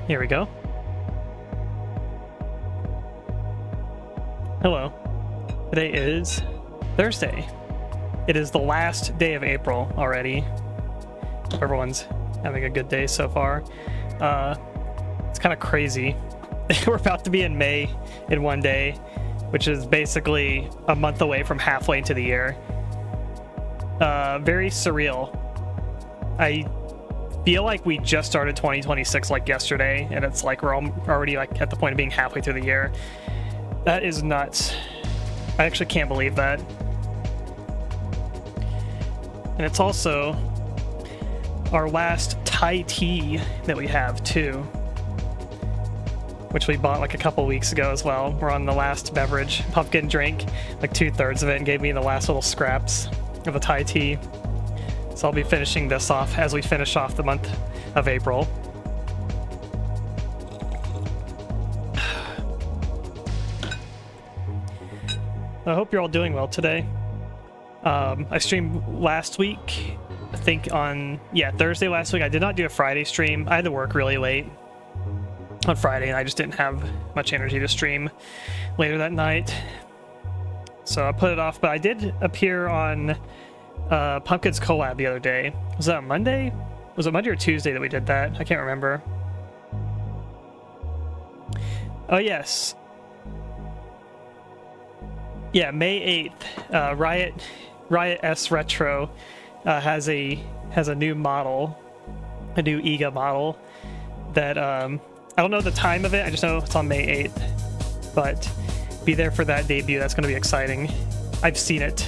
Here we go. Hello. Today is Thursday. It is the last day of April already. Hope everyone's having a good day so far. It's kind of crazy. We're about to be in May in one day, which is basically a month away from halfway into the year. Very surreal. I feel like we just started 2026 like yesterday, and it's like we're already like at the point of being halfway through the year. That is nuts. I actually can't believe that. And it's also our last Thai tea that we have too, which we bought like a couple weeks ago as well. We're on the last beverage. Pumpkin drank like 2/3 of it and gave me the last little scraps of the Thai tea. So I'll be finishing this off as we finish off the month of April. I hope you're all doing well today. I streamed last week, I think on, Thursday last week. I did not do a Friday stream. I had to work really late on Friday, and I just didn't have much energy to stream later that night. So I put it off, but I did appear on Pumpkin's collab the other day. Was that Monday? Was it Monday or Tuesday that we did that? I can't remember. Oh, yes. Yeah, May 8th, Riot S Retro has a new model, a new EGA model that I don't know the time of it. I just know it's on May 8th, but be there for that debut. That's going to be exciting. I've seen it.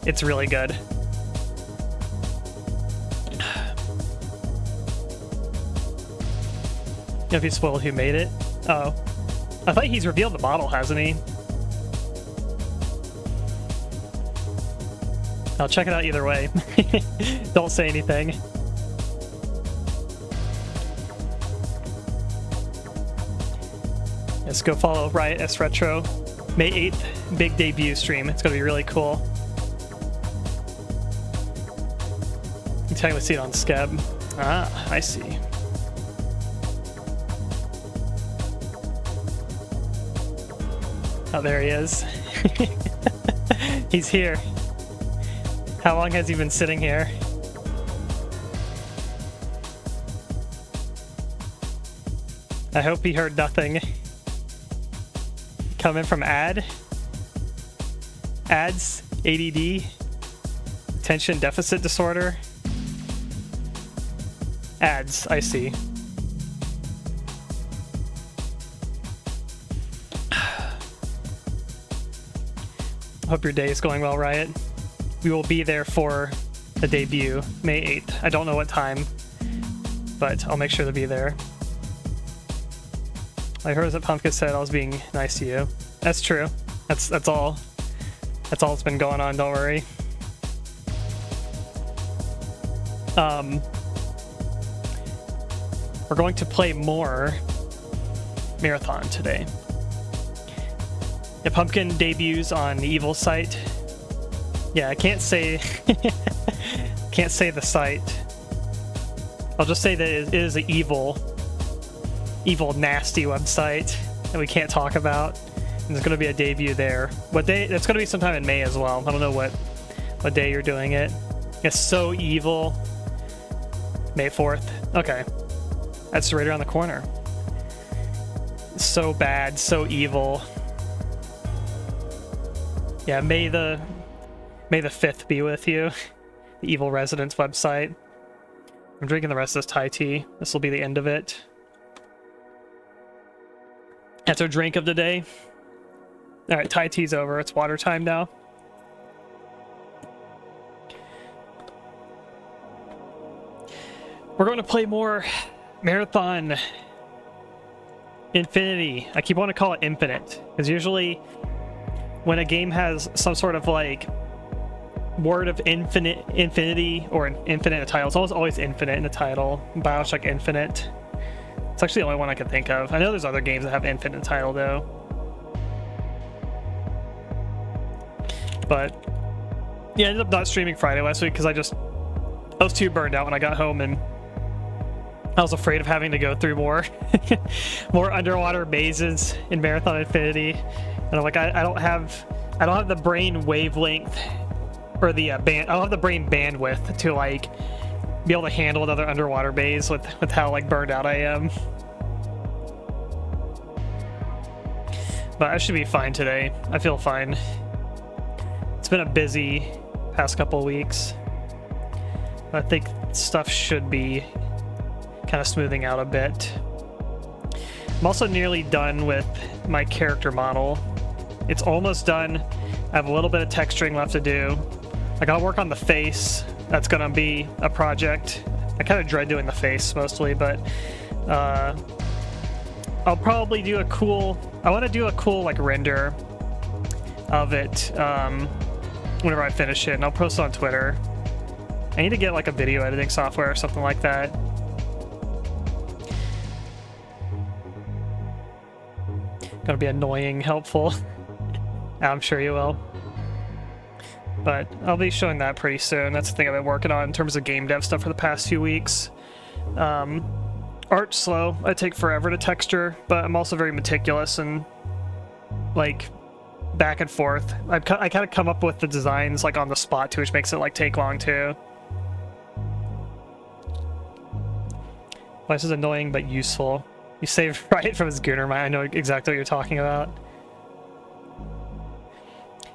It's really good. If he spoiled who made it. Oh, I thought he's revealed the model, hasn't he? I'll check it out either way. Don't say anything. Let's go follow Riot S Retro. May 8th, big debut stream. It's going to be really cool. You can technically see it on Skeb. Ah, I see. Oh, there he is. He's here. How long has he been sitting here? I hope he heard nothing. Coming from ads, ADD, attention deficit disorder. Ads, I see. Hope your day is going well, Riot. We will be there for the debut, May 8th. I don't know what time, but I'll make sure to be there. I heard that Pumpkin said I was being nice to you. That's true. That's all. That's all that's been going on, don't worry. We're going to play more Marathon today. Yeah, Pumpkin debuts on the Evil site. Yeah, I can't say the site. I'll just say that it is an evil, nasty website that we can't talk about. And there's going to be a debut there. What day? It's going to be sometime in May as well. I don't know what day you're doing it. It's so evil. May 4th. Okay, that's right around the corner. So bad, so evil. Yeah, May the 5th be with you. The Evil Residence website. I'm drinking the rest of this Thai tea. This will be the end of it. That's our drink of the day. Alright, Thai tea's over. It's water time now. We're going to play more Marathon Infinity. I keep wanting to call it Infinite, because usually when a game has some sort of like word of infinity or an infinite in the title, it's always infinite in the title. BioShock Infinite. It's actually the only one I can think of. I know there's other games that have infinite in the title though. But yeah, I ended up not streaming Friday last week because I was too burned out when I got home, and I was afraid of having to go through more more underwater mazes in Marathon Infinity, and I'm like, I don't have the brain wavelength or the I don't have the brain bandwidth to like be able to handle another underwater maze with how like burned out I am. But I should be fine today. I feel fine. It's been a busy past couple of weeks. I think stuff should be kind of smoothing out a bit. I'm also nearly done with my character model. It's almost done. I have a little bit of texturing left to do. I gotta work on the face. That's gonna be a project. I kind of dread doing the face mostly, but I'll probably do a cool... I want to do a cool like render of it whenever I finish it, and I'll post it on Twitter. I need to get like a video editing software or something like that. Gonna be annoying, helpful. I'm sure you will. But I'll be showing that pretty soon. That's the thing I've been working on in terms of game dev stuff for the past few weeks. Art's slow. I take forever to texture, but I'm also very meticulous and like back and forth. I kind of come up with the designs like on the spot too, which makes it like take long too. Well, this is annoying but useful. You saved Riot from his Gunner mine. I know exactly what you're talking about.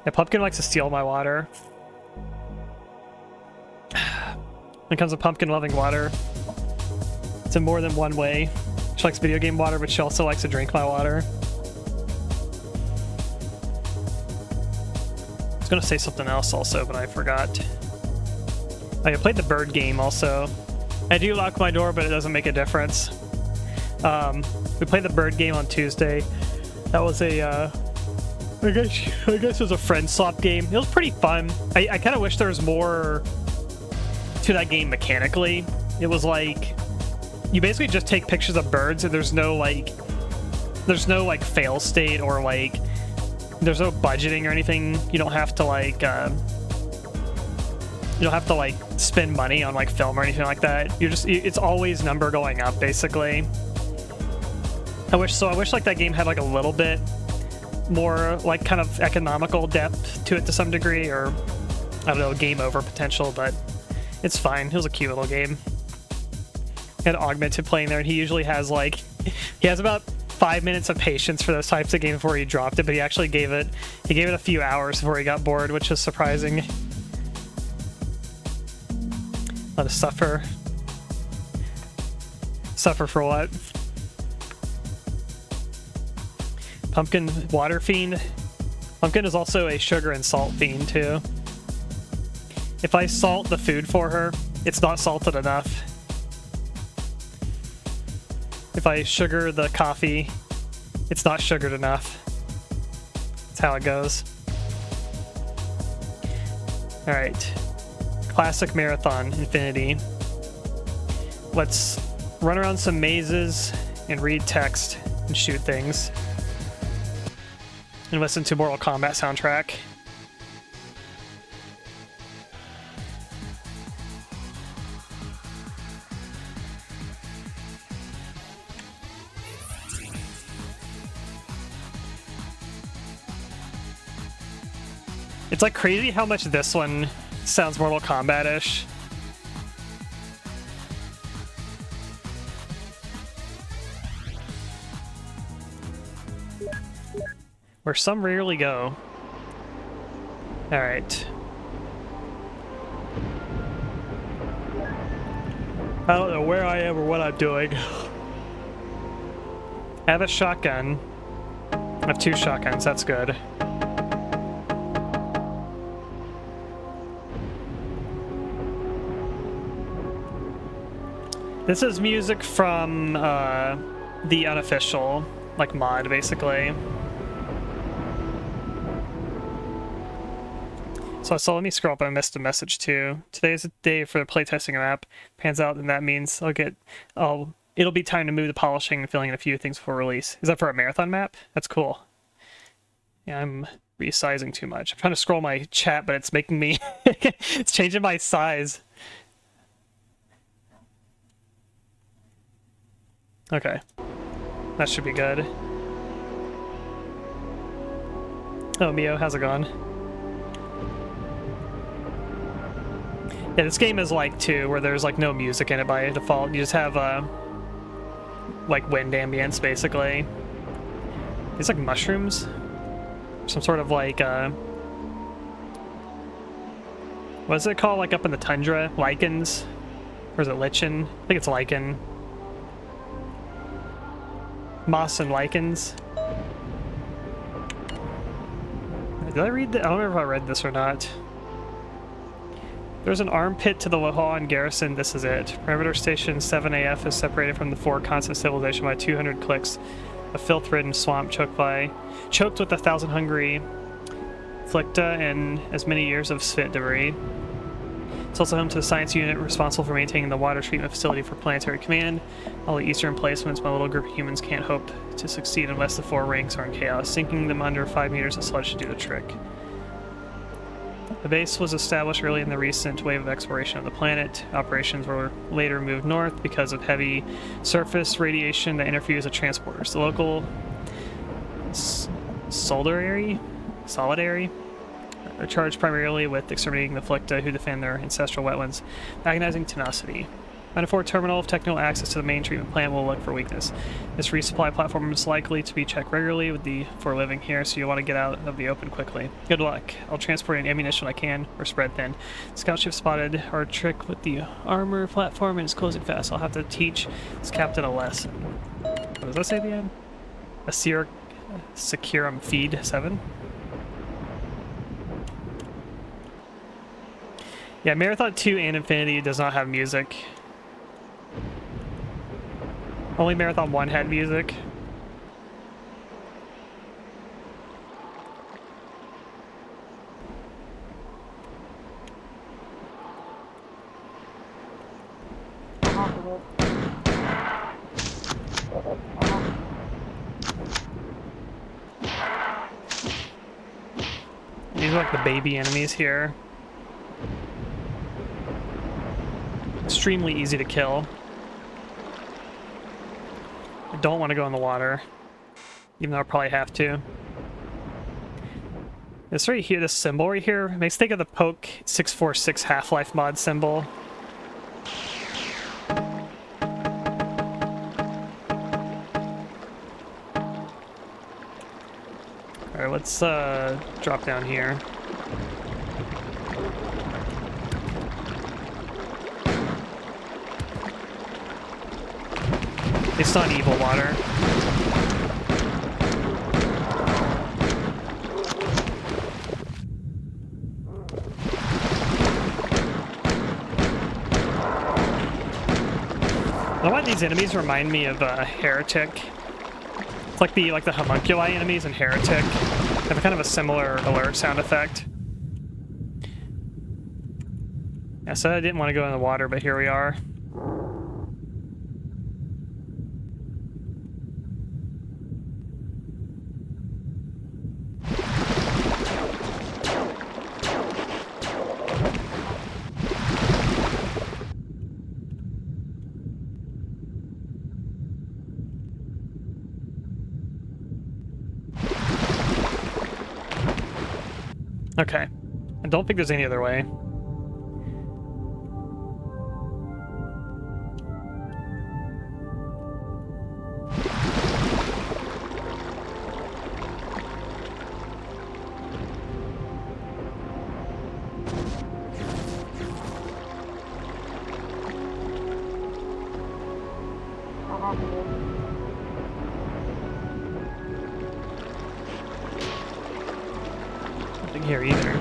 Yeah, Pumpkin likes to steal my water. When it comes to Pumpkin loving water, it's in more than one way. She likes video game water, but she also likes to drink my water. I was gonna say something else also, but I forgot. Oh, I played the bird game also. I do lock my door, but it doesn't make a difference. We played the bird game on Tuesday. That was a, I guess it was a friend swap game. It was pretty fun. I kind of wish there was more to that game mechanically. It was like, you basically just take pictures of birds and there's no like fail state or like, there's no budgeting or anything. You don't have to like, spend money on like film or anything like that. It's always number going up basically. I wish like that game had like a little bit more like kind of economical depth to it to some degree, or I don't know, game over potential, but it's fine. It was a cute little game. He had augmented playing there, and he usually has like, he has about 5 minutes of patience for those types of games before he dropped it, but he actually gave it a few hours before he got bored, which is surprising. Let us suffer. Suffer for what? Pumpkin water fiend. Pumpkin is also a sugar and salt fiend too. If I salt the food for her, it's not salted enough. If I sugar the coffee, it's not sugared enough. That's how it goes. Alright. Classic Marathon Infinity. Let's run around some mazes and read text and shoot things. And listen to Mortal Kombat soundtrack. It's like crazy how much this one sounds Mortal Kombat-ish. Where some rarely go. Alright. I don't know where I am or what I'm doing. I have a shotgun. I have 2 shotguns, that's good. This is music from the unofficial, like, mod, basically. So let me scroll up. I missed a message too. Today is the day for the playtesting map. Pans out, and that means it'll be time to move the polishing and filling in a few things before release. Is that for a marathon map? That's cool. Yeah, I'm resizing too much. I'm trying to scroll my chat, but it's making me it's changing my size. Okay. That should be good. Oh, Mio, how's it going? Yeah, this game is like 2, where there's like no music in it by default. You just have like wind ambience, basically. These like mushrooms? Some sort of like what is it called, like up in the tundra? Lichens? Or is it lichen? I think it's lichen. Moss and lichens. Did I read that? I don't remember if I read this or not. There's an armpit to the Lahan garrison. This is it. Perimeter Station 7AF is separated from the 4 constant civilization by 200 clicks. A filth-ridden swamp choked with 1,000 hungry flicta and as many years of spit debris. It's also home to the science unit responsible for maintaining the water treatment facility for planetary command. All the eastern placements, my little group of humans can't hope to succeed unless the 4 ranks are in chaos. Sinking them under 5 meters of sludge should do the trick. The base was established early in the recent wave of exploration of the planet. Operations were later moved north because of heavy surface radiation that interferes with transporters. The local solidary are charged primarily with exterminating the Flicta who defend their ancestral wetlands. Agonizing tenacity. 94 terminal of technical access to the main treatment plant will look for weakness. This resupply platform is likely to be checked regularly with the 4 living here, so you'll want to get out of the open quickly. Good luck. I'll transport any ammunition I can, or spread thin. Scout ship spotted our trick with the armor platform and it's closing fast. I'll have to teach this captain a lesson. What does that say at the end? Securum feed 7? Yeah, Marathon 2 and Infinity does not have music. Only Marathon 1 had music. These are like the baby enemies here. Extremely easy to kill. I don't want to go in the water, even though I'll probably have to. This right here, this symbol right here, makes me think of the Poke 646 Half-Life mod symbol. Alright, let's drop down here. It's not evil water. I want these enemies remind me of Heretic. It's like the homunculi enemies in Heretic. They have kind of a similar alert sound effect. Yeah, so I didn't want to go in the water, but here we are. Okay. I don't think there's any other way. Nothing here either.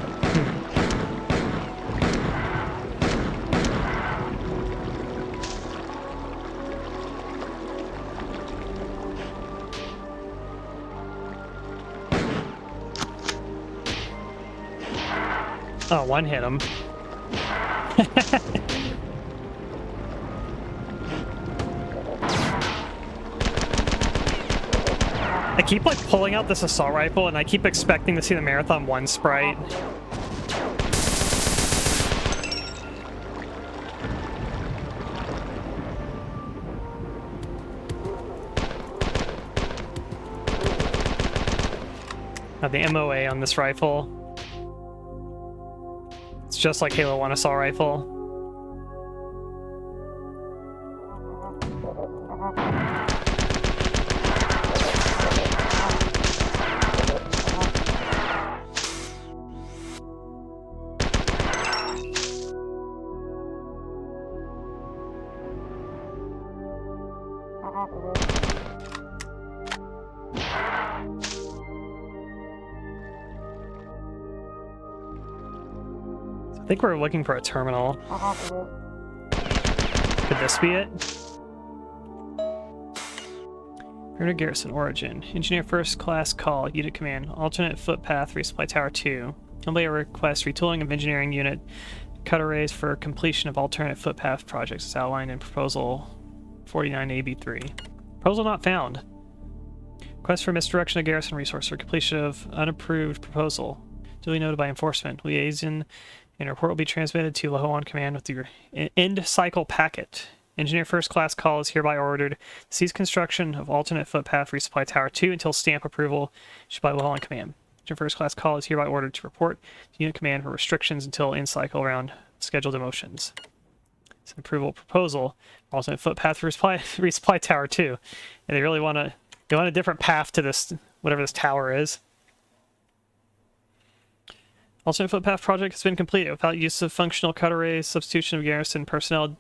Oh, one hit him. I keep like pulling out this assault rifle and I keep expecting to see the Marathon 1 sprite. The MOA on this rifle. It's just like Halo 1 assault rifle. I think we're looking for a terminal. Could this be it? Perimeter Garrison Origin. Engineer First Class Call. Unit Command. Alternate footpath. Resupply Tower 2. Nobody request retooling of engineering unit. Cut arrays for completion of alternate footpath projects as outlined in Proposal 49AB3. Proposal not found. Request for misdirection of garrison resource for completion of unapproved proposal. Duly noted by enforcement. Liaison and report will be transmitted to Lahoan Command with your end cycle packet. Engineer First Class Call is hereby ordered to cease construction of alternate footpath resupply Tower 2 until stamp approval issued by Lahoan Command. Engineer First Class Call is hereby ordered to report to Unit Command for restrictions until end cycle around scheduled demotions. It's an approval proposal. Alternate footpath resupply Tower 2. And they really want a different path to this, whatever this tower is. Alternate footpath project has been completed without use of functional cut arrays, substitution of garrison personnel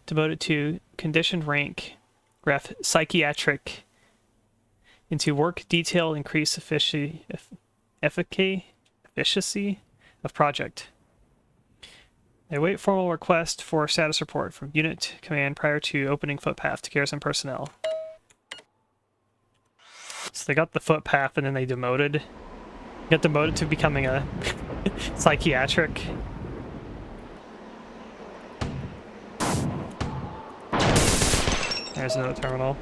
devoted to conditioned rank, graph psychiatric, into work detail, increase efficiency of project. They await formal request for status report from Unit Command prior to opening footpath to garrison personnel. So they got the footpath and then they demoted. Got demoted to becoming a psychiatric. There's another terminal.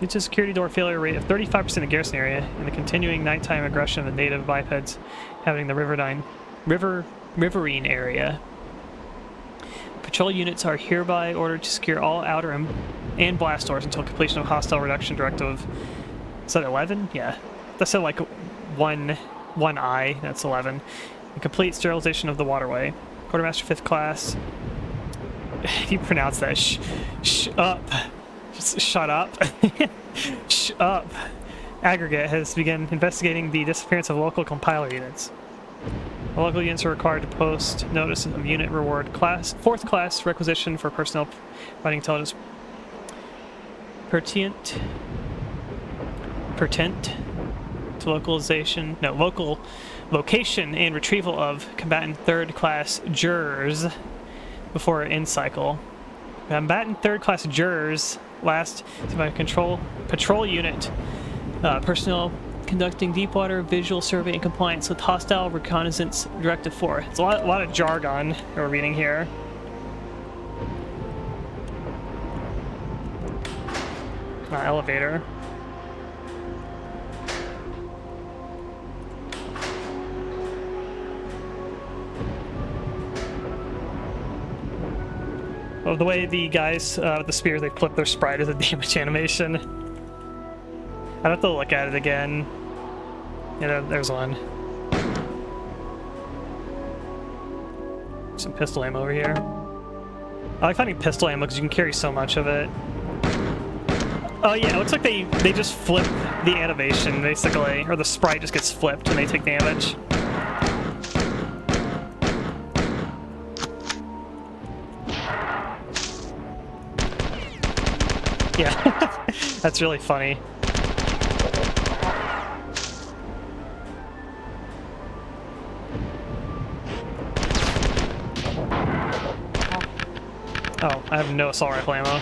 Due to security door failure rate of 35% in garrison area and the continuing nighttime aggression of the native bipeds inhabiting the riverine area, patrol units are hereby ordered to secure all outer and blast doors until completion of hostile reduction directive. Is that 11? Yeah. That said like one eye. That's 11. And complete sterilization of the waterway. Quartermaster 5th class. If you pronounce that, up. Just shut up. Up. Aggregate has begun investigating the disappearance of local compiler units. The local units are required to post notice of unit reward class, 4th class requisition for personnel providing intelligence pertinent to local location and retrieval of combatant 3rd class jurors before end cycle. Combatant 3rd class jurors last to my patrol unit personnel conducting deepwater visual survey in compliance with hostile reconnaissance directive 4. It's a lot of jargon we're reading here. Elevator. Oh, the way the guys with the spears, they flip their sprite as a damage animation. I'd have to look at it again. Yeah, there's one. Some pistol ammo over here. I like finding pistol ammo because you can carry so much of it. Oh yeah, it looks like they just flip the animation, basically. Or the sprite just gets flipped when they take damage. Yeah, that's really funny. Oh, I have no assault rifle ammo.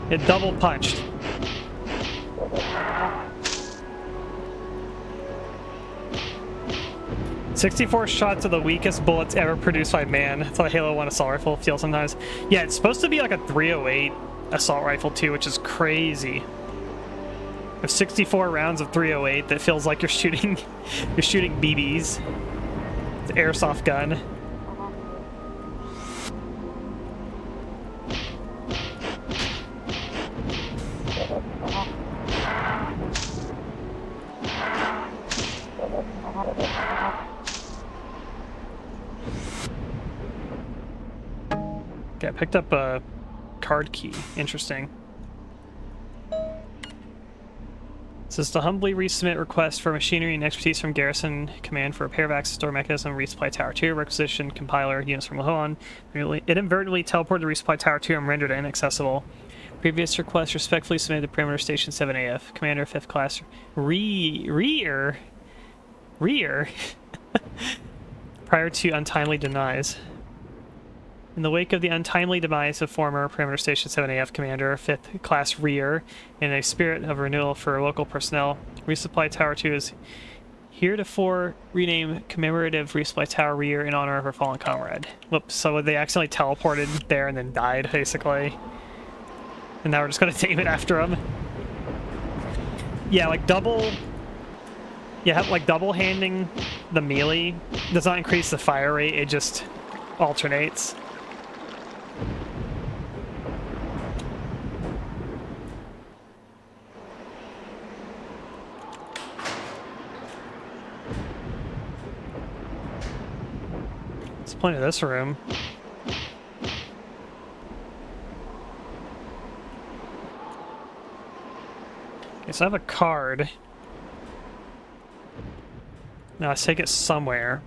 It double punched. "64 shots of the weakest bullets ever produced by man." That's how a Halo 1 assault rifle feels sometimes. Yeah, it's supposed to be like a 308 assault rifle too, which is crazy. There's 64 rounds of 308 that feels like you're shooting BBs. It's an airsoft gun. Okay, I picked up a card key. Interesting. Says to humbly resubmit request for machinery and expertise from Garrison Command for repair of access door mechanism, resupply Tower 2, requisition compiler, units from Lahoan. Inadvertently teleported to resupply Tower 2 and rendered inaccessible. Previous request respectfully submitted to Perimeter Station 7AF. Commander 5th Class Rear prior to untimely denies. In the wake of the untimely demise of former Perimeter Station 7AF Commander, 5th Class Rear, in a spirit of renewal for local personnel, Resupply Tower 2 is heretofore renamed Commemorative Resupply Tower Rear in honor of her fallen comrade. Whoops, so they accidentally teleported there and then died, basically. And now we're just going to name it after him. Yeah, like double... Yeah, like double-handing the melee does not increase the fire rate, it just alternates. What's the point of this room? Okay, so I have a card. Now let's take it somewhere.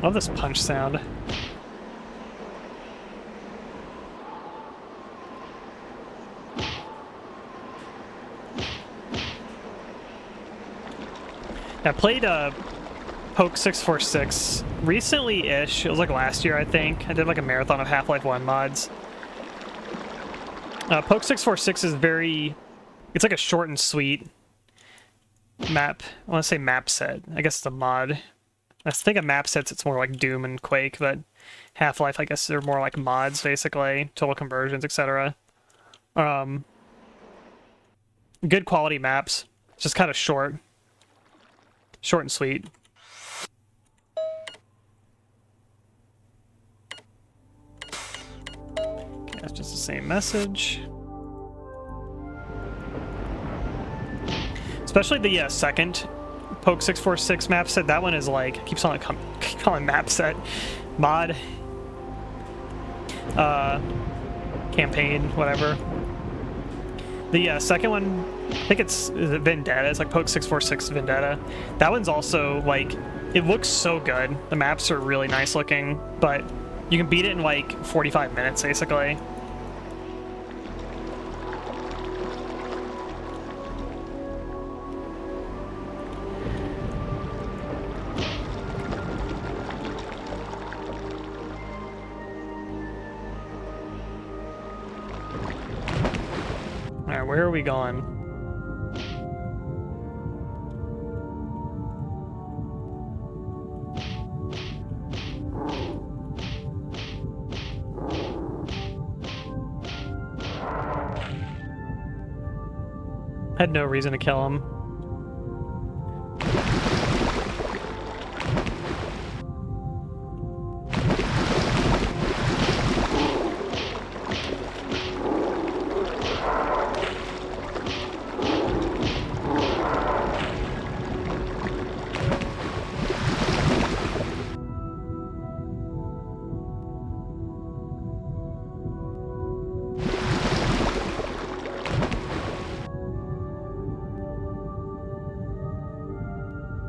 Love this punch sound. I played Poke 646 recently-ish. It was like last year, I think. I did like a marathon of Half-Life 1 mods. Poke 646 is very... It's like a short and sweet map. I want to say map set. I guess it's a mod. I think of map sets, it's more like Doom and Quake, but Half-Life, I guess, they're more like mods, basically. Total conversions, etc. Good quality maps. Just kind of short. Short and sweet. Okay, that's just the same message. Especially the second Poke 646 map set. That one is like, keep calling map set. Mod. Campaign, whatever. The second one, I think it's Vendetta. It's like Poke 646 Vendetta. That one's also, like, it looks so good. The maps are really nice looking, but you can beat it in, like, 45 minutes, basically. Alright, where are we going? Had no reason to kill him.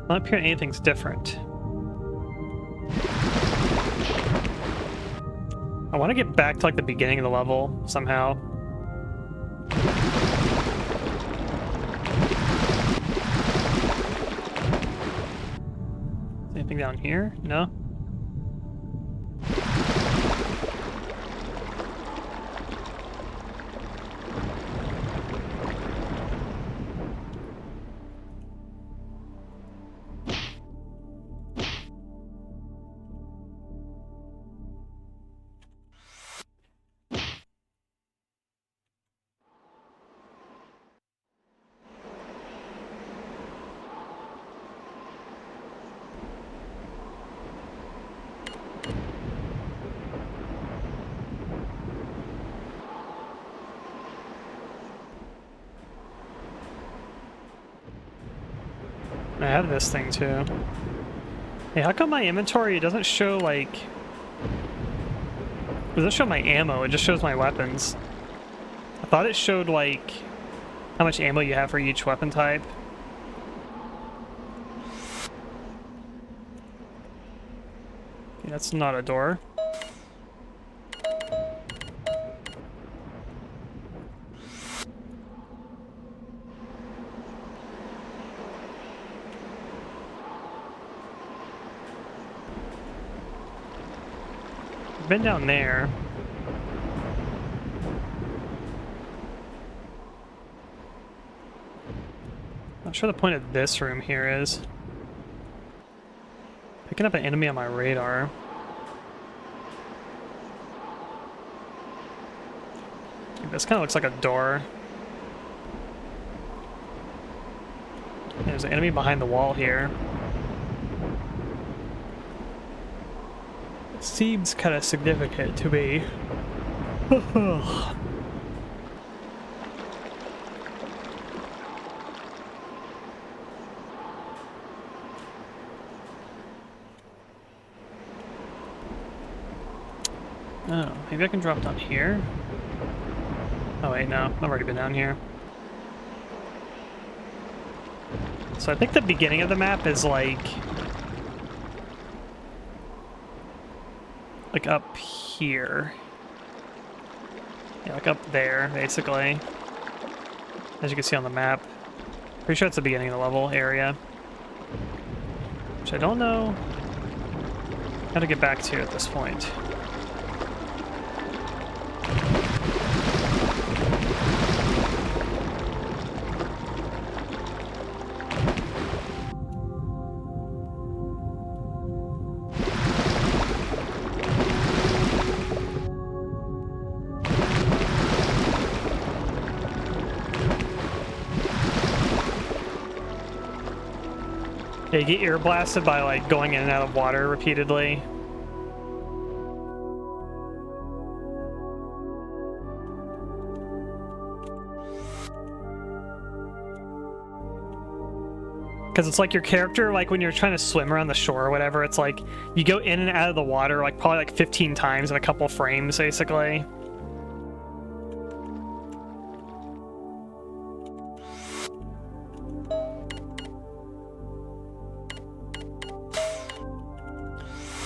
Not appearing anything's different. I want to get back to like the beginning of the level somehow. Anything down here? No? I have this thing too. Hey, how come my inventory doesn't show like... It doesn't show my ammo, it just shows my weapons. I thought it showed like how much ammo you have for each weapon type. Okay, that's not a door. Been down there. Not sure the point of this room here is. Picking up an enemy on my radar. This kind of looks like a door. There's an enemy behind the wall here. Seems kind of significant to me. Oh, maybe I can drop down here? Oh wait, no, I've already been down here. So I think the beginning of the map is like up here. Yeah, like up there, basically. As you can see on the map. Pretty sure it's the beginning of the level area. Which I don't know how to get back to at this point. Yeah, you get ear blasted by like going in and out of water repeatedly. Because it's like your character, like when you're trying to swim around the shore or whatever, it's like you go in and out of the water like probably like 15 times in a couple frames, basically.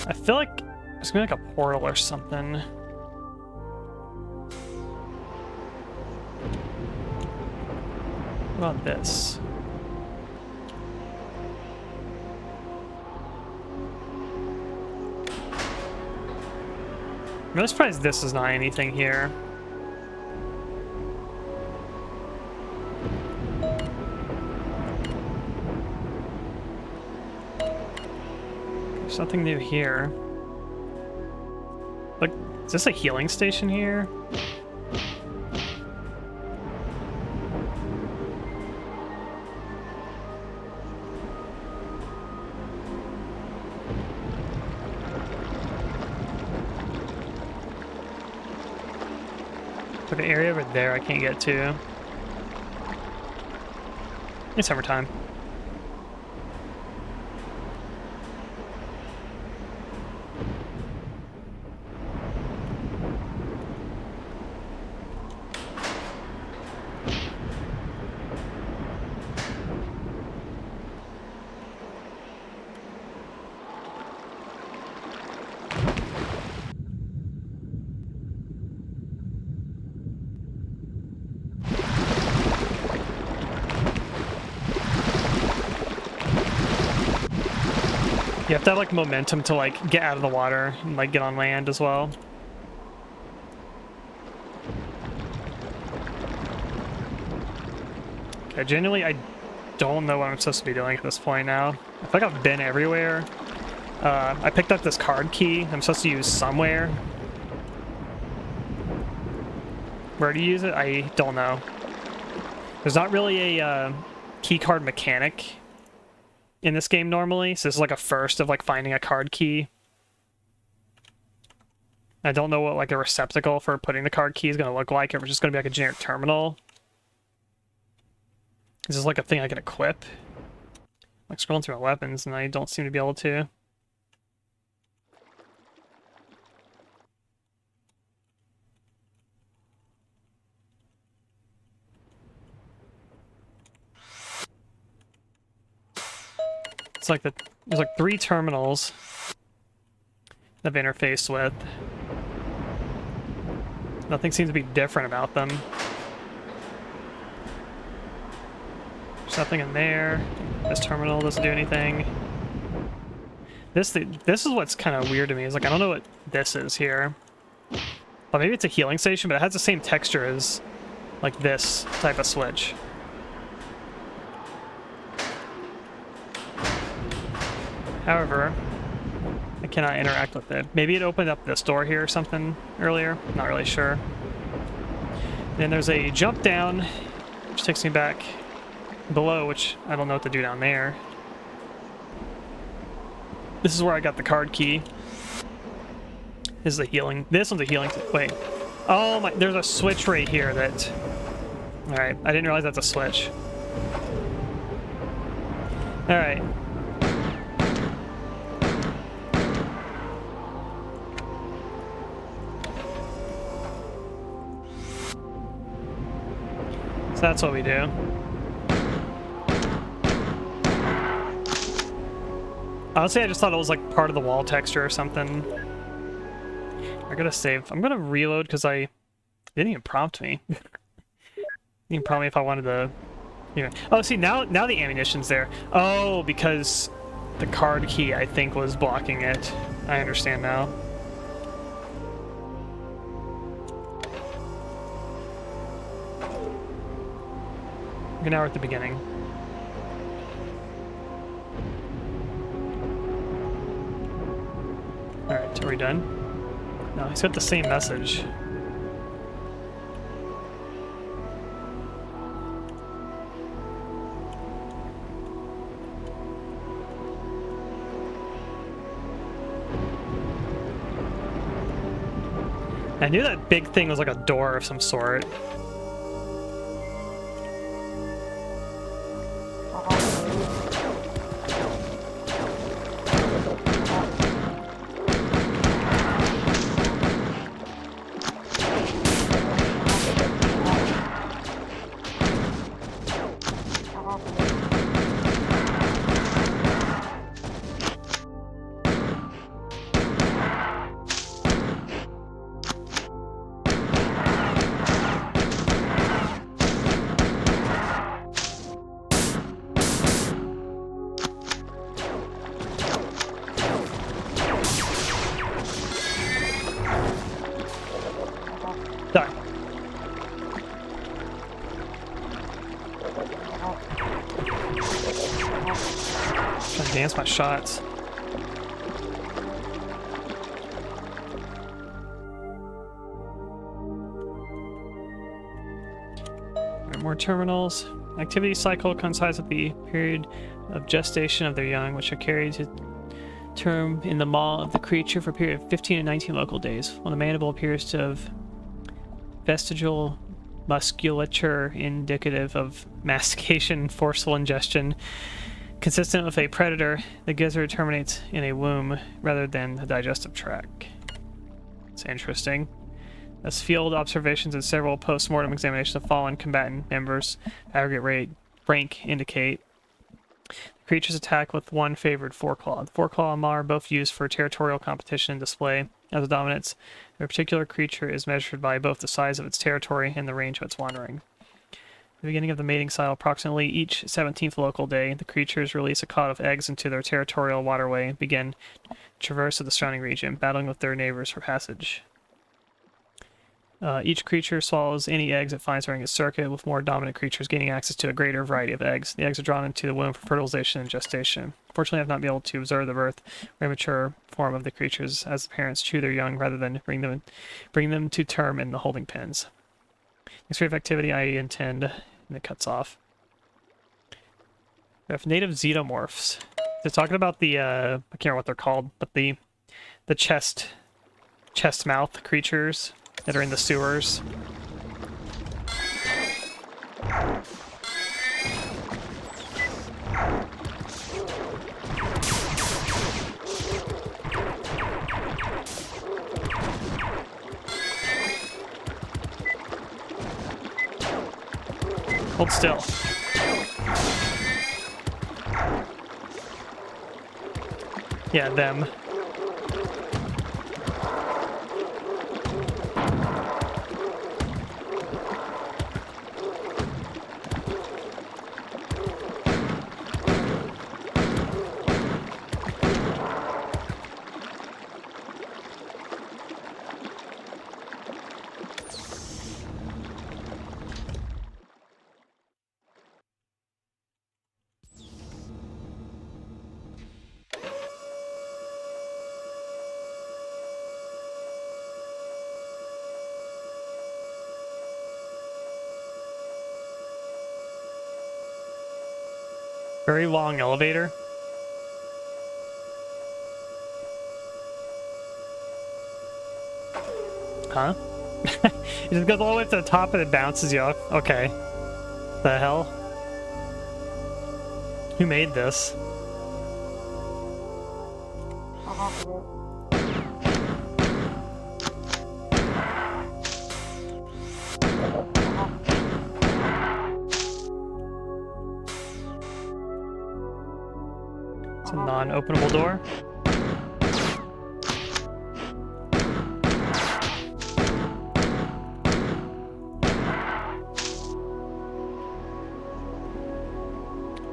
I feel like it's gonna be like a portal or something. What about this? I'm really surprised this is not anything here. There's nothing new here. Like, is this a healing station here? But the area over there I can't get to. It's summertime. You have to have like momentum to like get out of the water and like get on land as well. Okay, genuinely I don't know what I'm supposed to be doing at this point now. I feel like I've been everywhere. I picked up this card key I'm supposed to use somewhere. Where to use it, I don't know. There's not really a key card mechanic in this game normally, so this is like a first of like finding a card key. I don't know what like a receptacle for putting the card key is going to look like, if it's just going to be like a generic terminal. Is this like a thing I can equip? like scrolling through my weapons and I don't seem to be able to. It's like there's like 3 terminals I've interfaced with. Nothing seems to be different about them. There's nothing in there. This terminal doesn't do anything. This is what's kind of weird to me. Is like I don't know what this is here. But maybe it's a healing station, but it has the same texture as like this type of switch. However, I cannot interact with it. Maybe it opened up this door here or something earlier. Not really sure. Then there's a jump down, which takes me back below, which I don't know what to do down there. This is where I got the card key. This is a healing. This one's a healing. Wait. Oh my, there's a switch right here that... Alright, I didn't realize that's a switch. Alright. So that's what we do. Honestly, I just thought it was like part of the wall texture or something. I gotta save. I'm gonna reload because I didn't even prompt me. Didn't even prompt me if I wanted to. You know. Oh, see now the ammunition's there. Oh, because the card key I think was blocking it. I understand now. Okay, now we're at the beginning. Alright, are we done? No, he's got the same message. I knew that big thing was like a door of some sort. Die. Trying to dance my shots. More terminals. Activity cycle coincides with the period of gestation of their young, which are carried to term in the maw of the creature for a period of 15 to 19 local days. When the mandible appears to have vestigial musculature indicative of mastication and forceful ingestion, consistent with a predator, the gizzard terminates in a womb rather than the digestive tract. It's interesting. As field observations and several post-mortem examinations of fallen combatant members aggregate rank indicate, the creature's attack with one favored foreclaw. The foreclaw and maw are both used for territorial competition and display. As a dominance, a particular creature is measured by both the size of its territory and the range of its wandering. At the beginning of the mating cycle, approximately each 17th local day, the creatures release a cloud of eggs into their territorial waterway and begin traverse of the surrounding region, battling with their neighbors for passage. Each creature swallows any eggs it finds during its circuit, with more dominant creatures gaining access to a greater variety of eggs. The eggs are drawn into the womb for fertilization and gestation. Fortunately, I have not been able to observe the birth or immature form of the creatures, as the parents chew their young rather than bring them to term in the holding pens. Next rate of activity I intend, and it cuts off. We have native xenomorphs. They're talking about the, I can't remember what they're called, but the chest mouth creatures that are in the sewers. Hold still. Yeah, them. Very long elevator. Huh? It just goes all the way to the top and it bounces you off. Okay. The hell? Who made this? It's a non-openable door.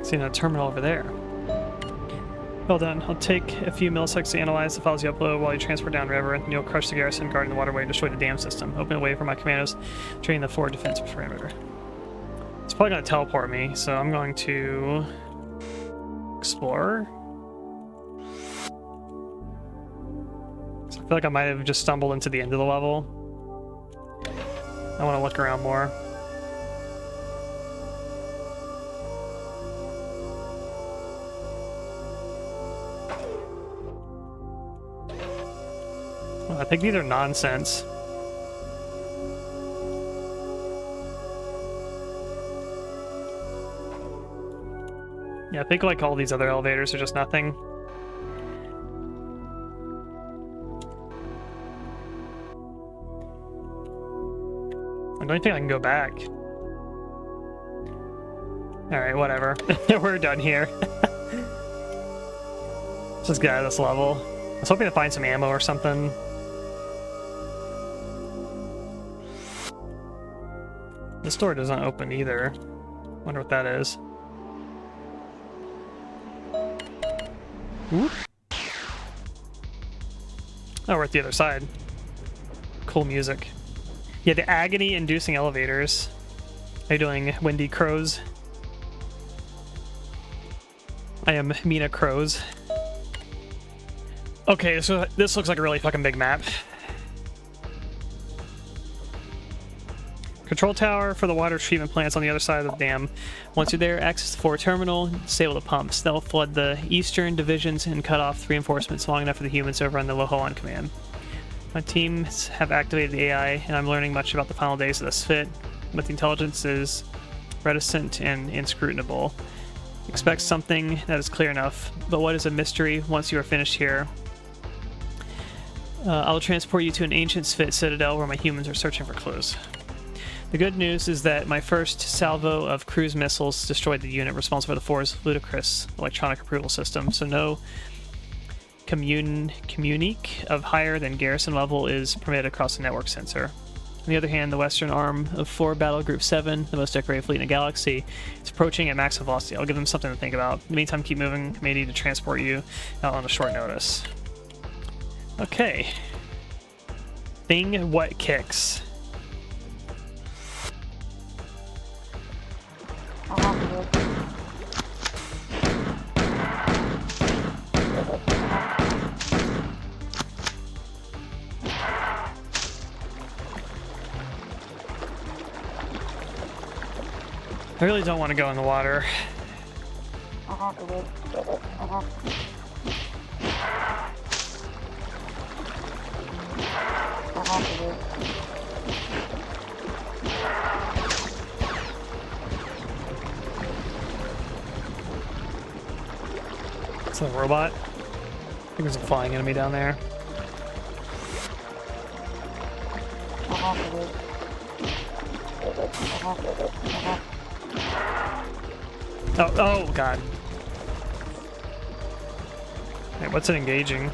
Seeing a terminal over there. Well done. I'll take a few milliseconds to analyze the files you upload while you transport downriver, and you'll crush the garrison guarding the waterway and destroy the dam system. Open a way for my commandos, training the forward defense perimeter. It's probably going to teleport me, so I'm going to explore. So I feel like I might have just stumbled into the end of the level. I want to look around more. I think these are nonsense. Yeah, I think like all these other elevators are just nothing. I don't think I can go back. Alright, whatever. We're done here. Let's just get out of this level. I was hoping to find some ammo or something. This door doesn't open either. Wonder what that is. Ooh. Oh, we're at the other side. Cool music. Yeah, the agony-inducing elevators. How you doing, Wendy Crows? I am MeenaCrowe. Okay, so this looks like a really fucking big map. Control tower for the water treatment plants on the other side of the dam. Once you're there, access the forward terminal, disable the pumps. They'll flood the eastern divisions and cut off reinforcements long enough for the humans over on the Lohoan command. My teams have activated the AI, and I'm learning much about the final days of this fit, but the intelligence is reticent and inscrutable. Expect something that is clear enough, but what is a mystery once you are finished here? I'll transport you to an ancient Sphit citadel where my humans are searching for clues. The good news is that my first salvo of cruise missiles destroyed the unit responsible for the For's ludicrous electronic approval system, so no communique of higher than garrison level is permitted across the network sensor. On the other hand, the western arm of 4 Battle Group 7, the most decorated fleet in the galaxy, is approaching at max velocity. I'll give them something to think about. In the meantime, keep moving. May need to transport you out on a short notice. Okay. Thing what kicks. I really don't want to go in the water. It's a robot. I think there's a flying enemy down there. Oh, oh god. Wait, what's it engaging?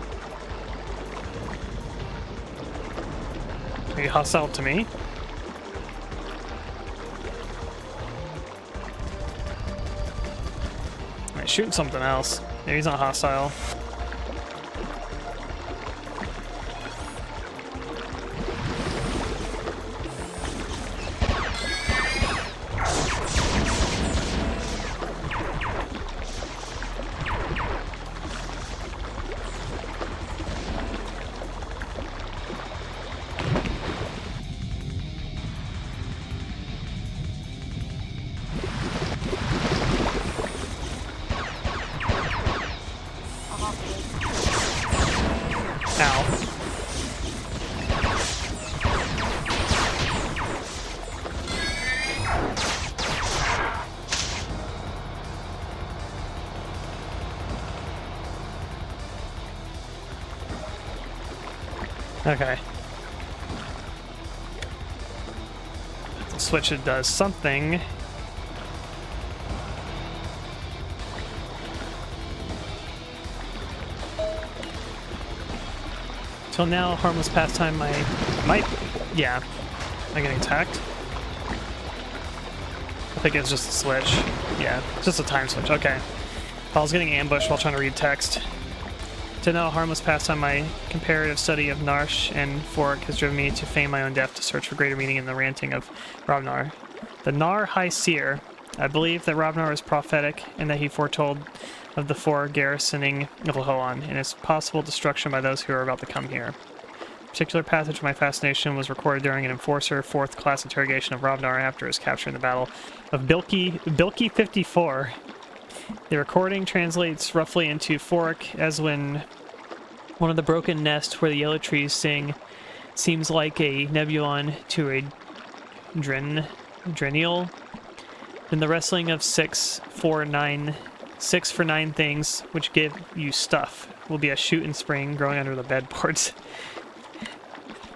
Are you hostile to me? Wait, shooting something else. Maybe he's not hostile. Okay. The switch, it does something. Till now, harmless pastime. I might. Yeah. Am I getting attacked? I think it's just a switch. Yeah, just a time switch. Okay. I was getting ambushed while trying to read text. To know harmless pastime, my comparative study of Narsh and Fork has driven me to feign my own death to search for greater meaning in the ranting of Robnar. The Nar High Seer. I believe that Robnar is prophetic and that he foretold of the four garrisoning Lahoan and its possible destruction by those who are about to come here. A particular passage of my fascination was recorded during an Enforcer 4th class interrogation of Robnar after his capture in the Battle of Bilki 54. The recording translates roughly into Fork as when one of the broken nests where the yellow trees sing seems like a nebulon to a drenial. Then the wrestling of 6 for 9 things which give you stuff will be a shoot and spring growing under the bedboards.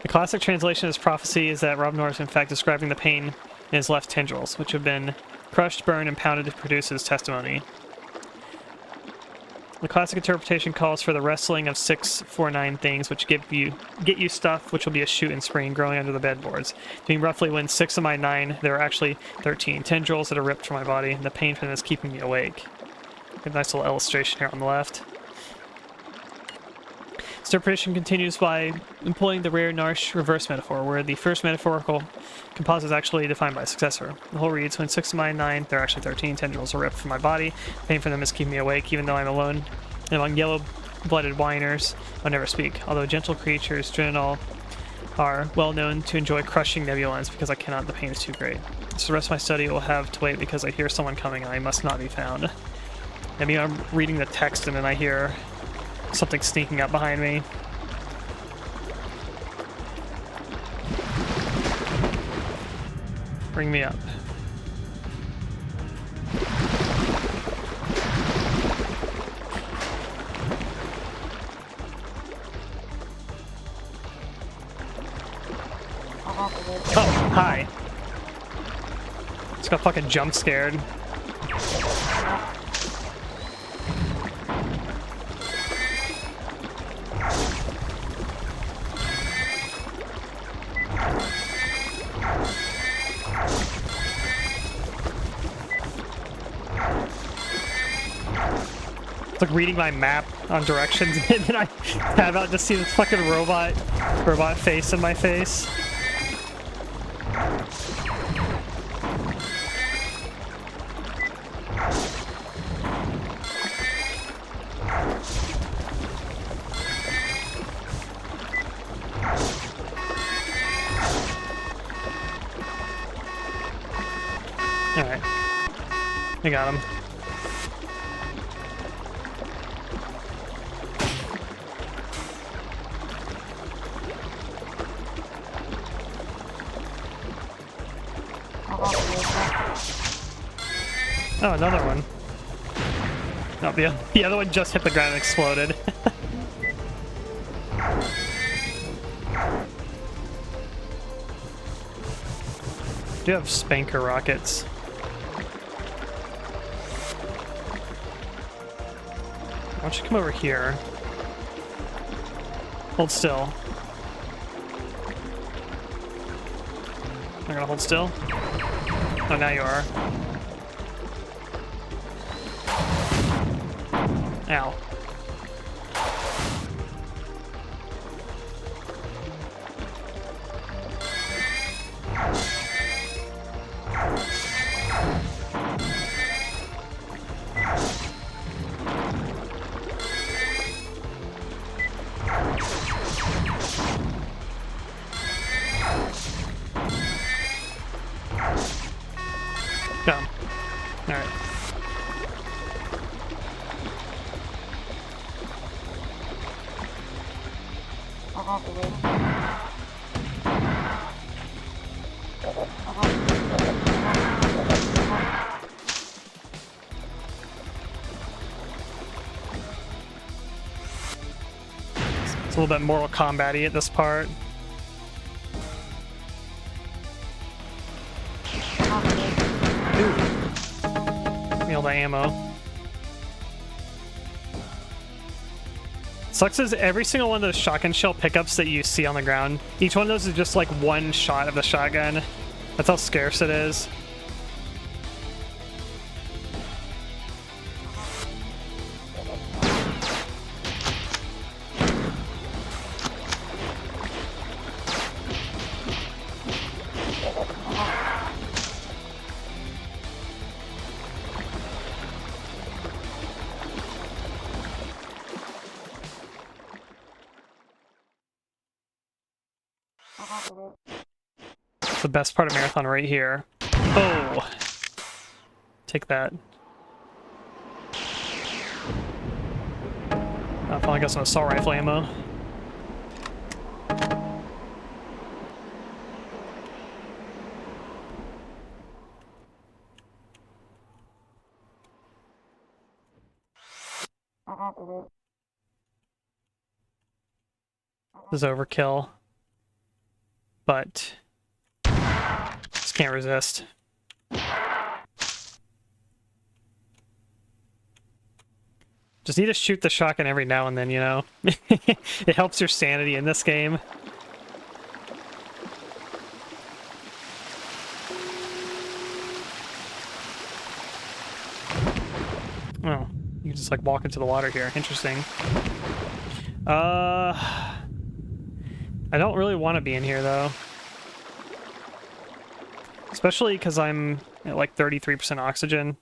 The classic translation of this prophecy is that Robnar is in fact describing the pain in his left tendrils, which have been crushed, burned, and pounded to produce his testimony. The classic interpretation calls for the wrestling of 6 for 9 things which get you stuff, which will be a shoot and spring growing under the bedboards. Being roughly when 6 of my 9, there are actually 13 tendrils that are ripped from my body, and the pain from them is keeping me awake. A nice little illustration here on the left. Interpretation continues by employing the rare Narsh reverse metaphor, where the first metaphorical composite is actually defined by a successor. The whole reads, when 6 of my 9, there are actually 13 tendrils are ripped from my body. Pain from them is keeping me awake, even though I'm alone. And among yellow-blooded whiners, I'll never speak. Although gentle creatures, Drenal, are well known to enjoy crushing nebulons because I cannot, the pain is too great. So the rest of my study will have to wait because I hear someone coming and I must not be found. I mean, I'm reading the text and then I hear something sneaking up behind me. Bring me up. Oh, hi. Just got fucking jump scared. It's like reading my map on directions, and then I have out just see this fucking robot face in my face. Alright. I got him. Oh, another one. No, the other one just hit the ground and exploded. Do you have spanker rockets? Why don't you come over here? Hold still. Not gonna hold still? Oh, now you are. Ow. Come. Alright. It's a little bit Mortal Kombat-y at this part. Ooh. Give me all the ammo. Sucks is every single one of those shotgun shell pickups that you see on the ground, each one of those is just like one shot of the shotgun. That's how scarce it is. It's the best part of Marathon right here. Oh! Take that. I finally got some assault rifle ammo. This is overkill. But just can't resist. Just need to shoot the shotgun every now and then, you know? It helps your sanity in this game. Oh, you can just like walk into the water here. Interesting. I don't really want to be in here, though. Especially because I'm at like 33% oxygen.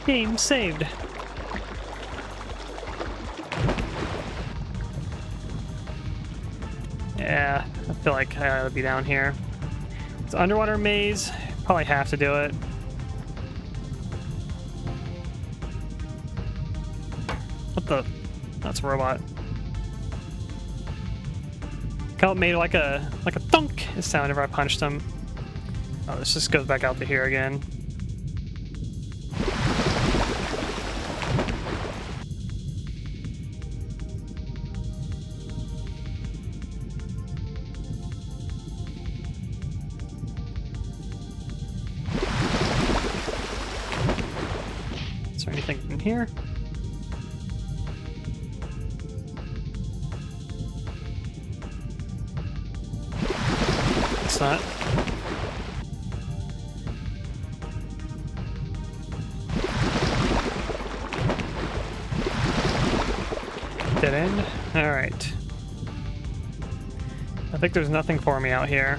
Game saved. Yeah, I feel like I ought to be down here. It's underwater maze. Probably have to do it. What the? That's a robot. How it made like a thunk sound whenever I punched him. Oh, this just goes back out to here again. Is there anything in here? It's not. Dead end? Alright. I think there's nothing for me out here.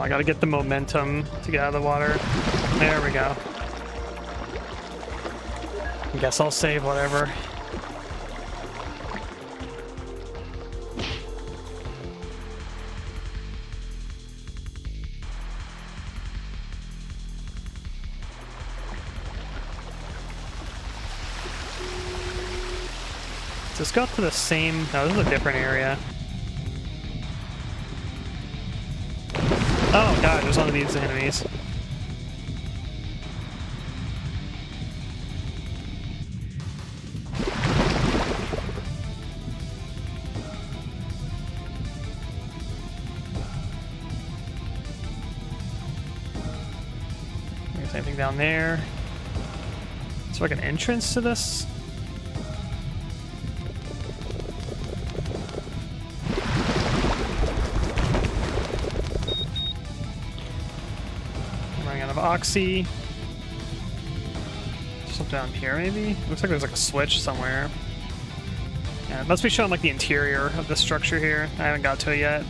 I gotta get the momentum to get out of the water. There we go. I guess I'll save whatever. Let's go to the same... No, this is a different area. Oh god, there's one of these enemies. There's anything down there. Is there like an entrance to this? Oxy. Something down here, maybe? Looks like there's like a switch somewhere. Yeah, it must be showing like the interior of the structure here. I haven't got to it yet.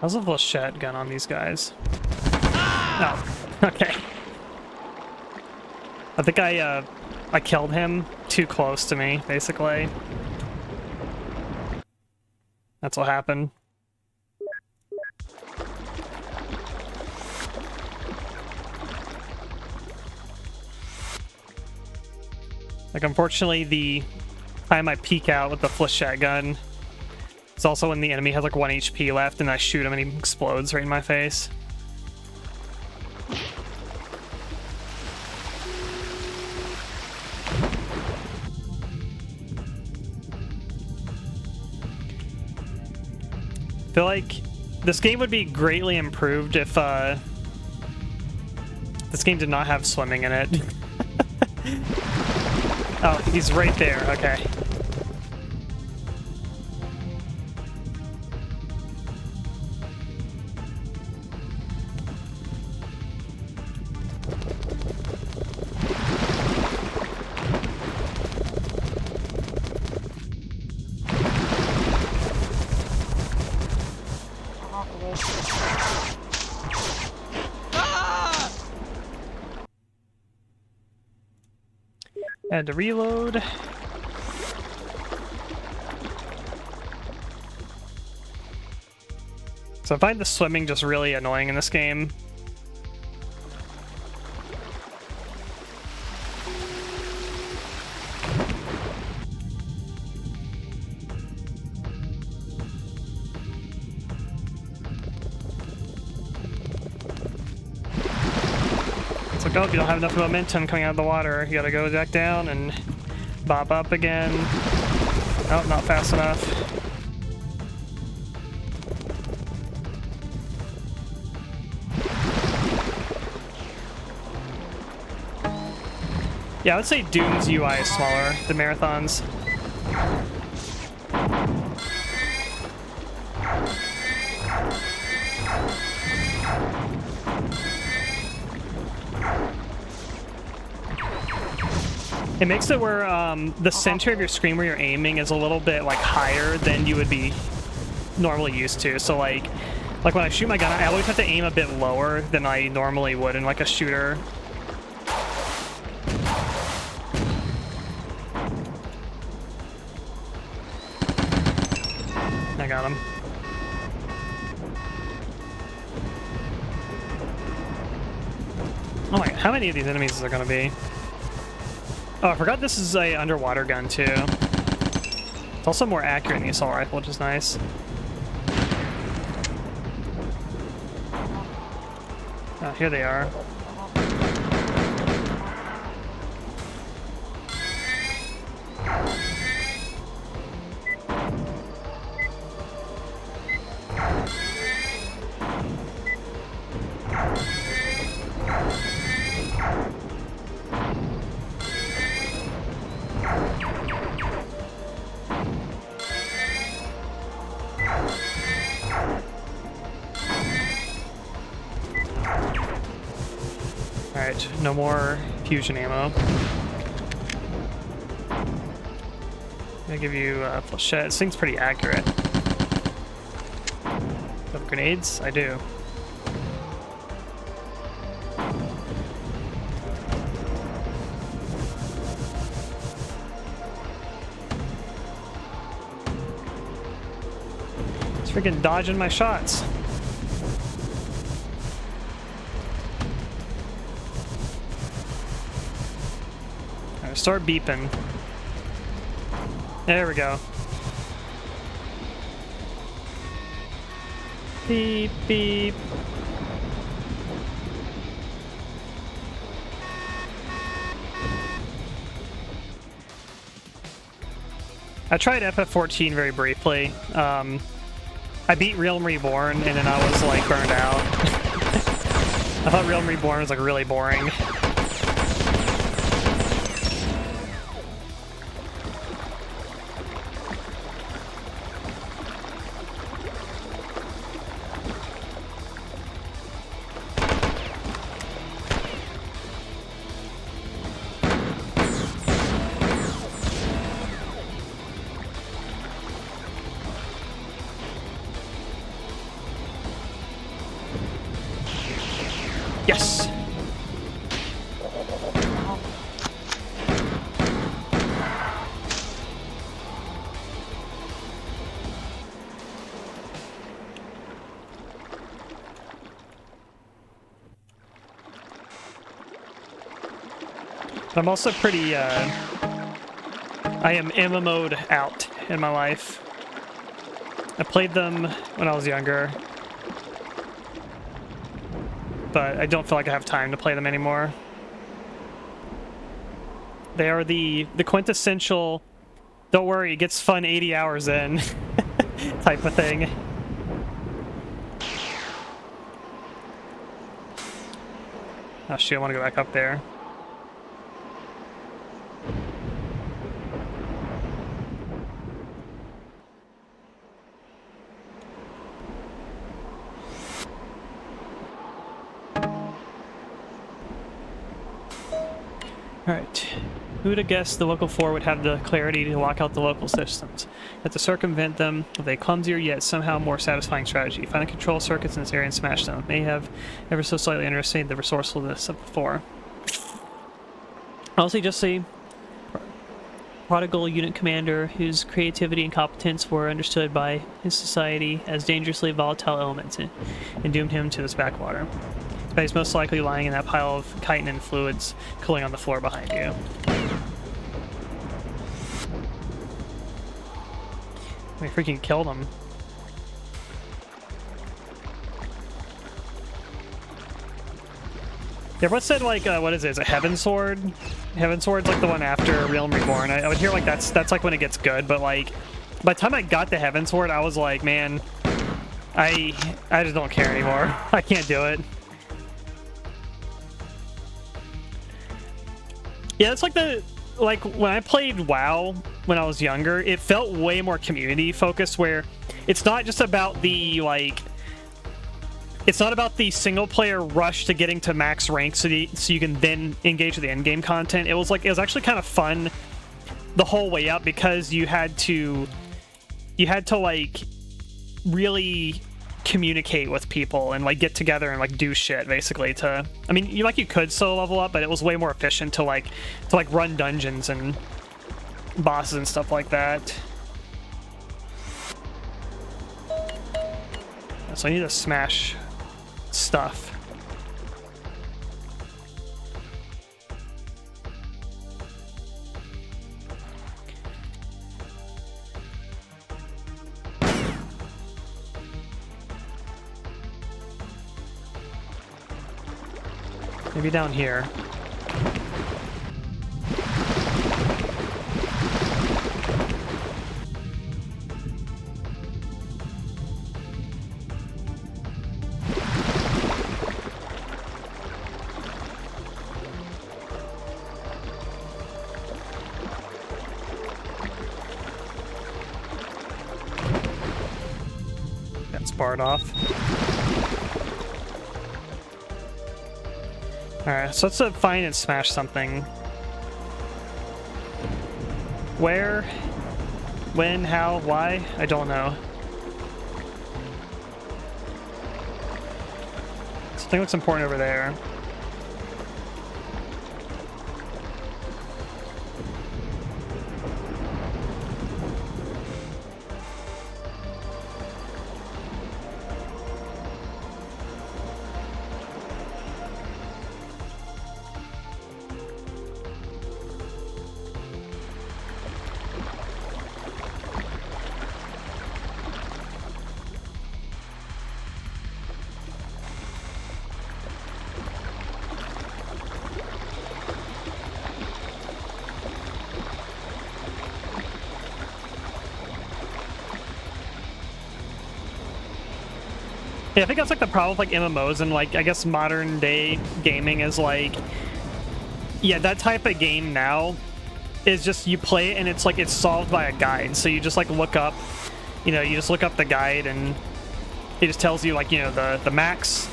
How's a flechette gun on these guys? Oh, okay. I think I killed him too close to me, basically. That's what happened. Like, unfortunately, the time I peek out with the flechette gun, it's also when the enemy has like 1 HP left and I shoot him and he explodes right in my face. I feel like this game would be greatly improved if this game did not have swimming in it. Oh, he's right there, okay. Had to reload. So I find the swimming just really annoying in this game. Oh, if you don't have enough momentum coming out of the water, you gotta go back down and bob up again. Oh, not fast enough. Yeah, I would say Doom's UI is smaller than Marathon's. It makes it where the center of your screen where you're aiming is a little bit like higher than you would be normally used to. So like when I shoot my gun, I always have to aim a bit lower than I normally would in like a shooter. I got him. Oh my god, how many of these enemies is there gonna be? Oh, I forgot this is a underwater gun too. It's also more accurate in the assault rifle, which is nice. Oh, here they are. Alright, no more fusion ammo. I'm gonna give you flechette. This thing's pretty accurate. Do I have grenades? I do. It's freaking dodging my shots. Alright, start beeping. There we go. Beep, beep. I tried FF14 very briefly. I beat Realm Reborn, and then I was, like, burned out. I thought Realm Reborn was, like, really boring. Yes! I'm also pretty, I am MMO'd out in my life. I played them when I was younger, but I don't feel like I have time to play them anymore. They are the quintessential, don't worry, it gets fun 80 hours in type of thing. Oh shoot, I want to go back up there. Alright. Who would have guessed the local 4 would have the clarity to lock out the local systems? Have to circumvent them with a clumsier yet somehow more satisfying strategy. Find and control circuits in this area and smash them. May have ever so slightly underestimated the resourcefulness of the 4. Also, just a prodigal unit commander whose creativity and competence were understood by his society as dangerously volatile elements and doomed him to this backwater. But he's most likely lying in that pile of chitin and fluids cooling on the floor behind you. We freaking killed him. Yeah, what said, like, what is it? Is it Heaven Sword? Heaven Sword's like the one after Realm Reborn. I would hear like that's like when it gets good, but like by the time I got the Heaven Sword, I was like, man, I just don't care anymore. I can't do it. Yeah, it's like when I played WoW when I was younger, it felt way more community focused, where it's not just about the it's not about the single player rush to getting to max rank so you can then engage with the end game content. It was actually kind of fun the whole way up, because you had to like really communicate with people and like get together and like do shit basically to, I mean, you could solo level up, but it was way more efficient to run dungeons and bosses and stuff like that. So I need to smash stuff. Maybe down here. That's barred off. Alright, so let's find and smash something. Where? When? How? Why? I don't know. Something looks important over there. Yeah, I think that's like the problem with like MMOs and like I guess modern day gaming is like, yeah, that type of game now is just you play it and it's like it's solved by a guide. So you just like look up, you know, you just look up the guide and it just tells you like, you know, the max,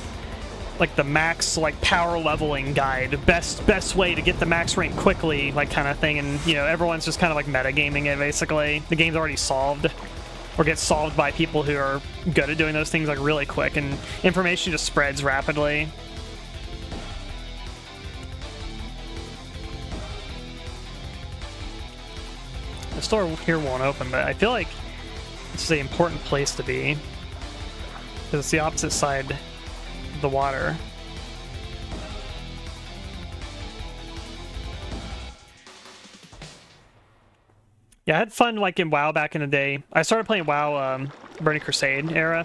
like the max like power leveling guide, best way to get the max rank quickly, like kind of thing. And you know, everyone's just kind of like metagaming it basically. The game's already solved. Or gets solved by people who are good at doing those things like really quick, and information just spreads rapidly. The store here won't open, but I feel like this is an important place to be because it's the opposite side of the water. Yeah, I had fun like in WoW back in the day. I started playing WoW Burning Crusade era,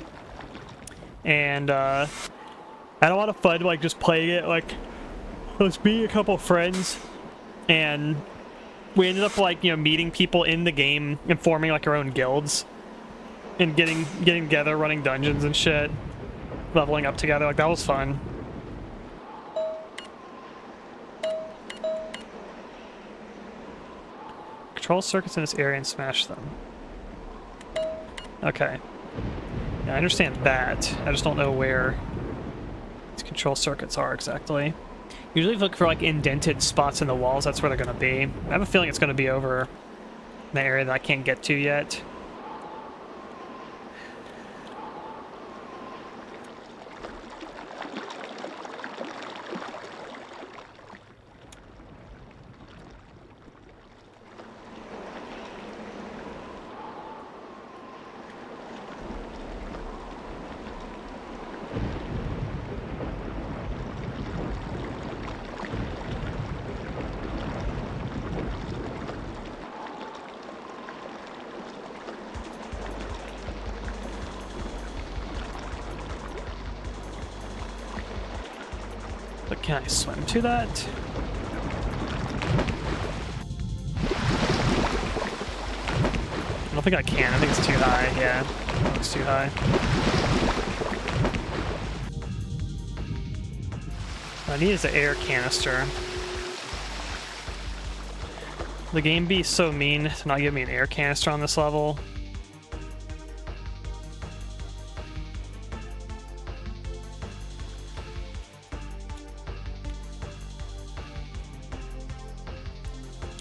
and I had a lot of fun like just playing it. Like, let's be a couple friends, and we ended up like, you know, meeting people in the game and forming like our own guilds, and getting together, running dungeons and shit, leveling up together. Like that was fun. Control circuits in this area and smash them. Okay. Yeah, I understand that. I just don't know where these control circuits are exactly. Usually if you look for like indented spots in the walls, that's where they're going to be. I have a feeling it's going to be over in the area that I can't get to yet. But can I swim to that? I don't think I can. I think it's too high. Yeah, it looks too high. What I need is an air canister. The game be so mean to not give me an air canister on this level.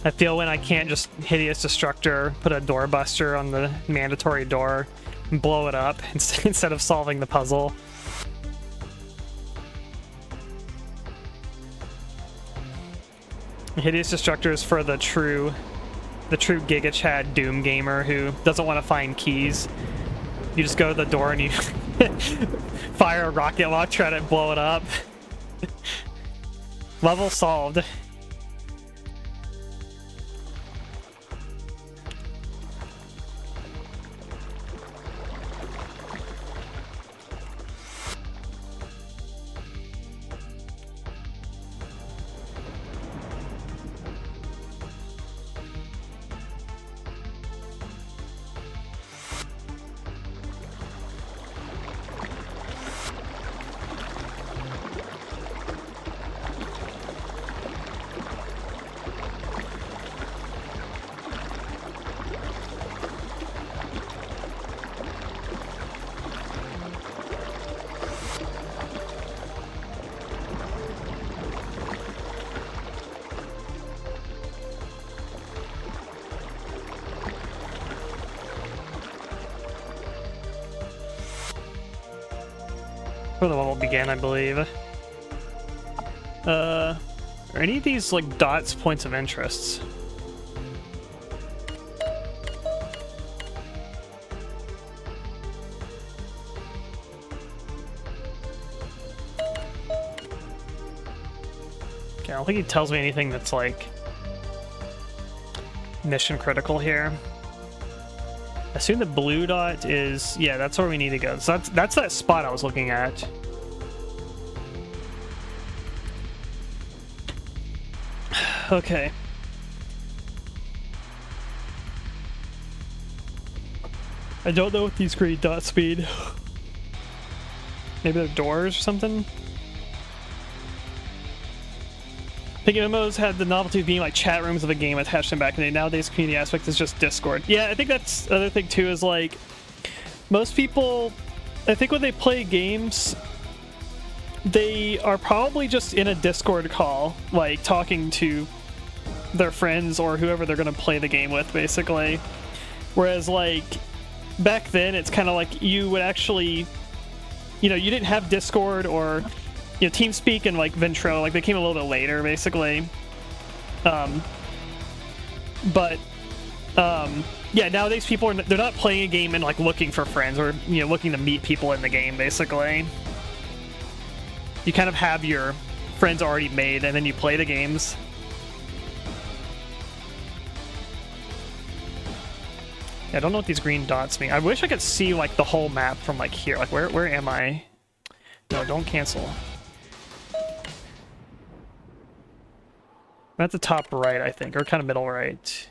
I feel when I can't just Hideous Destructor, put a doorbuster on the mandatory door, and blow it up instead of solving the puzzle. Hideous Destructor is for the true Giga Chad Doom gamer who doesn't want to find keys. You just go to the door and you fire a rocket launcher at it and blow it up. Level solved. Where the level began, I believe. Are any of these, like, dots points of interest? Okay, I don't think he tells me anything that's, like, mission critical here. I assume the blue dot is... yeah, that's where we need to go. So that's that spot I was looking at. Okay. I don't know what these green dots mean. Maybe they're doors or something? I think MMOs had the novelty of being like chat rooms of a game attached to them back in the day. Nowadays, community aspect is just Discord. Yeah, I think that's the other thing too, is like most people, I think when they play games, they are probably just in a Discord call, like talking to their friends or whoever they're going to play the game with, basically. Whereas like back then, it's kind of like you would actually, you know, you didn't have Discord or, you know, TeamSpeak and like Ventrilo, like they came a little bit later, basically. Yeah, nowadays people are, they're not playing a game and like looking for friends or, you know, looking to meet people in the game, basically. You kind of have your friends already made and then you play the games. Yeah, I don't know what these green dots mean. I wish I could see like the whole map from like here. Like where am I? No, don't cancel. I'm at the top right, I think, or kind of middle right.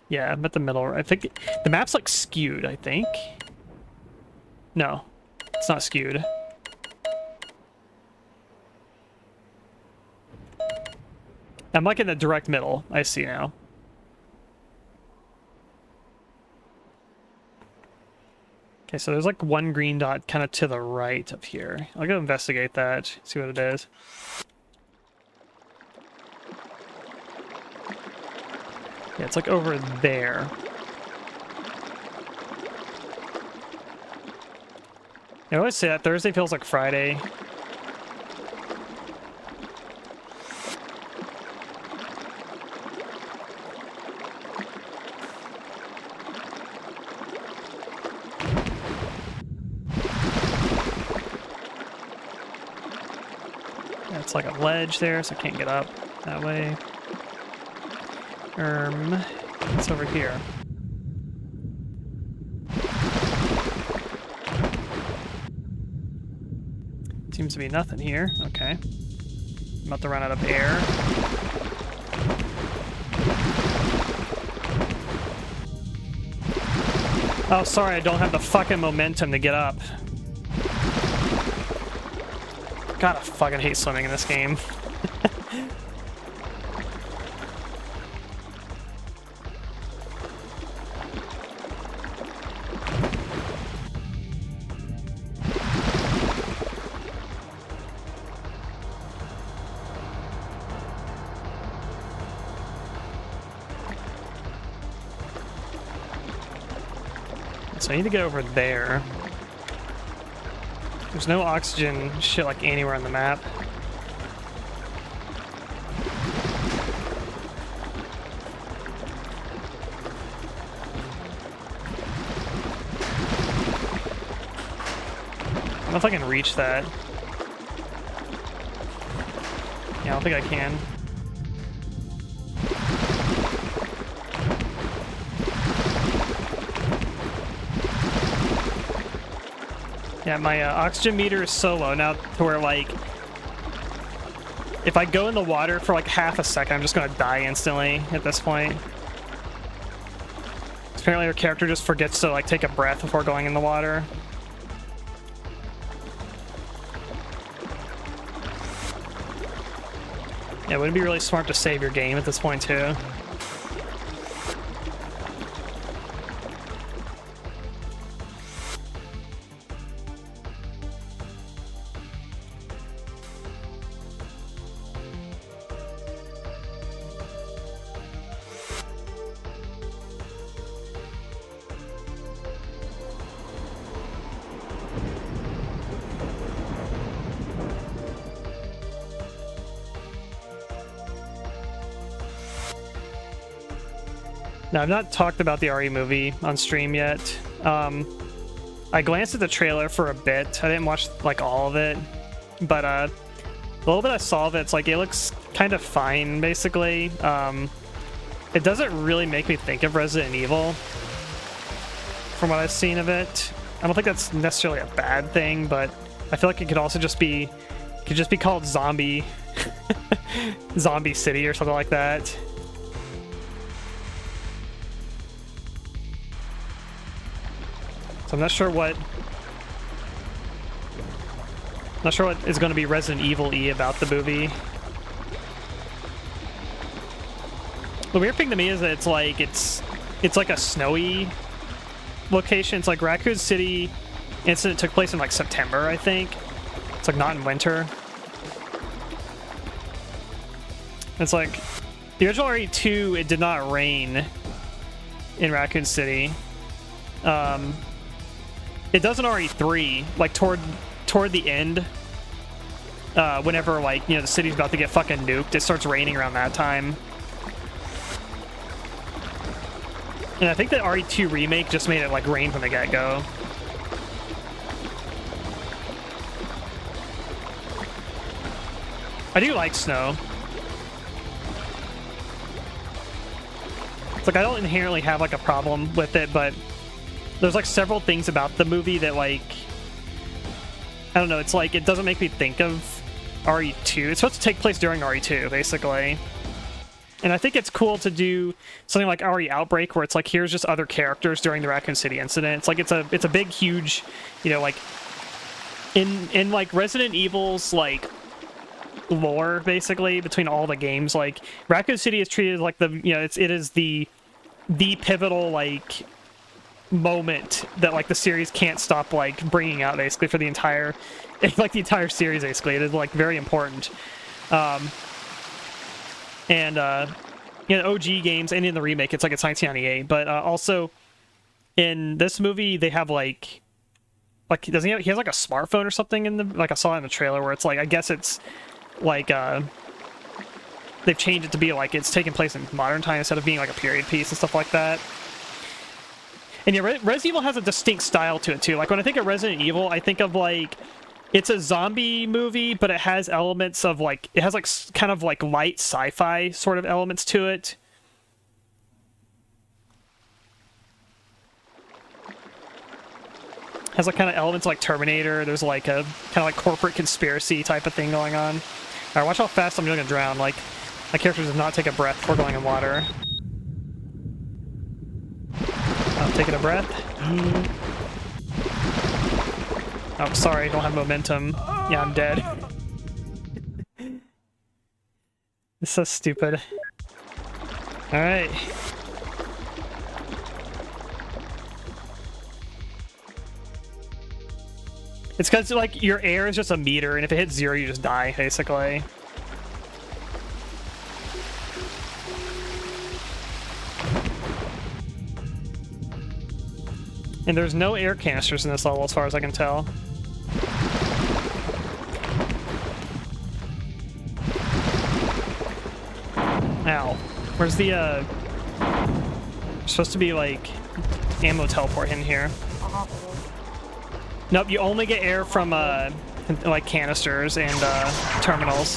Yeah, I'm at the middle. I think the map's like skewed, I think. No, it's not skewed. I'm like in the direct middle, I see now. Okay, so there's like one green dot kind of to the right of here. I'll go investigate that, see what it is. Yeah, it's like over there. I always say that Thursday feels like Friday. It's like a ledge there, so I can't get up that way. It's over here. Seems to be nothing here. Okay. I'm about to run out of air. Oh, sorry, I don't have the fucking momentum to get up. God, I fucking hate swimming in this game. So I need to get over there. There's no oxygen shit like anywhere on the map. I don't know if I can reach that. Yeah, I don't think I can. Yeah, my oxygen meter is so low now to where, like, if I go in the water for like half a second, I'm just gonna die instantly at this point. Apparently our character just forgets to like take a breath before going in the water. Yeah, it would be really smart to save your game at this point too. Now, I've not talked about the RE movie on stream yet. I glanced at the trailer for a bit. I didn't watch like all of it, but a little bit I saw of it, it's like it looks kind of fine, basically. It doesn't really make me think of Resident Evil from what I've seen of it. I don't think that's necessarily a bad thing, but I feel like it could also just be called Zombie Zombie City or something like that. So I'm not sure what is going to be Resident Evil-y about the movie. The weird thing to me is that it's like a snowy location. It's like Raccoon City incident took place in like September, I think. It's like not in winter. It's like the original RE2, it did not rain in Raccoon City. It does in RE3, like toward the end, whenever like, you know, the city's about to get fucking nuked, it starts raining around that time. And I think that RE2 remake just made it like rain from the get-go. I do like snow. It's like I don't inherently have like a problem with it, but there's like several things about the movie that like, I don't know, it's like it doesn't make me think of RE2. It's supposed to take place during RE2, basically. And I think it's cool to do something like RE Outbreak, where it's like, here's just other characters during the Raccoon City incident. It's like it's a big, huge, you know, like in like Resident Evil's like lore, basically, between all the games, like Raccoon City is treated like the, you know, it is the pivotal like moment that like the series can't stop like bringing out, basically, for the entire like the entire series. Basically, it is like very important. And in OG games and in the remake, it's like it's 1998. But also in this movie, they have like doesn't he has like a smartphone or something in the, like I saw in the trailer, where it's like, I guess it's like they've changed it to be like it's taking place in modern time instead of being like a period piece and stuff like that. And yeah, Resident Evil has a distinct style to it too. Like when I think of Resident Evil, I think of like, it's a zombie movie, but it has elements of like, it has like kind of like light sci-fi sort of elements to it. Has like kind of elements like Terminator. There's like a kind of like corporate conspiracy type of thing going on. Alright, watch how fast I'm gonna drown. Like, my character does not take a breath before going in water. I'm taking a breath. Oh, sorry, don't have momentum. Yeah, I'm dead. It's so stupid. Alright. It's because, like, your air is just a meter, and if it hits 0, you just die, basically. And there's no air canisters in this level, as far as I can tell. Ow. Where's the, there's supposed to be, like, ammo teleport in here. Nope, you only get air from, like, canisters and, terminals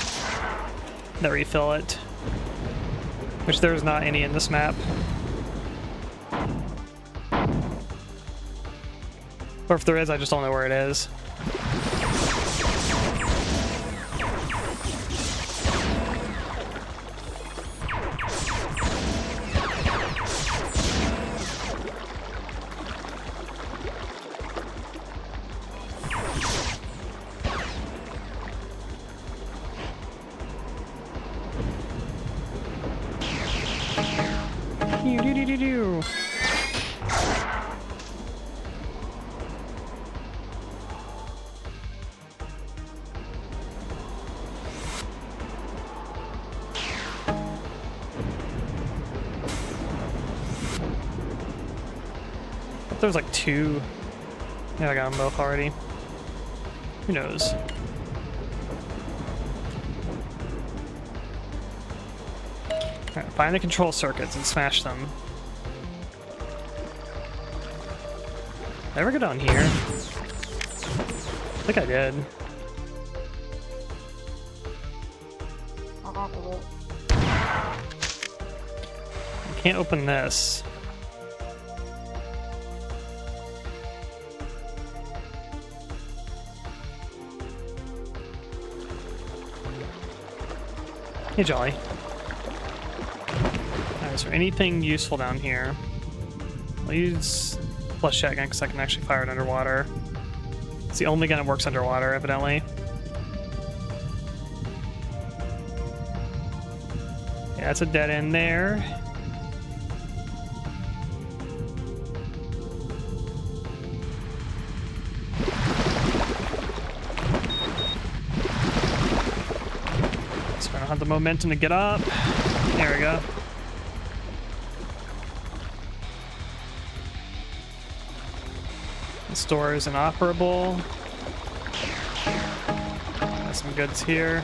that refill it. Which there's not any in this map. Or if there is, I just don't know where it is. There was like 2. Yeah, I got them both already. Who knows? Alright, find the control circuits and smash them. Did I ever go down here? I think I did. I can't open this. Hey, Jolly. Right, is there anything useful down here? I'll use plus shotgun because I can actually fire it underwater. It's the only gun that works underwater, evidently. Yeah, that's a dead end there. So I don't have the momentum to get up. There we go. The store is inoperable. Got some goods here.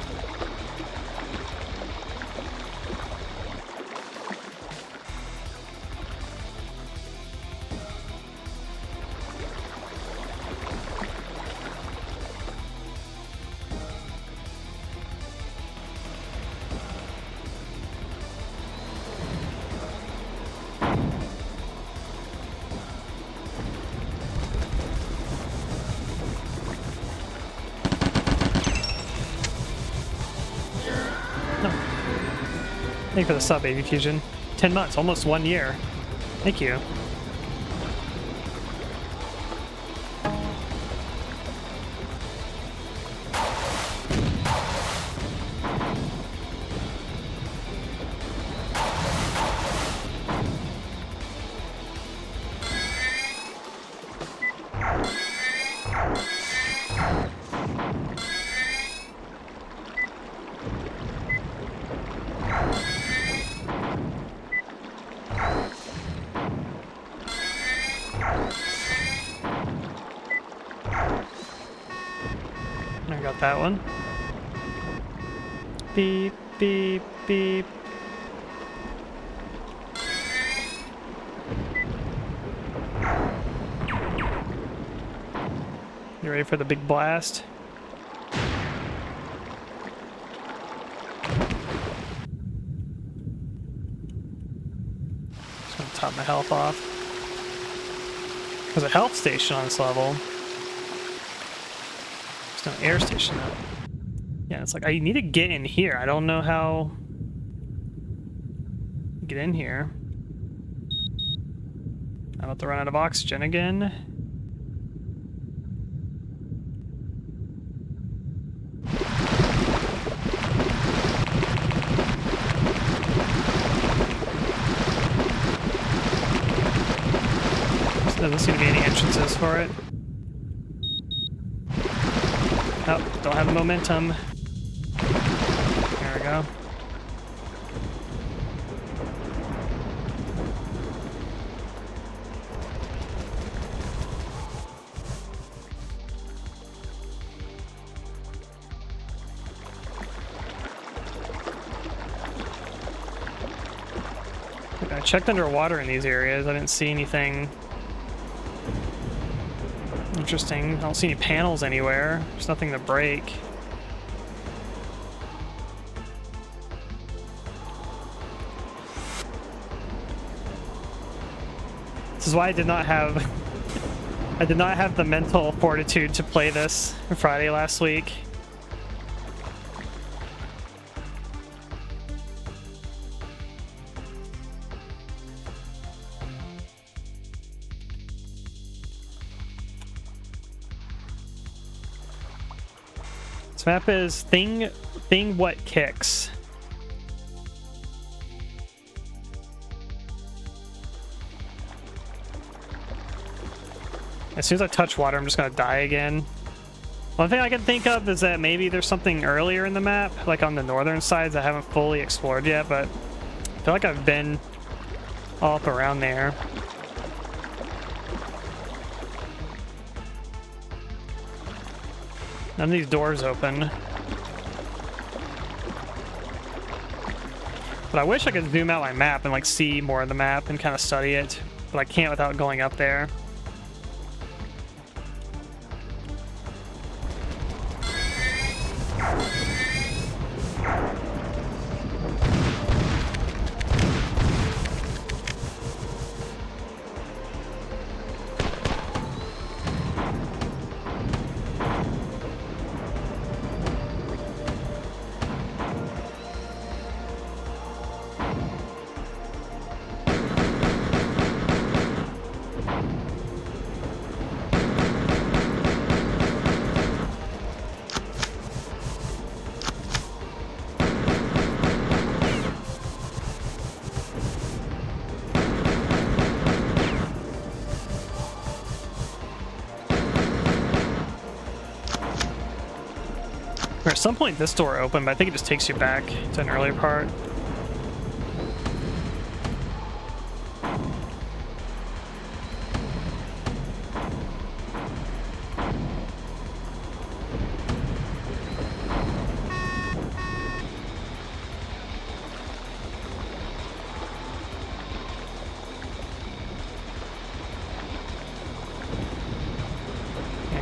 Thank you for the sub, Baby Fusion. 10 months, almost 1 year. Thank you. I got that one. Beep, beep, beep. You ready for the big blast? Just gonna top my health off. There's a health station on this level. There's no air station though. Yeah, it's like I need to get in here. I don't know how to get in here. I'm about to run out of oxygen again. There doesn't seem to be any entrances for it. Oh, don't have the momentum. There we go. I checked underwater in these areas. I didn't see anything interesting. I don't see any panels anywhere. There's nothing to break. This is why I did not have the mental fortitude to play this Friday last week. This map is thing what kicks. As soon as I touch water, I'm just gonna die again. One thing I can think of is that maybe there's something earlier in the map, like on the northern sides I haven't fully explored yet, but I feel like I've been all up around there. None of these doors open. But I wish I could zoom out my map and like see more of the map and kind of study it, but I can't without going up there. Or at some point this door opened, but I think it just takes you back to an earlier part.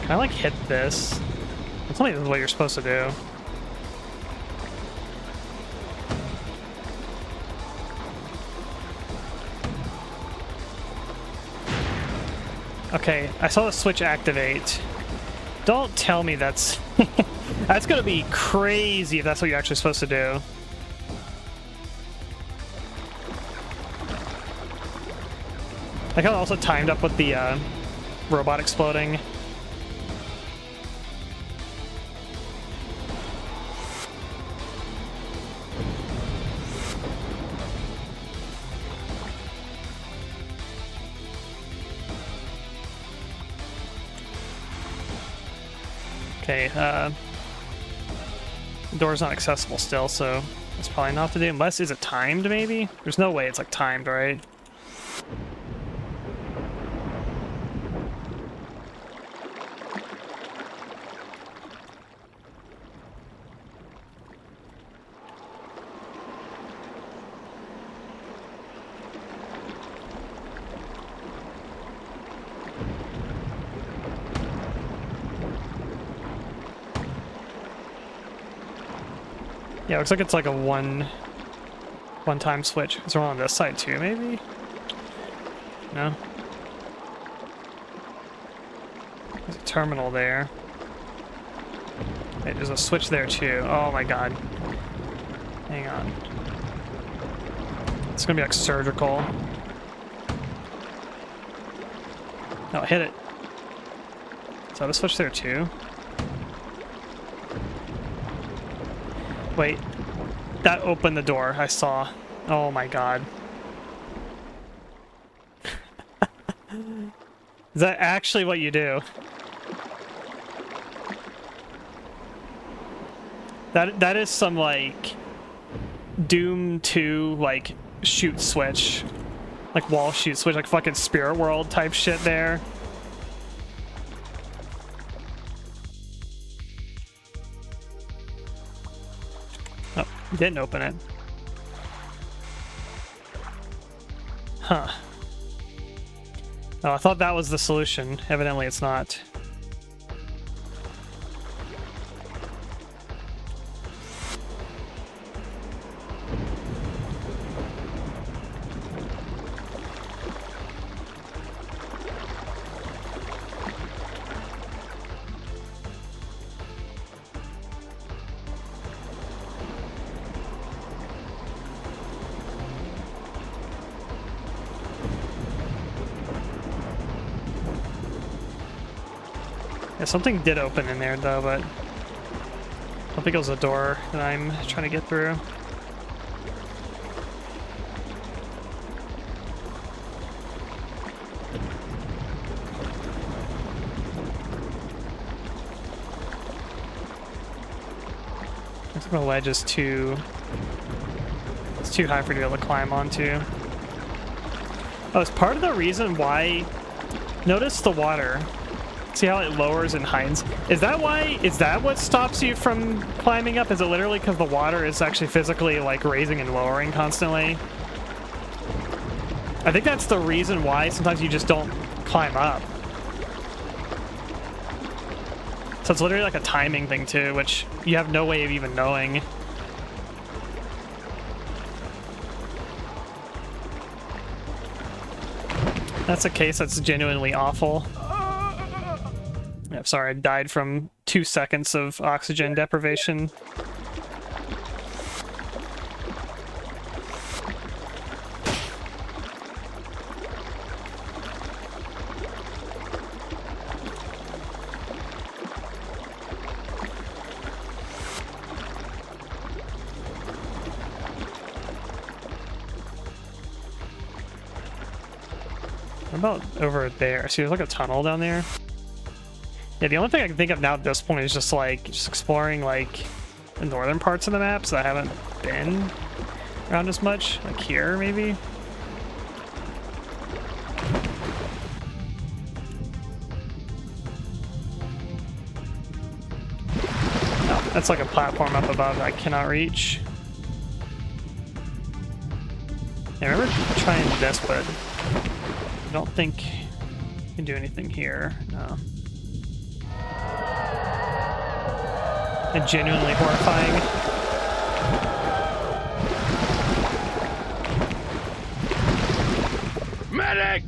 Can I like hit this? Tell me this is what you're supposed to do. Okay, I saw the switch activate. Don't tell me that's... That's gonna be crazy if that's what you're actually supposed to do. I got also timed up with the robot exploding. Okay, the door's not accessible still, so that's probably not to do. Unless, is it timed, maybe? There's no way it's, like, timed, right? Yeah, looks like it's like a one-time switch. Is there one on this side too, maybe? No? There's a terminal there. Wait, there's a switch there too. Oh my god. Hang on. It's gonna be like surgical. No, hit it. Is that a switch there too? Wait, that opened the door, I saw. Oh my god. Is that actually what you do? That is some, like, Doom 2, like, shoot switch. Like, wall shoot switch, like fucking Spirit World type shit there. Didn't open it. Huh. Oh, I thought that was the solution. Evidently it's not. Yeah, something did open in there though, but I don't think it was a door that I'm trying to get through. I think the ledge is too... It's too high for you to be able to climb onto. Oh, it's part of the reason why... Notice the water. See how it lowers and heightens? Is that why? Is that what stops you from climbing up? Is it literally because the water is actually physically like raising and lowering constantly? I think that's the reason why sometimes you just don't climb up. So it's literally like a timing thing too, which you have no way of even knowing. That's a case that's genuinely awful. Yeah, sorry, I died from 2 seconds of oxygen deprivation. What about over there? See, there's like a tunnel down there. Yeah, the only thing I can think of now at this point is just like just exploring like the northern parts of the map, so I haven't been around as much. Like here, maybe. Oh, that's like a platform up above that I cannot reach. I remember trying this, but I don't think I can do anything here. No. And genuinely horrifying. Medic!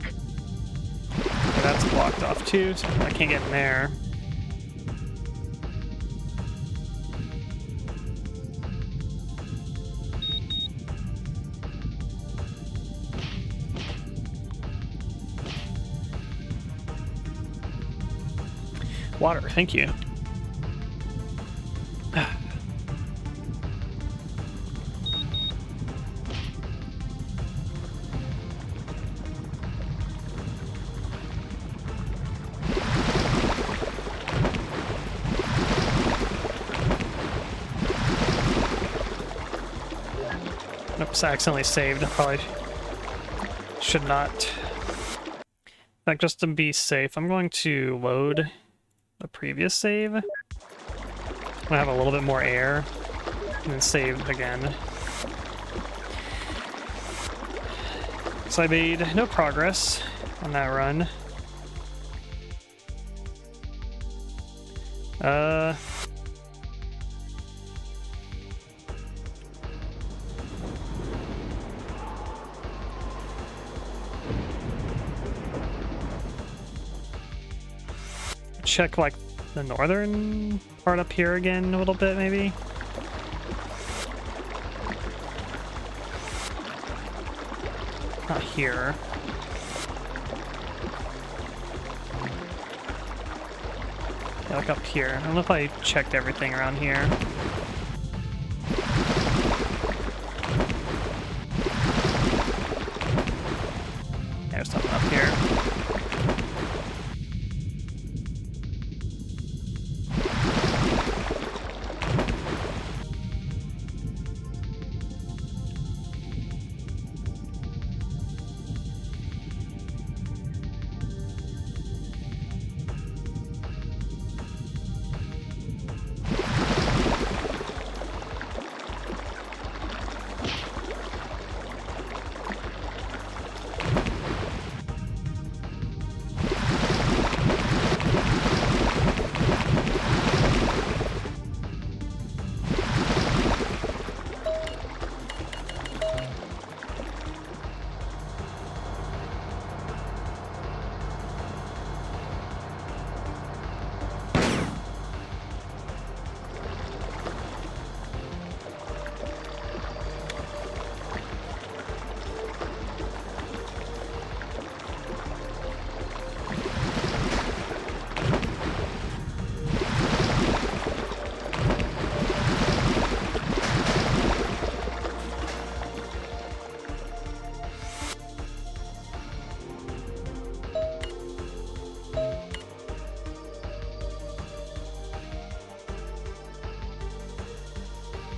Okay, that's blocked off too, so I can't get in there. Water, thank you. Oops, I accidentally saved. I probably should not. In fact, just to be safe, I'm going to load the previous save. I'm gonna have a little bit more air, and then save again. So I made no progress on that run. Check like the northern part up here again a little bit, maybe. Not here. Yeah, like up here. I don't know if I checked everything around here. There's something up here.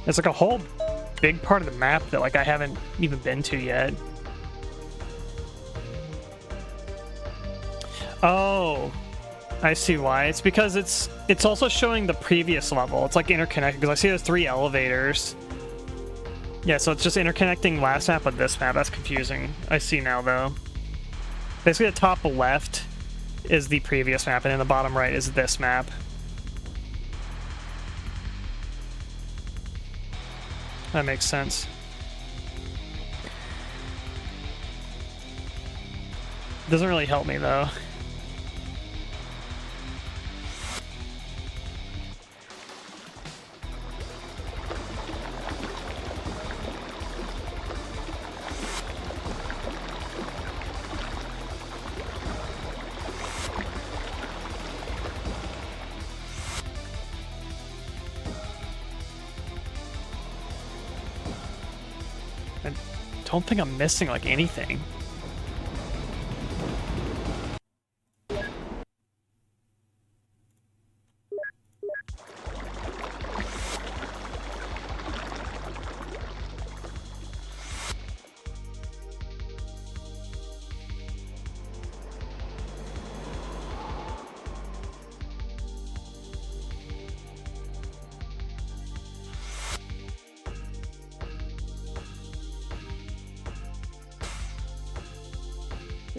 It's like a whole big part of the map that like I haven't even been to yet. Oh, I see why. It's because it's also showing the previous level. It's like interconnected because I see there's 3 elevators. Yeah, so it's just interconnecting last map with this map. That's confusing. I see now though. Basically the top left is the previous map and then the bottom right is this map. That makes sense. Doesn't really help me though. I don't think I'm missing like anything.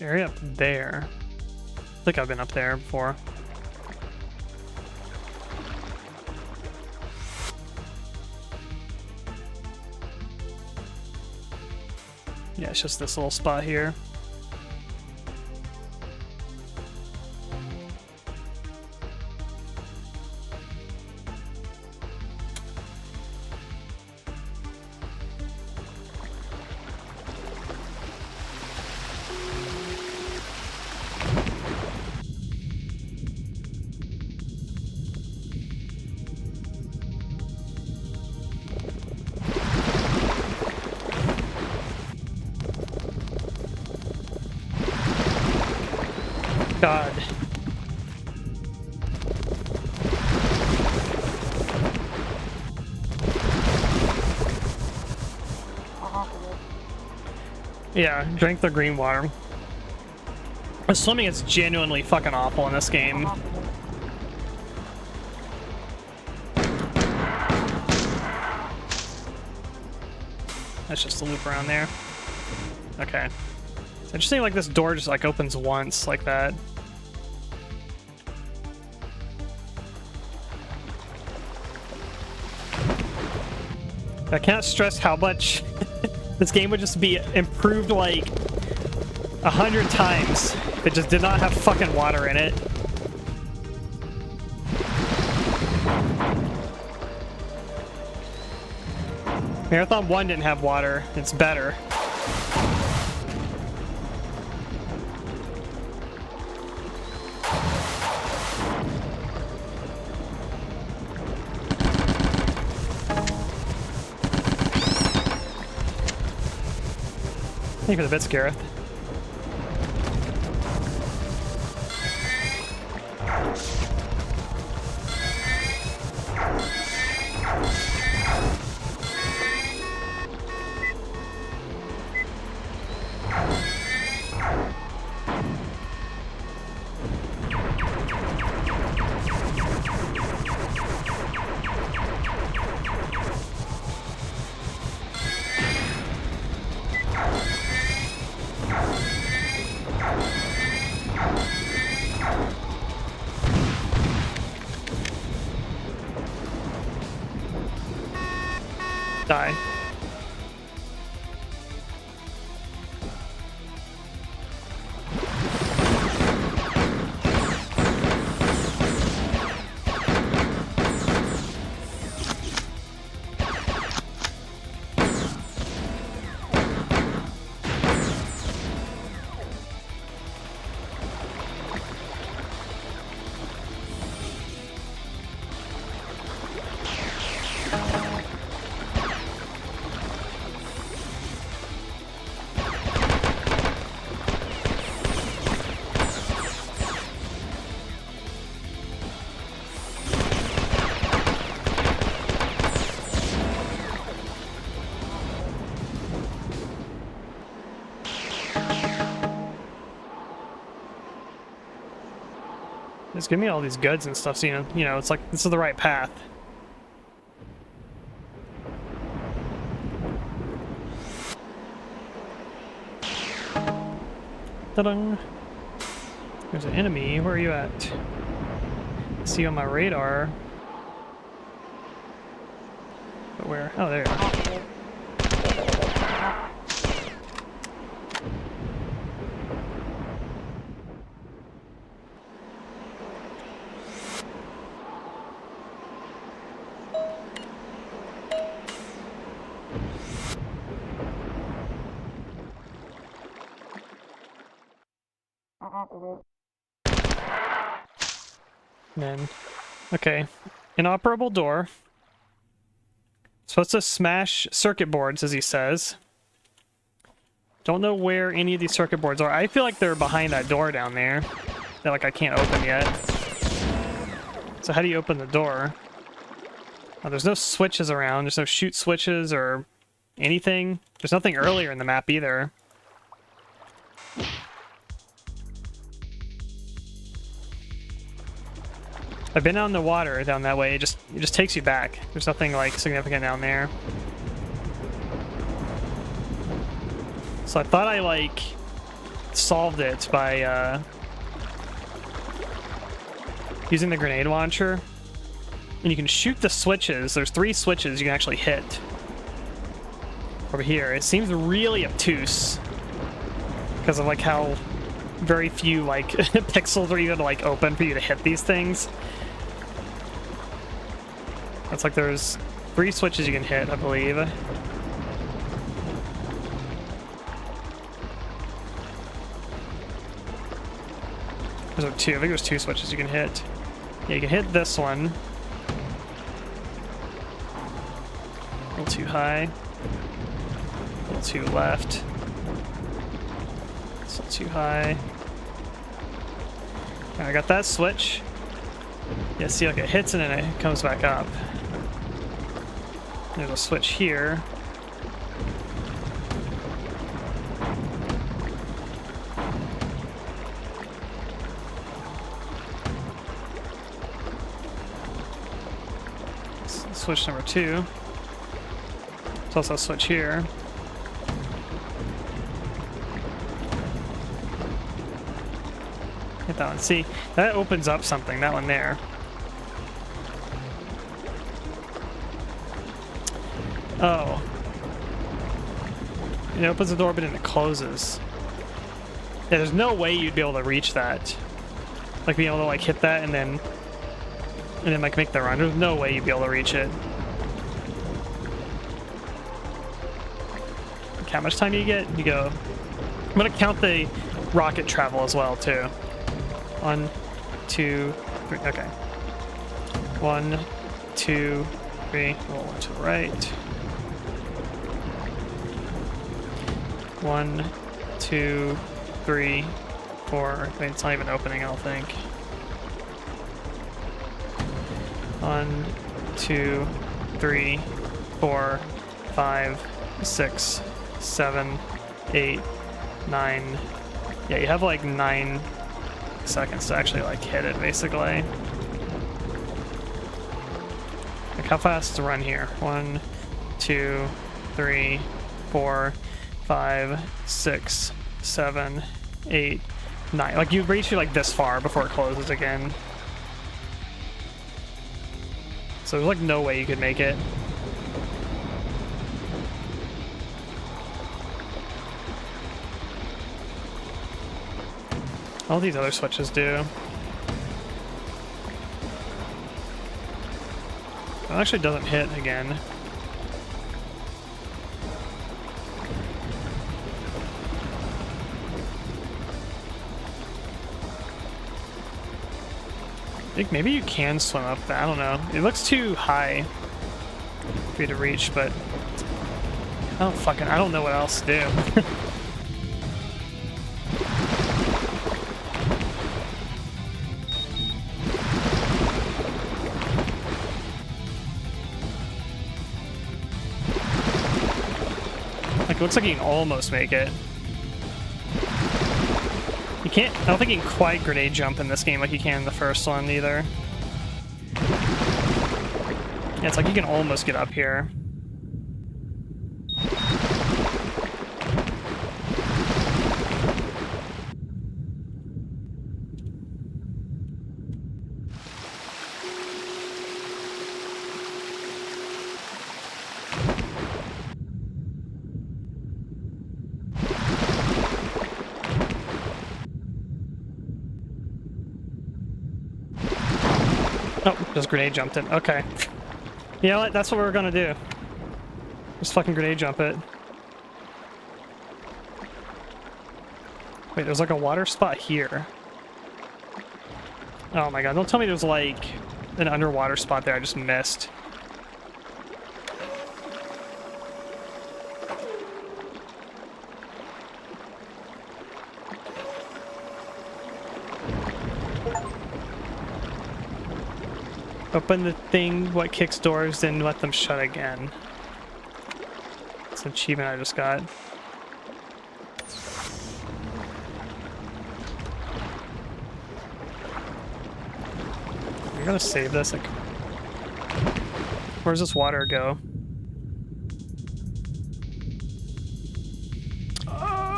area up there. I think I've been up there before. Yeah, it's just this little spot here. God. Yeah, drink the green water. Swimming is genuinely fucking awful in this game. That's just a loop around there. Okay. It's interesting, like this door just like opens once like that. I can't stress how much this game would just be improved like 100 times if it just did not have fucking water in it. Marathon 1 didn't have water. It's better. Thank you for the bits, Gareth. Die. Just give me all these goods and stuff, so you know, it's like this is the right path. Ta-dang! There's an enemy. Where are you at? I see you on my radar. But where? Oh, there you are. Then, okay, inoperable door. Supposed to smash circuit boards, as he says. Don't know where any of these circuit boards are. I feel like they're behind that door down there that like I can't open yet. So how do you open the door? Oh, there's no switches around. There's no shoot switches or anything. There's nothing earlier in the map either. I've been out in the water down that way. It just takes you back. There's nothing like significant down there. So I thought I like solved it by using the grenade launcher. And you can shoot the switches. There's 3 switches you can actually hit. Over here. It seems really obtuse. Because of like how very few like pixels are even like open for you to hit these things. It's like there's 3 switches you can hit, I believe. There's 2. I think there's 2 switches you can hit. Yeah, you can hit this one. A little too high. A little too left. Still too high. Right, I got that switch. Yeah, see, like it hits and then it comes back up. There's a switch here. Switch number 2. There's also a switch here. Hit that one. See, that opens up something, that one there. Oh. It opens the door, but then it closes. Yeah, there's no way you'd be able to reach that. Like, being able to, like, hit that and then like, make the run. There's no way you'd be able to reach it. Look how much time you get? You go... I'm gonna count the rocket travel as well, too. 1, 2, 3. Okay. 1, 2, 3. Roll to the right. 1, 2, 3, 4. Wait, it's not even opening, I don't think. 1, 2, 3, 4, 5, 6, 7, 8, 9. Yeah, you have like 9 seconds to actually like hit it, basically. Like, how fast to run here? 1, 2, 3, 4, 5, 6, 7, 8, 9. Like, you reach it like this far before it closes again. So there's like no way you could make it. All these other switches do. It actually doesn't hit again. I think maybe you can swim up that. I don't know. It looks too high for you to reach, but I don't know what else to do. Like, it looks like you can almost make it. You can't, I don't think you can quite grenade jump in this game like you can in the first one either. Yeah, it's like you can almost get up here. Oh, just grenade jumped in. Okay. You know what? That's what we're gonna do. Just fucking grenade jump it. Wait, there's like a water spot here. Oh my god, don't tell me there's like an underwater spot there I just missed. Open the thing, what kicks doors, then let them shut again. It's an achievement I just got. I'm gonna save this. Like, where's this water go?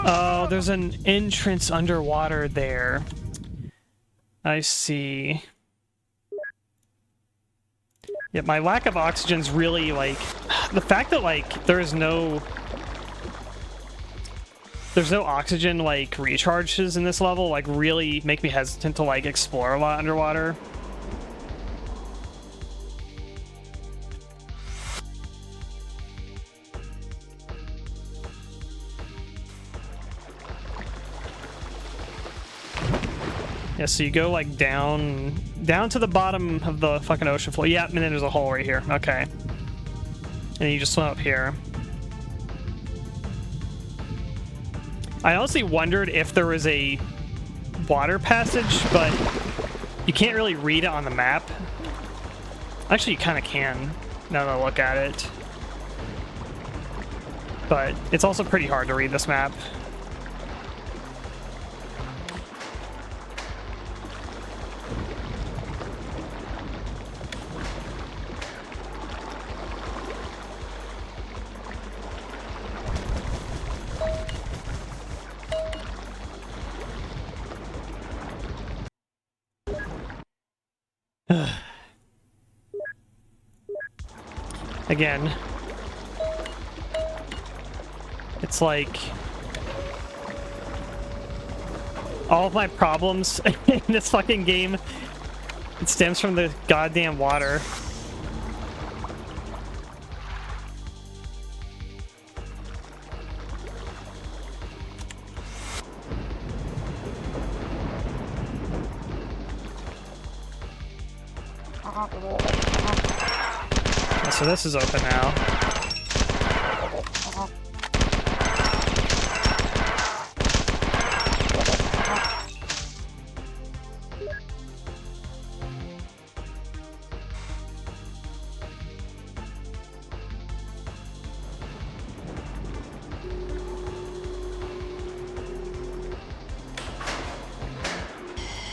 Oh, there's an entrance underwater there. I see. Yeah, my lack of oxygen's really, like... The fact that, like, there's no oxygen, like, recharges in this level, like, really make me hesitant to, like, explore a lot underwater. Yeah, so you go, like, down to the bottom of the fucking ocean floor. Yeah, and then there's a hole right here. Okay. And you just swim up here. I honestly wondered if there was a water passage, but you can't really read it on the map. Actually, you kind of can, now that I look at it. But it's also pretty hard to read this map. Again, it's like all of my problems in this fucking game, it stems from the goddamn water. So this is open now.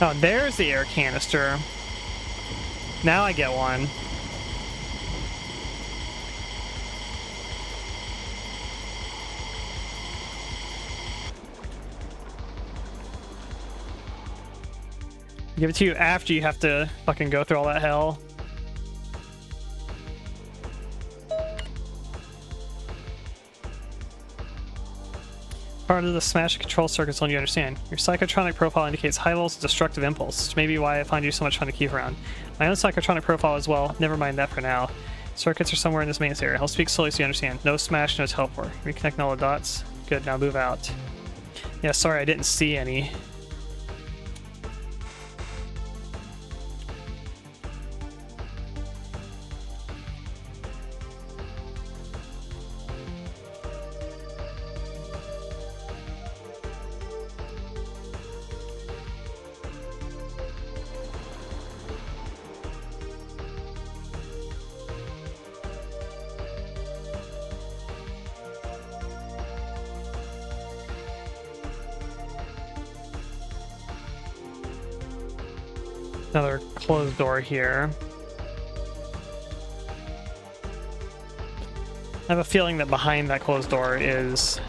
Oh, there's the air canister. Now I get one. Give it to you after you have to fucking go through all that hell. Part of the smash control circuits only you understand. Your psychotronic profile indicates high levels of destructive impulse, which may be why I find you so much fun to keep around. My own psychotronic profile as well. Never mind that for now. Circuits are somewhere in this maintenance area. I'll speak slowly so you understand. No smash, no teleport. Reconnecting all the dots. Good, now move out. Yeah, sorry I didn't see any. Another closed door here. I have a feeling that behind that closed door is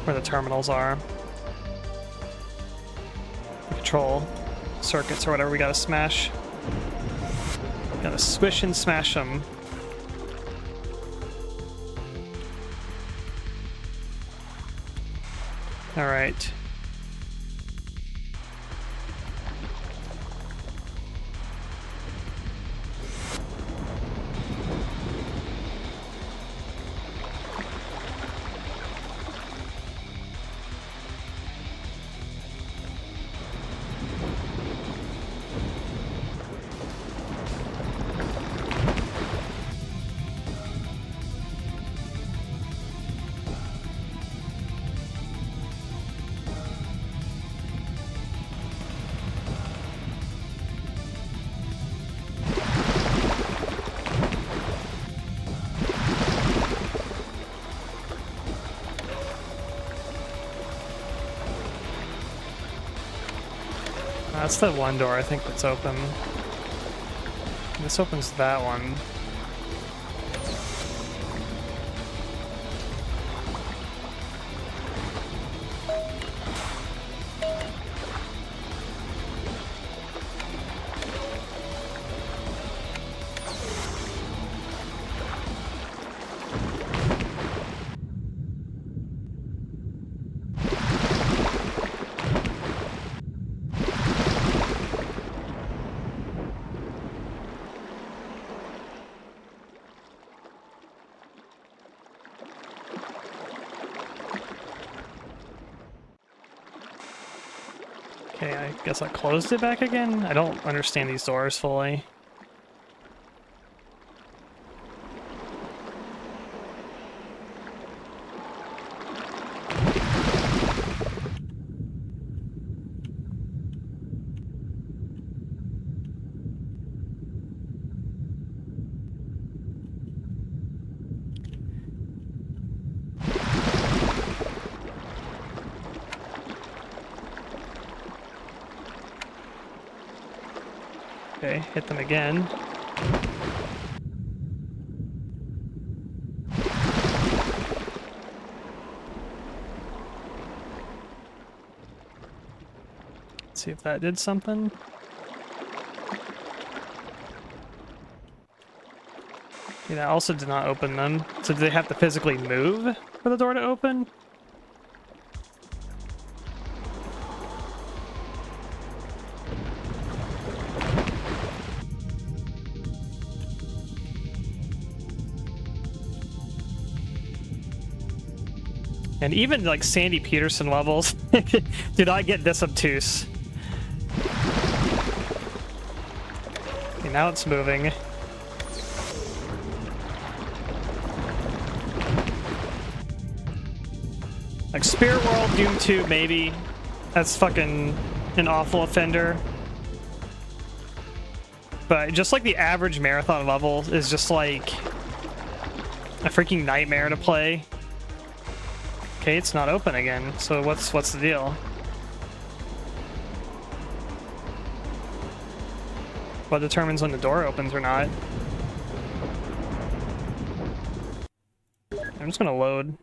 where the terminals are. The control circuits or whatever we gotta smash. Gotta squish and smash them. All right. That's the one door I think that's open. This opens that one. Okay, I guess I closed it back again? I don't understand these doors fully. Okay, hit them again. Let's see if that did something. Yeah, that also did not open them. So do they have to physically move for the door to open? And even like Sandy Peterson levels do not get this obtuse. Okay, now it's moving. Like Spirit World, Doom 2, maybe. That's fucking an awful offender. But just like the average marathon level is just like a freaking nightmare to play. Okay, it's not open again. So what's the deal? What determines when the door opens or not? I'm just gonna load.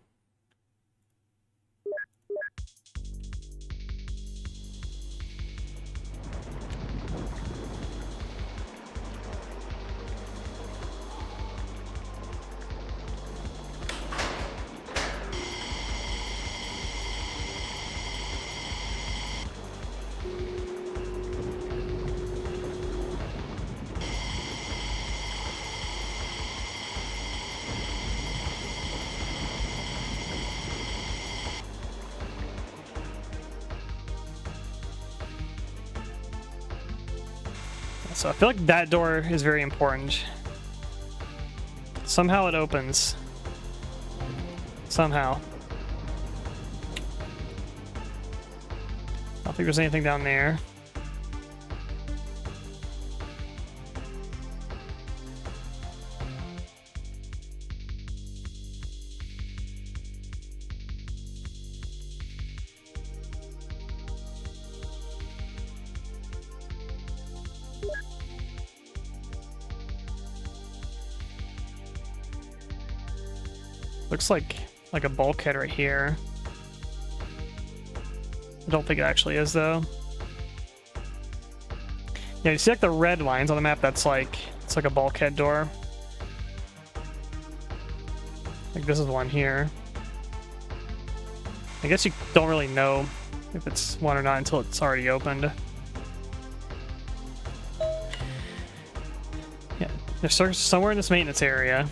So I feel like that door is very important. Somehow it opens. Somehow. I don't think there's anything down there. Looks like a bulkhead right here. I don't think it actually is though. Yeah, you see like the red lines on the map, it's like a bulkhead door. Like this is one here. I guess you don't really know if it's one or not until it's already opened. Yeah, they're somewhere in this maintenance area.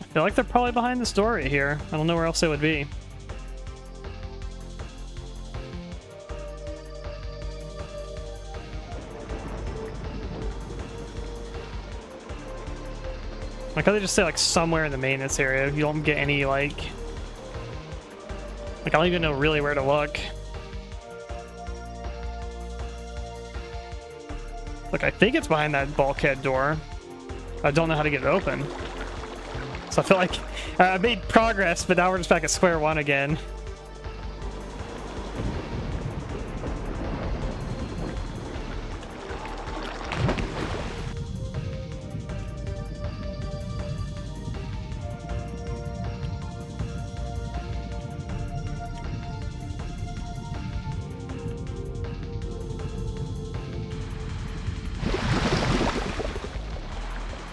I feel like they're probably behind this door right here. I don't know where else they would be. Like how they just say like somewhere in the maintenance area. You don't get any like I don't even know really where to look. Look, I think it's behind that bulkhead door. I don't know how to get it open. So I feel like I made progress, but now we're just back at square one again.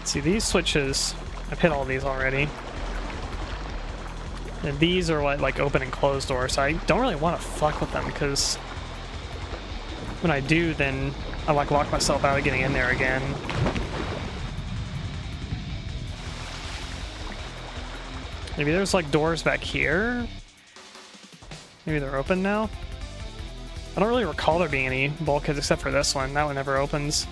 See, these switches, I've hit all these already. And these are what, like open and close doors, so I don't really want to fuck with them because when I do, then I like lock myself out of getting in there again. Maybe there's like doors back here. Maybe they're open now. I don't really recall there being any bulkheads except for this one. That one never opens.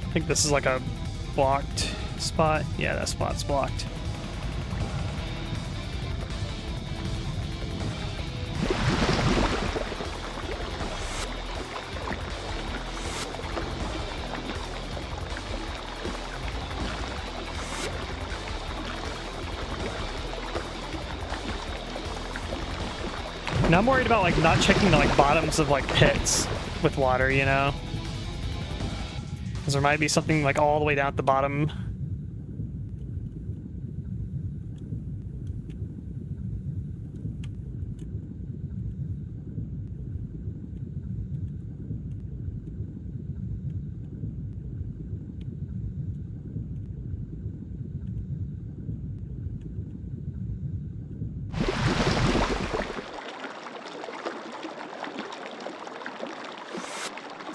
I think this is like a blocked spot. Yeah, that spot's blocked. Now I'm worried about like not checking the like bottoms of like pits with water, you know? Because there might be something like all the way down at the bottom.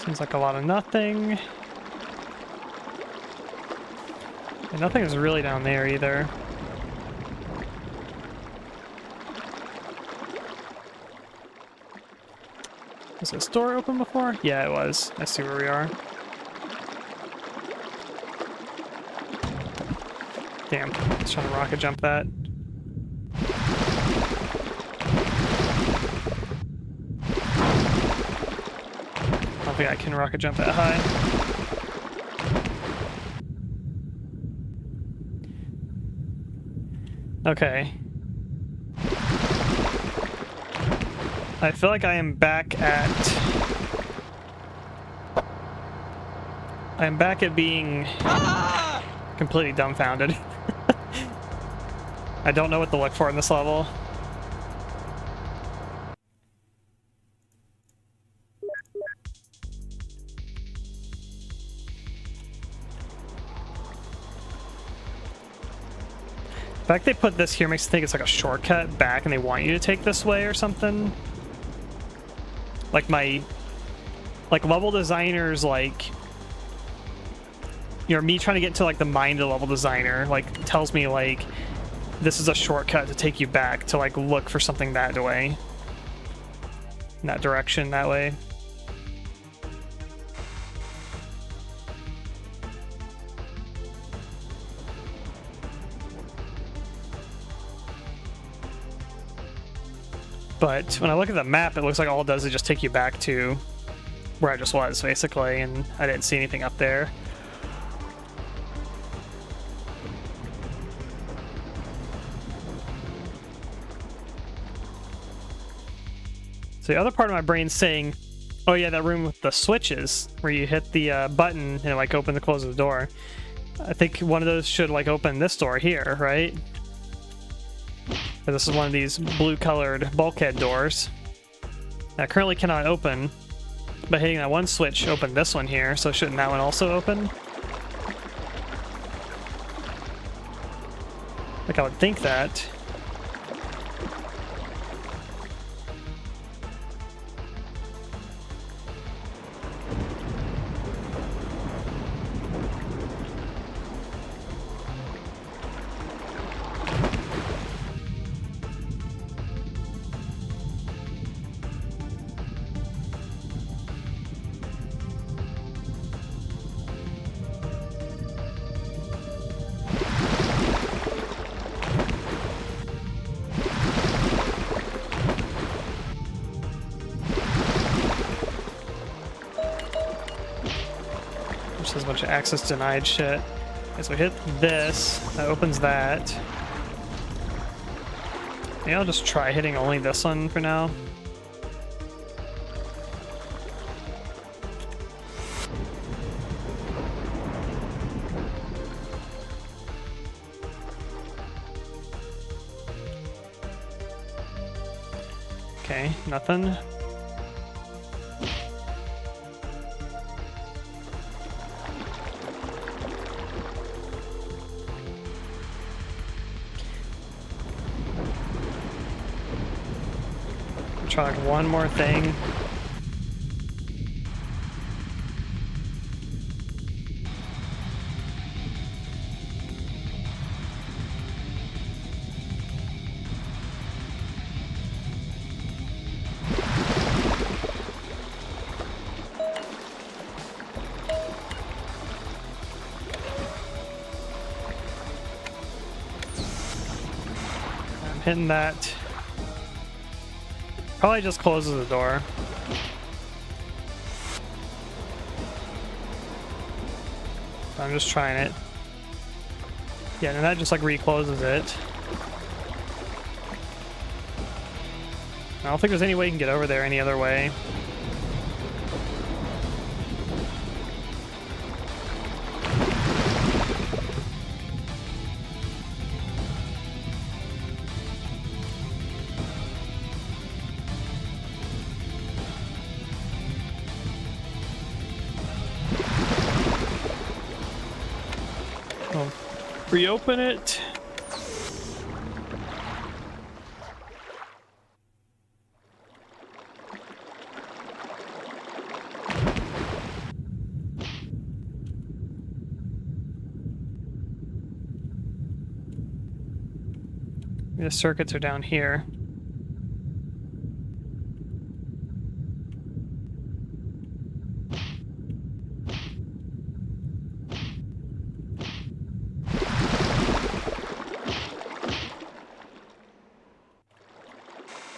Seems like a lot of nothing. And nothing is really down there either. Was this door open before? Yeah, it was. I see where we are. Damn, I was trying to rocket jump that. I don't think I can rocket jump that high. Okay. I feel like I am back at... I am back at being completely dumbfounded. I don't know what to look for in this level. The fact they put this here makes me think it's like a shortcut back and they want you to take this way or something. Like like level designers, like, you know, me trying to get to like the mind of the level designer, like tells me like this is a shortcut to take you back to like look for something that way. In that direction, that way. But when I look at the map, it looks like all it does is just take you back to where I just was, basically, and I didn't see anything up there. So the other part of my brain's saying, oh yeah, that room with the switches, where you hit the button and like open and close the door. I think one of those should like open this door here, right? This is one of these blue-colored bulkhead doors that currently cannot open, but hitting that one switch opened this one here, so shouldn't that one also open? Like, I would think that. There's a bunch of access denied shit. Okay, so hit this, that opens that. Maybe I'll just try hitting only this one for now. Okay, nothing. Try like one more thing. hitting that. Probably just closes the door. I'm just trying it. Yeah, and that just like recloses it. I don't think there's any way you can get over there any other way. I'll reopen it. The circuits are down here.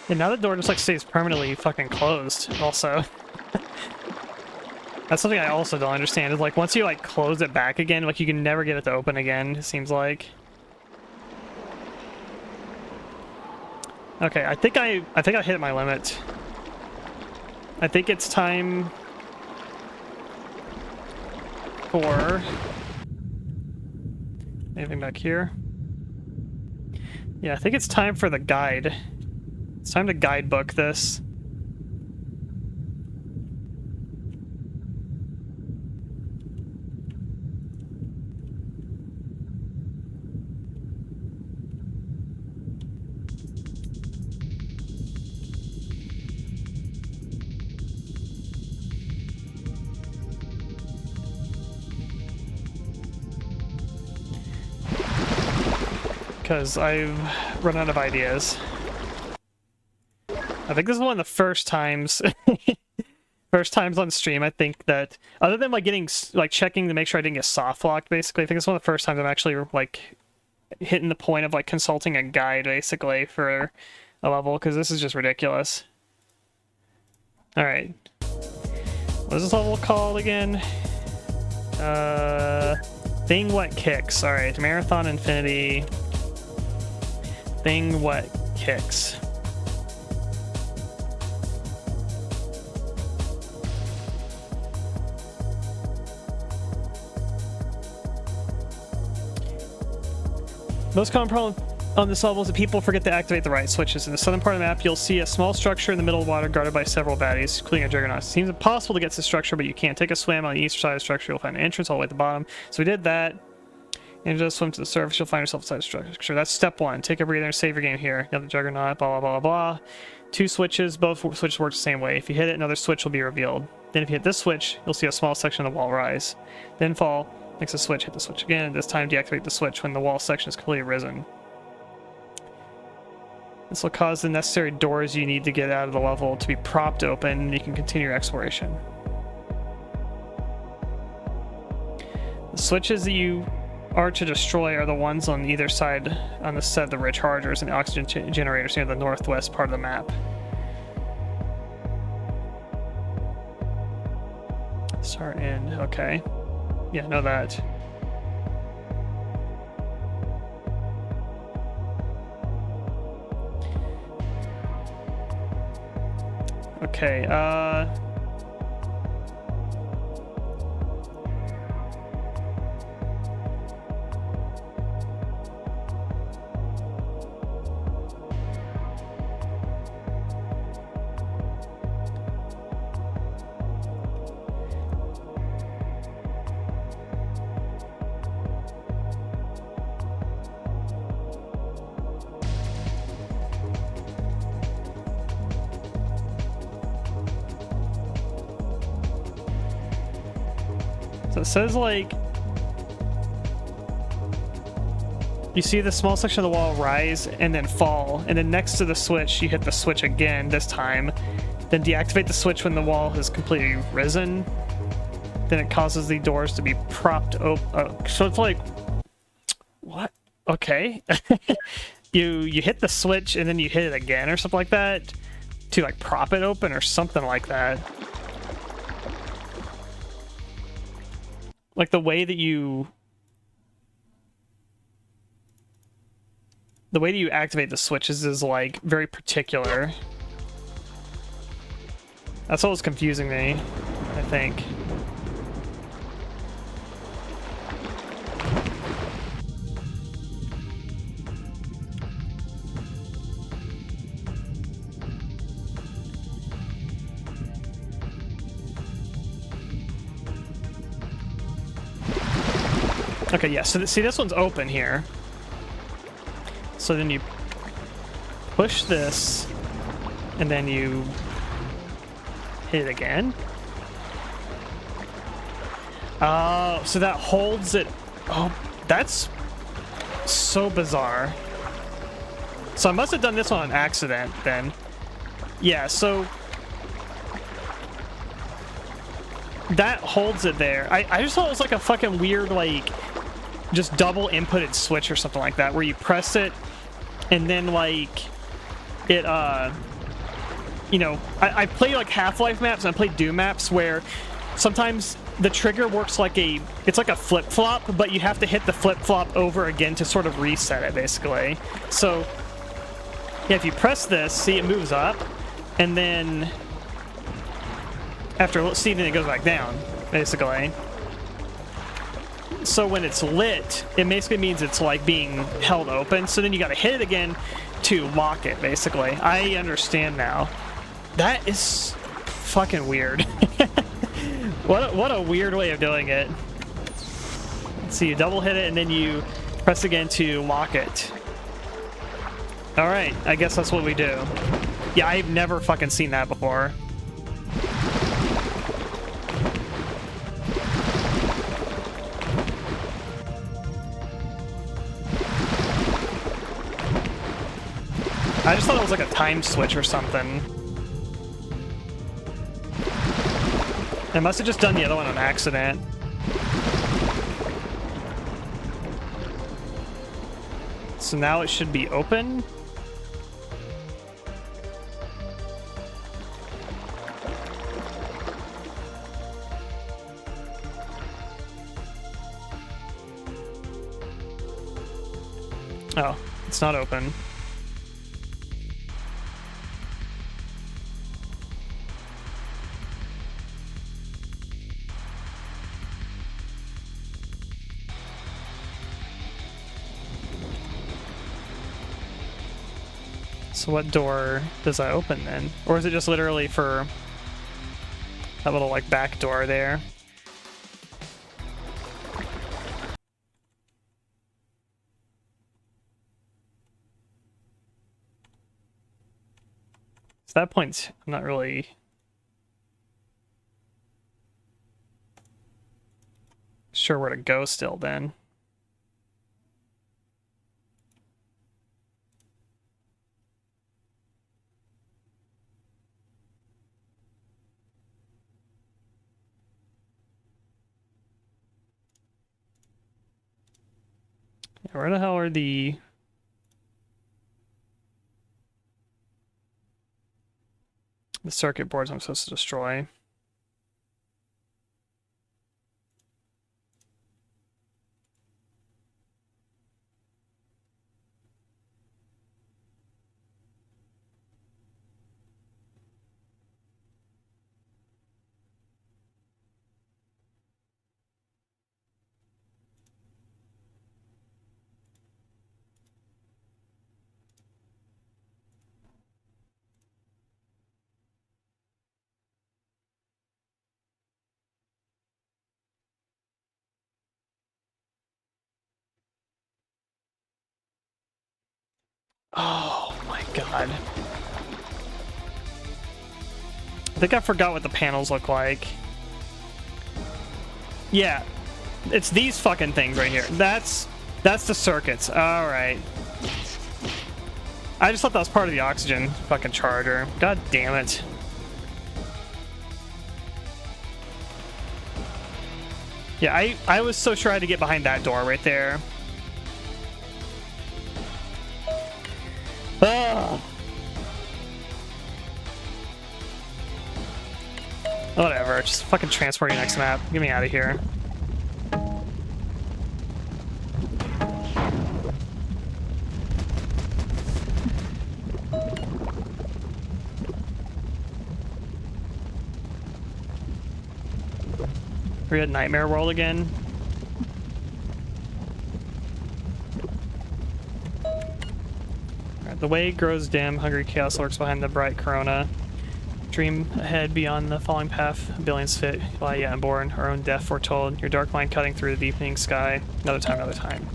And now the door just like stays permanently fucking closed also. That's something I also don't understand, is like once you like close it back again, like you can never get it to open again, it seems like. Okay, I think I hit my limit. I think it's time for anything back here. Yeah, I think it's time for the guide. It's time to guidebook this. Because I've run out of ideas. I think this is one of the first times on stream, I think, that other than like getting like checking to make sure I didn't get soft locked, basically, I think it's one of the first times I'm actually like hitting the point of like consulting a guide basically for a level, because this is just ridiculous. All right, what is this level called again? Thing what kicks. All right, Marathon Infinity. Thing what kicks. Most common problem on this level is that people forget to activate the right switches. In the southern part of the map, you'll see a small structure in the middle of water guarded by several baddies, including a juggernaut. It seems impossible to get to the structure, but you can't. Take a swim on the eastern side of the structure, you'll find an entrance all the way at the bottom. So we did that. And just swim to the surface, you'll find yourself inside the structure. That's step one. Take a breather and save your game here. You have the juggernaut, blah, blah, blah, blah. Two switches, both switches work the same way. If you hit it, another switch will be revealed. Then if you hit this switch, you'll see a small section of the wall rise. Then fall, next to the switch, hit the switch again. This time deactivate the switch when the wall section is completely risen. This will cause the necessary doors you need to get out of the level to be propped open, and you can continue your exploration. The switches that you are to destroy are the ones on either side on the set of the rechargers and oxygen generators near the northwest part of the map. Start end, okay. Yeah, know that. Okay, so it says like you see the small section of the wall rise and then fall, and then next to the switch you hit the switch again this time, then deactivate the switch when the wall has completely risen, then it causes the doors to be propped open. So it's like, what? Okay. you hit the switch and then you hit it again or something like that to like prop it open or something like that. Like the way that you activate the switches is like very particular. That's what was confusing me, I think. Okay, yeah, so see, this one's open here. So then you push this, and then you hit it again. Oh, so that holds it. Oh, that's so bizarre. So I must have done this one on accident then. Yeah, so that holds it there. I just thought it was like a fucking weird, like, just double inputted switch or something like that, where you press it and then like it you know, I play like Half-Life maps and I play Doom maps where sometimes the trigger works like it's like a flip-flop, but you have to hit the flip-flop over again to sort of reset it, basically. So yeah, if you press this, see, it moves up, and then after see, then it goes back down, basically. So when it's lit, it basically means it's like being held open. So then you gotta hit it again to lock it, basically. I understand now. That is fucking weird. What a weird way of doing it. So you double hit it and then you press again to lock it. Alright, I guess that's what we do. Yeah, I've never fucking seen that before. I just thought it was like a time switch or something. I must have just done the other one on accident. So now it should be open. Oh, it's not open. So what door does I open then? Or is it just literally for that little like back door there? So that point, I'm not really sure where to go still then. Where the hell are the circuit boards I'm supposed to destroy? Oh my god. I think I forgot what the panels look like. Yeah, it's these fucking things right here. That's the circuits. All right. I just thought that was part of the oxygen fucking charger. God damn it. Yeah, I was so sure I had to get behind that door right there. Ugh. Whatever, just fucking transport your next map. Get me out of here. We're at Nightmare World again. Alright, the way grows dim, hungry chaos lurks behind the bright corona. Dream ahead beyond the falling path, billions fit, lie yet unborn, our own death foretold, your dark line cutting through the deepening sky. Another time, another time.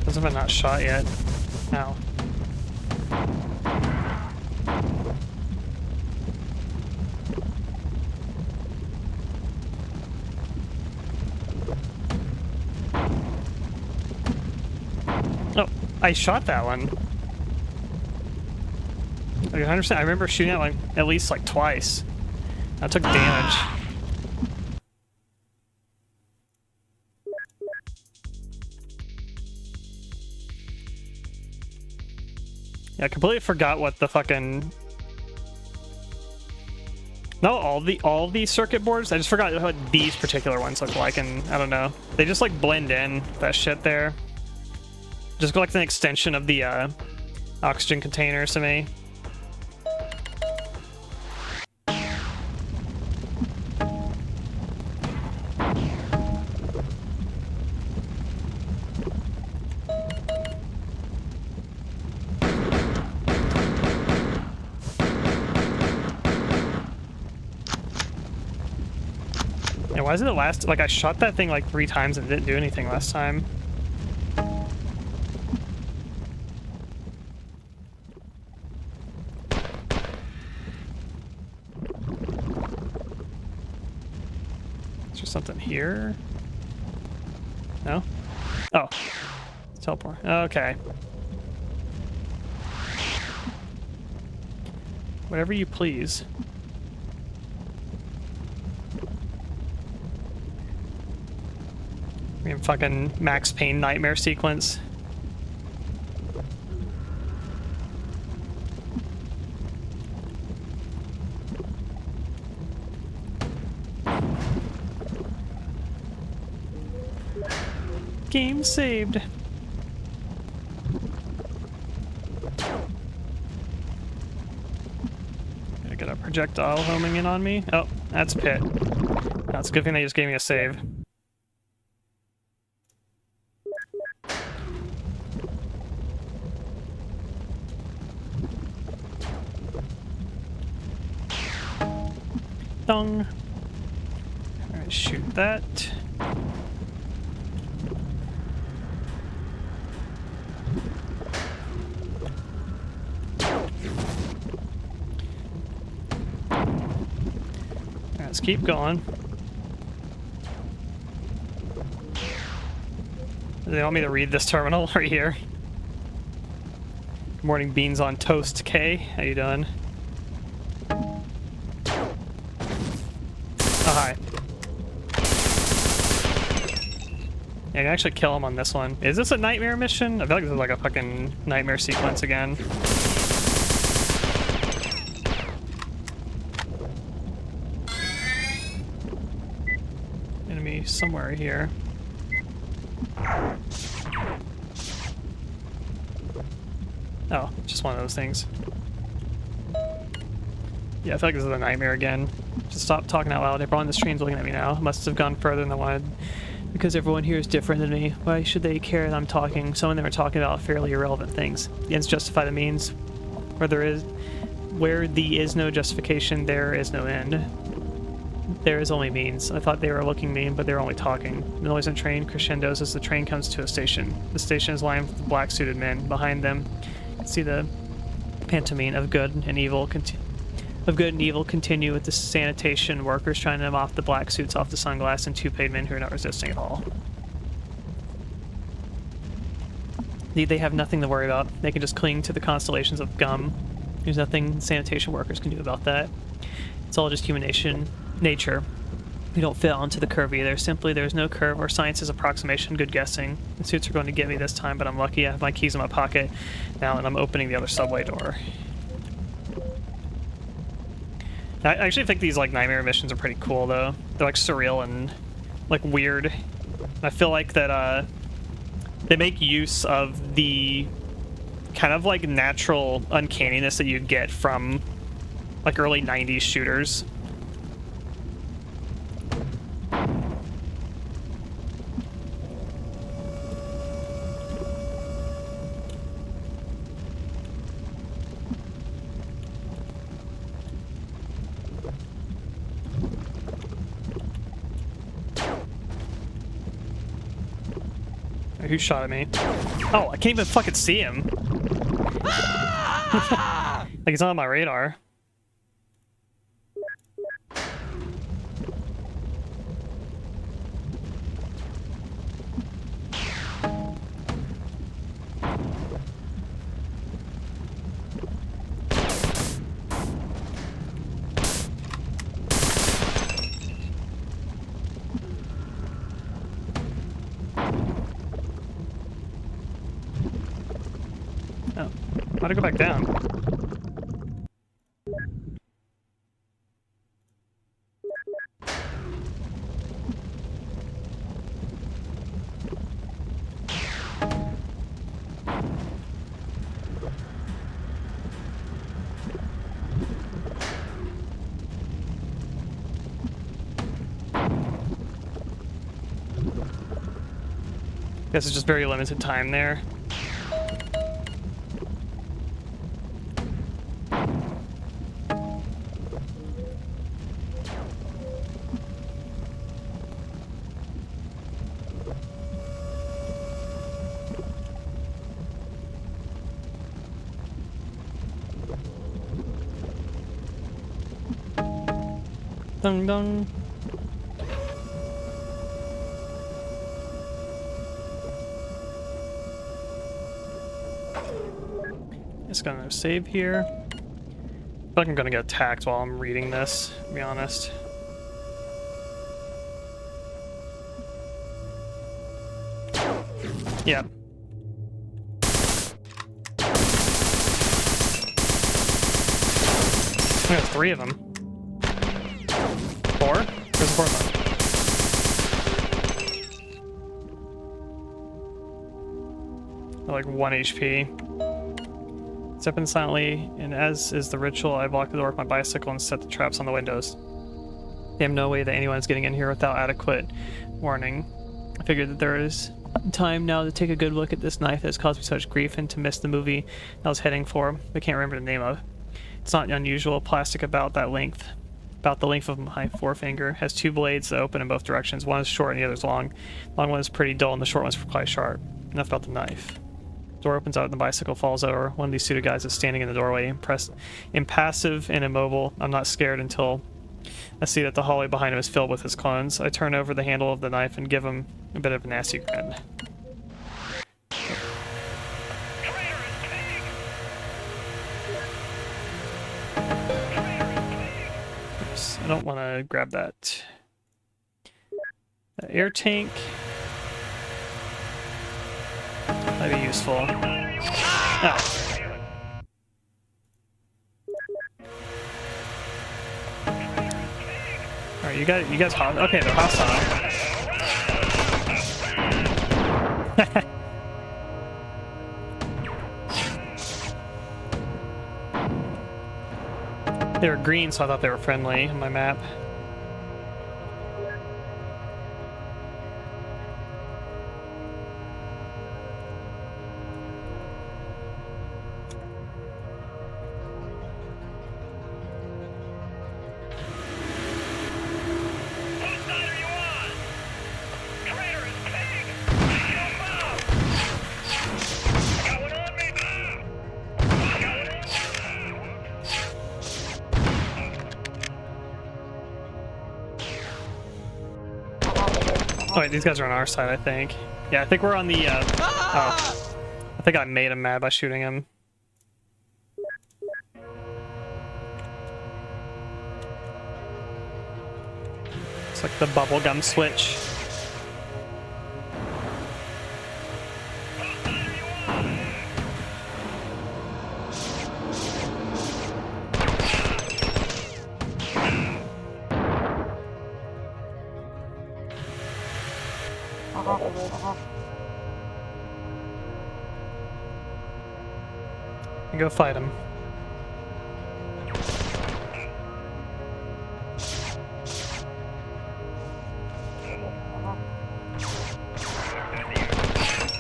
Those have not shot yet. Ow. Oh, I shot that one. Like 100%. I remember shooting it like at least like twice. I took damage. Yeah, I completely forgot what the fucking... No, all the circuit boards. I just forgot what these particular ones look like, and I don't know. They just like blend in, that shit there. Just go like an extension of the oxygen containers to me. Yeah, why is it the last... Like, I shot that thing like 3 times and didn't do anything last time. Is there something here? No? Oh. Teleport. Okay. Whatever you please. Fucking Max Payne nightmare sequence. Game saved. I got a projectile homing in on me. Oh, that's Pit. That's a good thing they just gave me a save. Dong. Alright, shoot that. Alright, let's keep going. Do they want me to read this terminal right here? Good morning, Beans on Toast K. How you doing? Oh, hi. Yeah, I can actually kill him on this one. Is this a nightmare mission? I feel like this is like a fucking nightmare sequence again. Enemy somewhere here. Oh, just one of those things. Yeah, I feel like this is a nightmare again. Just stop talking out loud. Everyone on the stream's looking at me now. Must have gone further than I wanted. Because everyone here is different than me. Why should they care that I'm talking? Some of them are talking about fairly irrelevant things. The ends justify the means. Where there is Where the is no justification, there is no end. There is only means. I thought they were looking mean, but they were only talking. The noise in train crescendos as the train comes to a station. The station is lined with black-suited men. Behind them, you can see the pantomime of good and evil continue with the sanitation workers trying to mop the black suits off the sunglass and two paid men who are not resisting at all. They have nothing to worry about. They can just cling to the constellations of gum. There's nothing sanitation workers can do about that. It's all just human nature. We don't fit onto the curve either. Simply, there's no curve or science's approximation. Good guessing. The suits are going to get me this time, but I'm lucky I have my keys in my pocket now, and I'm opening the other subway door. I actually think these like nightmare missions are pretty cool, though. They're like surreal and like weird. I feel like that they make use of the kind of like natural uncanniness that you'd get from like early 90s shooters. Who shot at me? Oh, I can't even fucking see him. Like, he's not on my radar. Oh, how'd it go back down? Guess it's just very limited time there. Dun dun. Just gonna save here. I feel like I'm gonna get attacked while I'm reading this, to be honest. Yep. I got 3 of them. 4? Where's the 4th one? Like 1 HP. Step in silently, and as is the ritual, I block the door with my bicycle and set the traps on the windows. They have no way that anyone's getting in here without adequate warning. I figured that there is time now to take a good look at this knife that has caused me such grief and to miss the movie I was heading for. I can't remember the name of. It's not unusual. Plastic about the length of my forefinger. Has 2 blades that open in both directions. One is short and the other is long. The long one is pretty dull and the short one is quite sharp. Enough about the knife. Door opens out and the bicycle falls over. One of these suited guys is standing in the doorway, impassive and immobile. I'm not scared until I see that the hallway behind him is filled with his clones. I turn over the handle of the knife and give him a bit of a nasty grin. Oops, I don't want to grab that. That air tank. That'd be useful. Oh. Alright, you guys hot. Okay, they're hostile. They were green, so I thought they were friendly on my map. Oh wait, these guys are on our side, I think. Yeah, I think we're on the, oh. I think I made him mad by shooting him. It's like the bubblegum switch. Go fight him.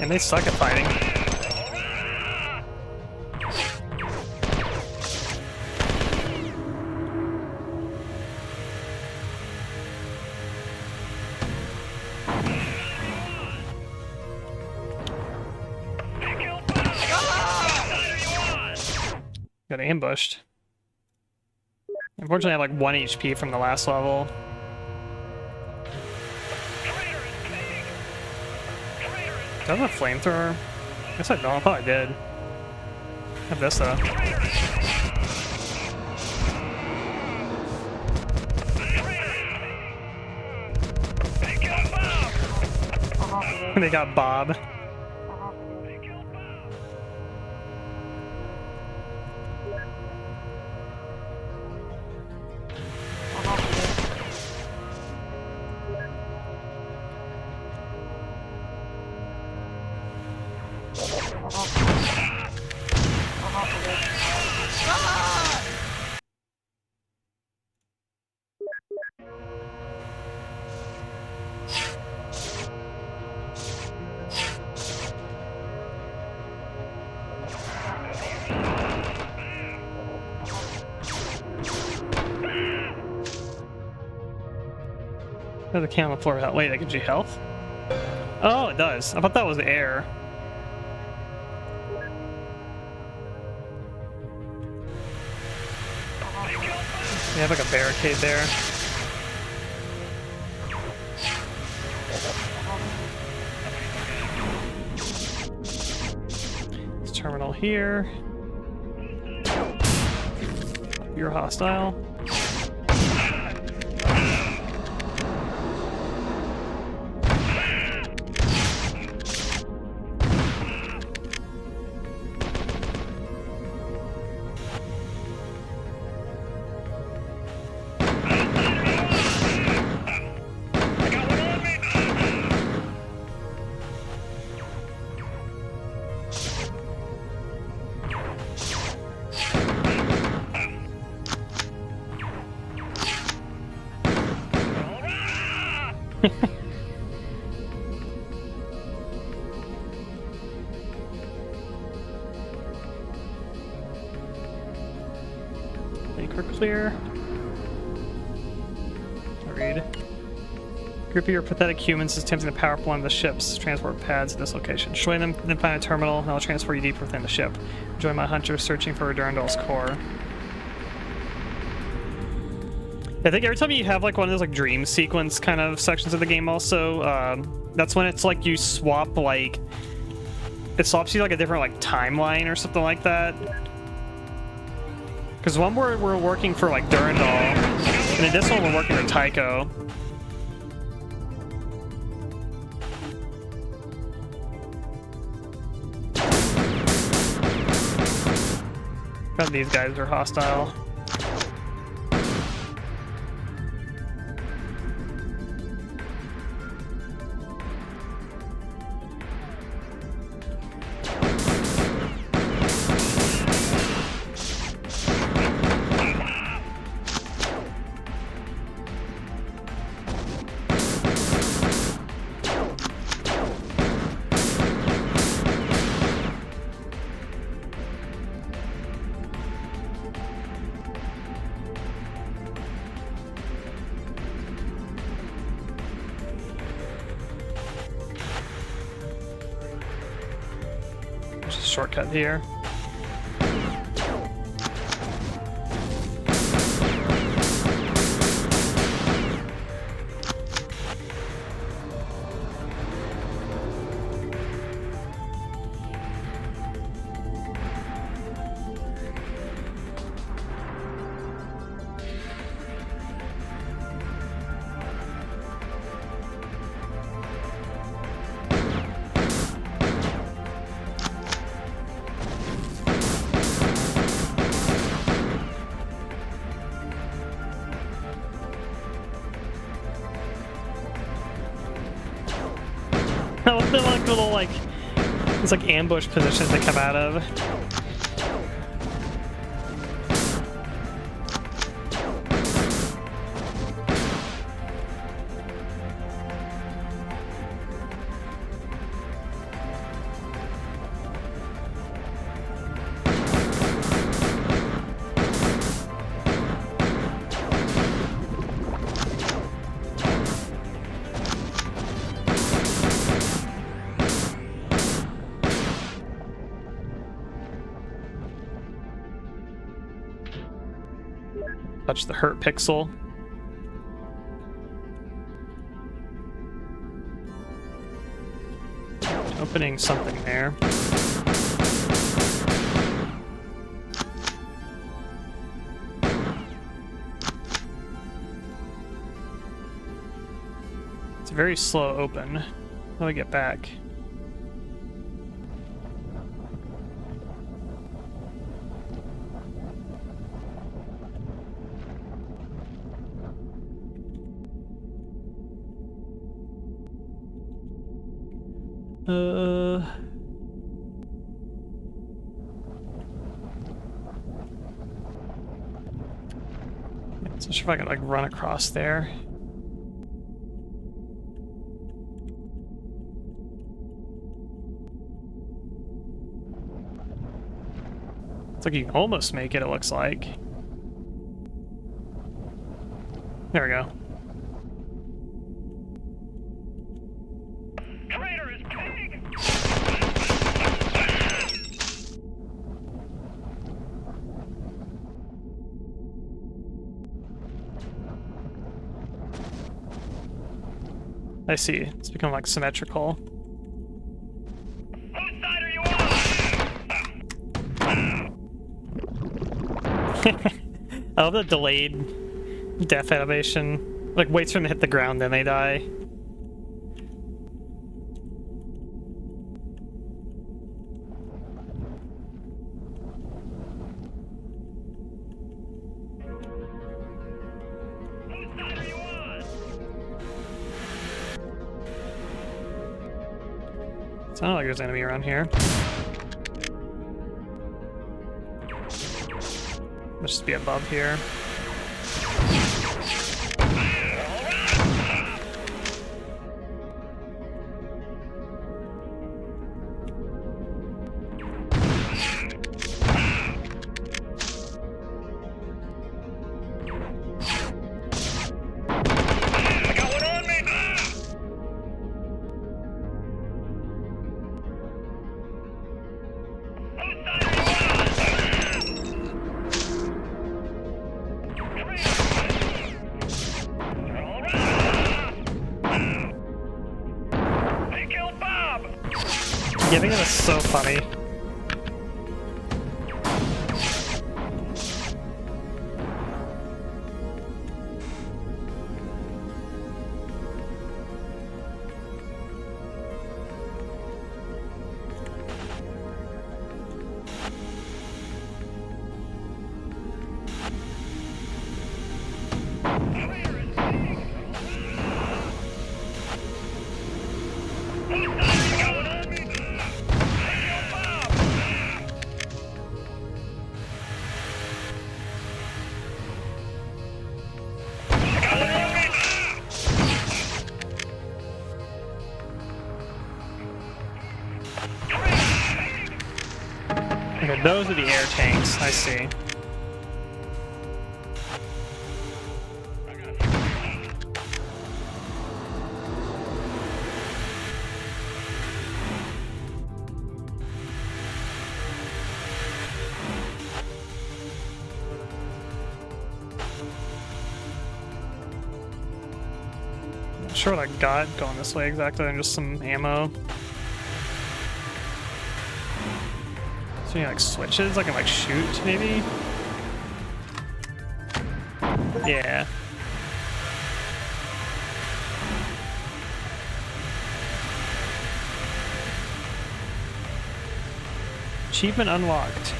And they suck at fighting. Got ambushed. Unfortunately, I have like 1 HP from the last level. Do I have a flamethrower? I guess I don't. I thought I did. I have this though. They got Bob. There's a can on the floor. Wait, that gives you health? Oh, it does. I thought that was air. You have like a barricade there. This terminal here. You're hostile. Think we're clear. Read. Group of your pathetic humans is attempting to power up one of the ship's transport pads at this location. Destroy them, then find a terminal, and I'll transfer you deep within the ship. Join my hunters searching for Durandal's core. I think every time you have like one of those like dream sequence kind of sections of the game also, that's when it's like you swap like, it swaps you like a different like timeline or something like that. Because one we're working for like Durandal, and in this one we're working for Tycho. God, these guys are hostile. There's a shortcut here. Yeah, with the like little like it's like ambush positions they come out of. Touch the hurt pixel. Opening something there. It's a very slow open. How do I get back? Not sure if I can like run across there. It's like you can almost make it, it looks like. There we go. I see. It's become like symmetrical. Whose side are you on? I love the delayed death animation. Like waits for them to hit the ground, then they die. It's not like there's an enemy around here. Let's just be above here. Giving it is so funny. Okay, those are the air tanks, I see. Not sure what I got going this way exactly, and just some ammo. Any like switches I can like shoot maybe? Yeah. Achievement unlocked.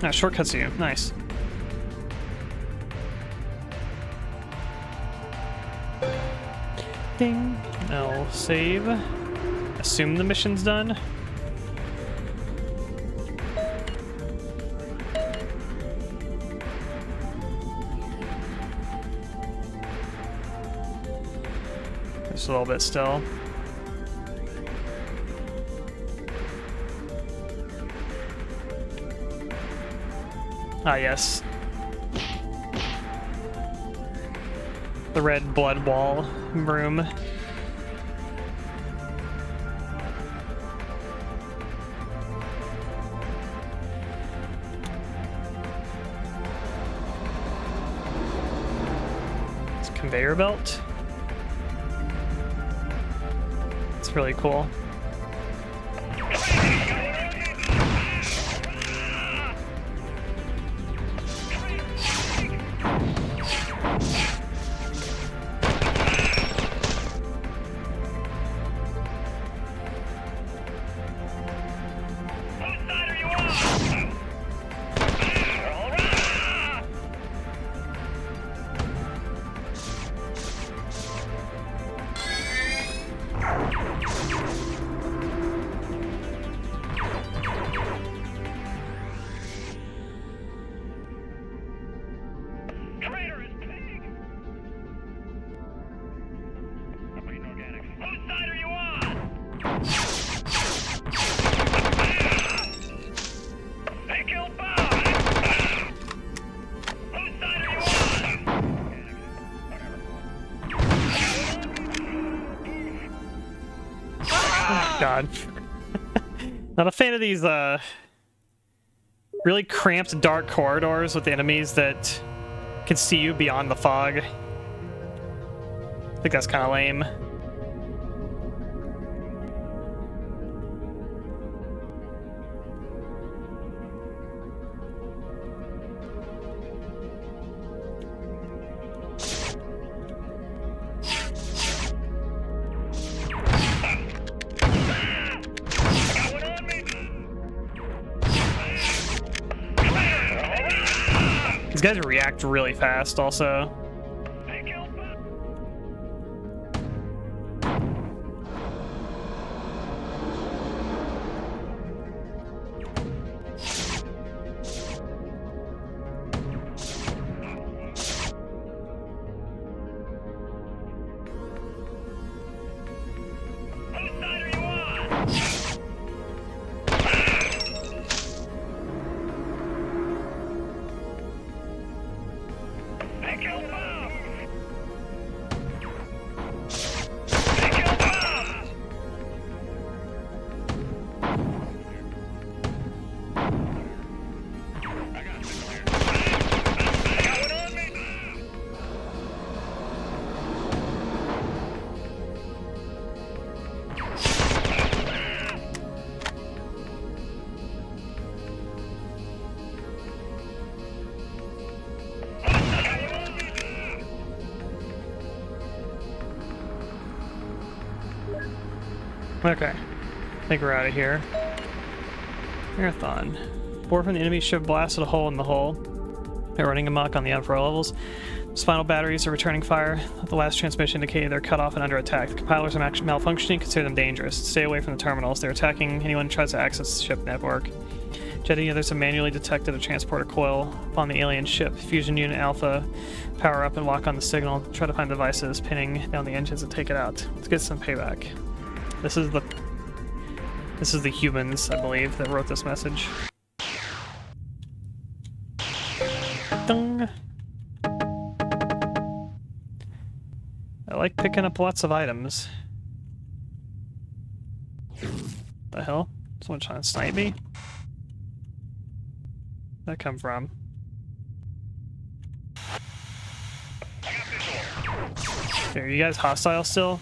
Ah, shortcuts you. Nice. Ding. I'll save. Assume the mission's done. Just a little bit still. Ah, yes. The red blood wall room. It's a conveyor belt. It's really cool. God. Not a fan of these really cramped dark corridors with enemies that can see you beyond the fog. I think that's kind of lame. These guys react really fast also. Okay, I think we're out of here. Marathon. Board from the enemy ship blasted a hole in the hull. They're running amok on the upper levels. Spinal batteries are returning fire. The last transmission indicated they're cut off and under attack. The compilers are malfunctioning. Consider them dangerous. Stay away from the terminals. They're attacking anyone who tries to access the ship network. Jetting others have manually detected a transporter coil upon the alien ship. Fusion Unit Alpha, power up and lock on the signal. Try to find devices pinning down the engines and take it out. Let's get some payback. This is the humans, I believe, that wrote this message. Dung. I like picking up lots of items. The hell? Someone trying to snipe me? Where'd that come from? Okay, are you guys hostile still?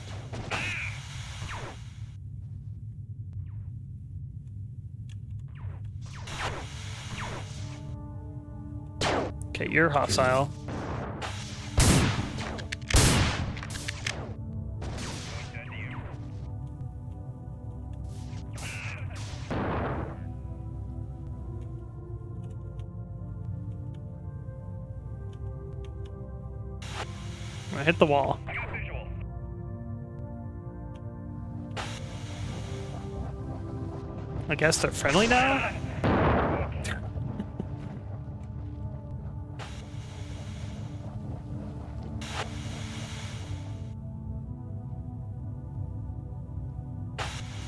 Okay, you're hostile. I hit the wall. I guess they're friendly now?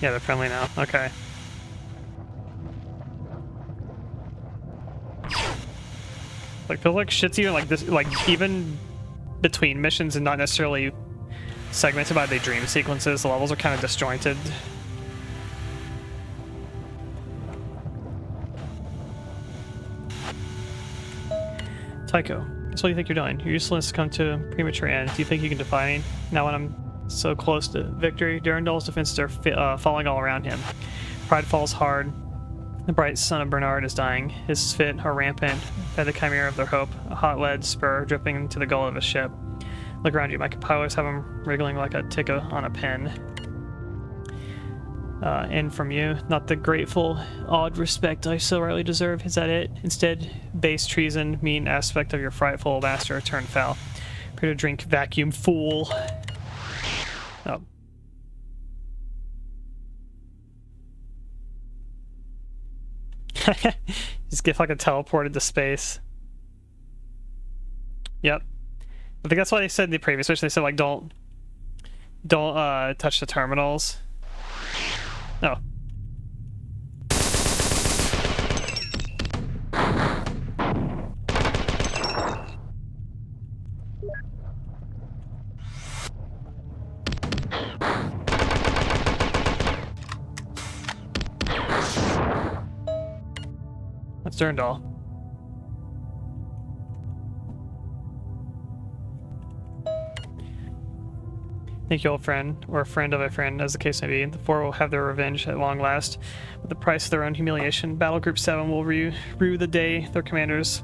Yeah, they're friendly now. Okay. Like, feel like shit's even like this, like even between missions and not necessarily segmented by the dream sequences. The levels are kind of disjointed. Tycho, that's what you think you're doing. Your uselessness come to a premature end. Do you think you can defy me? Now when I'm so close to victory, Durandal's defenses are falling all around him. Pride falls hard. The bright son of Bernard is dying. His fit are rampant, fed the chimera of their hope. A hot lead spur dripping into the gull of his ship. Look around you. My compilers have him wriggling like a tick on a pen. And from you, not the grateful, awed respect I so rightly deserve. Is that it? Instead, base treason, mean aspect of your frightful master turned foul. Prepare to drink, vacuum, fool. Oh. Just get fucking teleported to space. Yep. I think that's why they said in the previous mission, they said like don't touch the terminals. Oh. That's Durandal. Thank you, old friend, or a friend of a friend, as the case may be. The four will have their revenge at long last. At the price of their own humiliation, Battle Group 7 will rue the day their commanders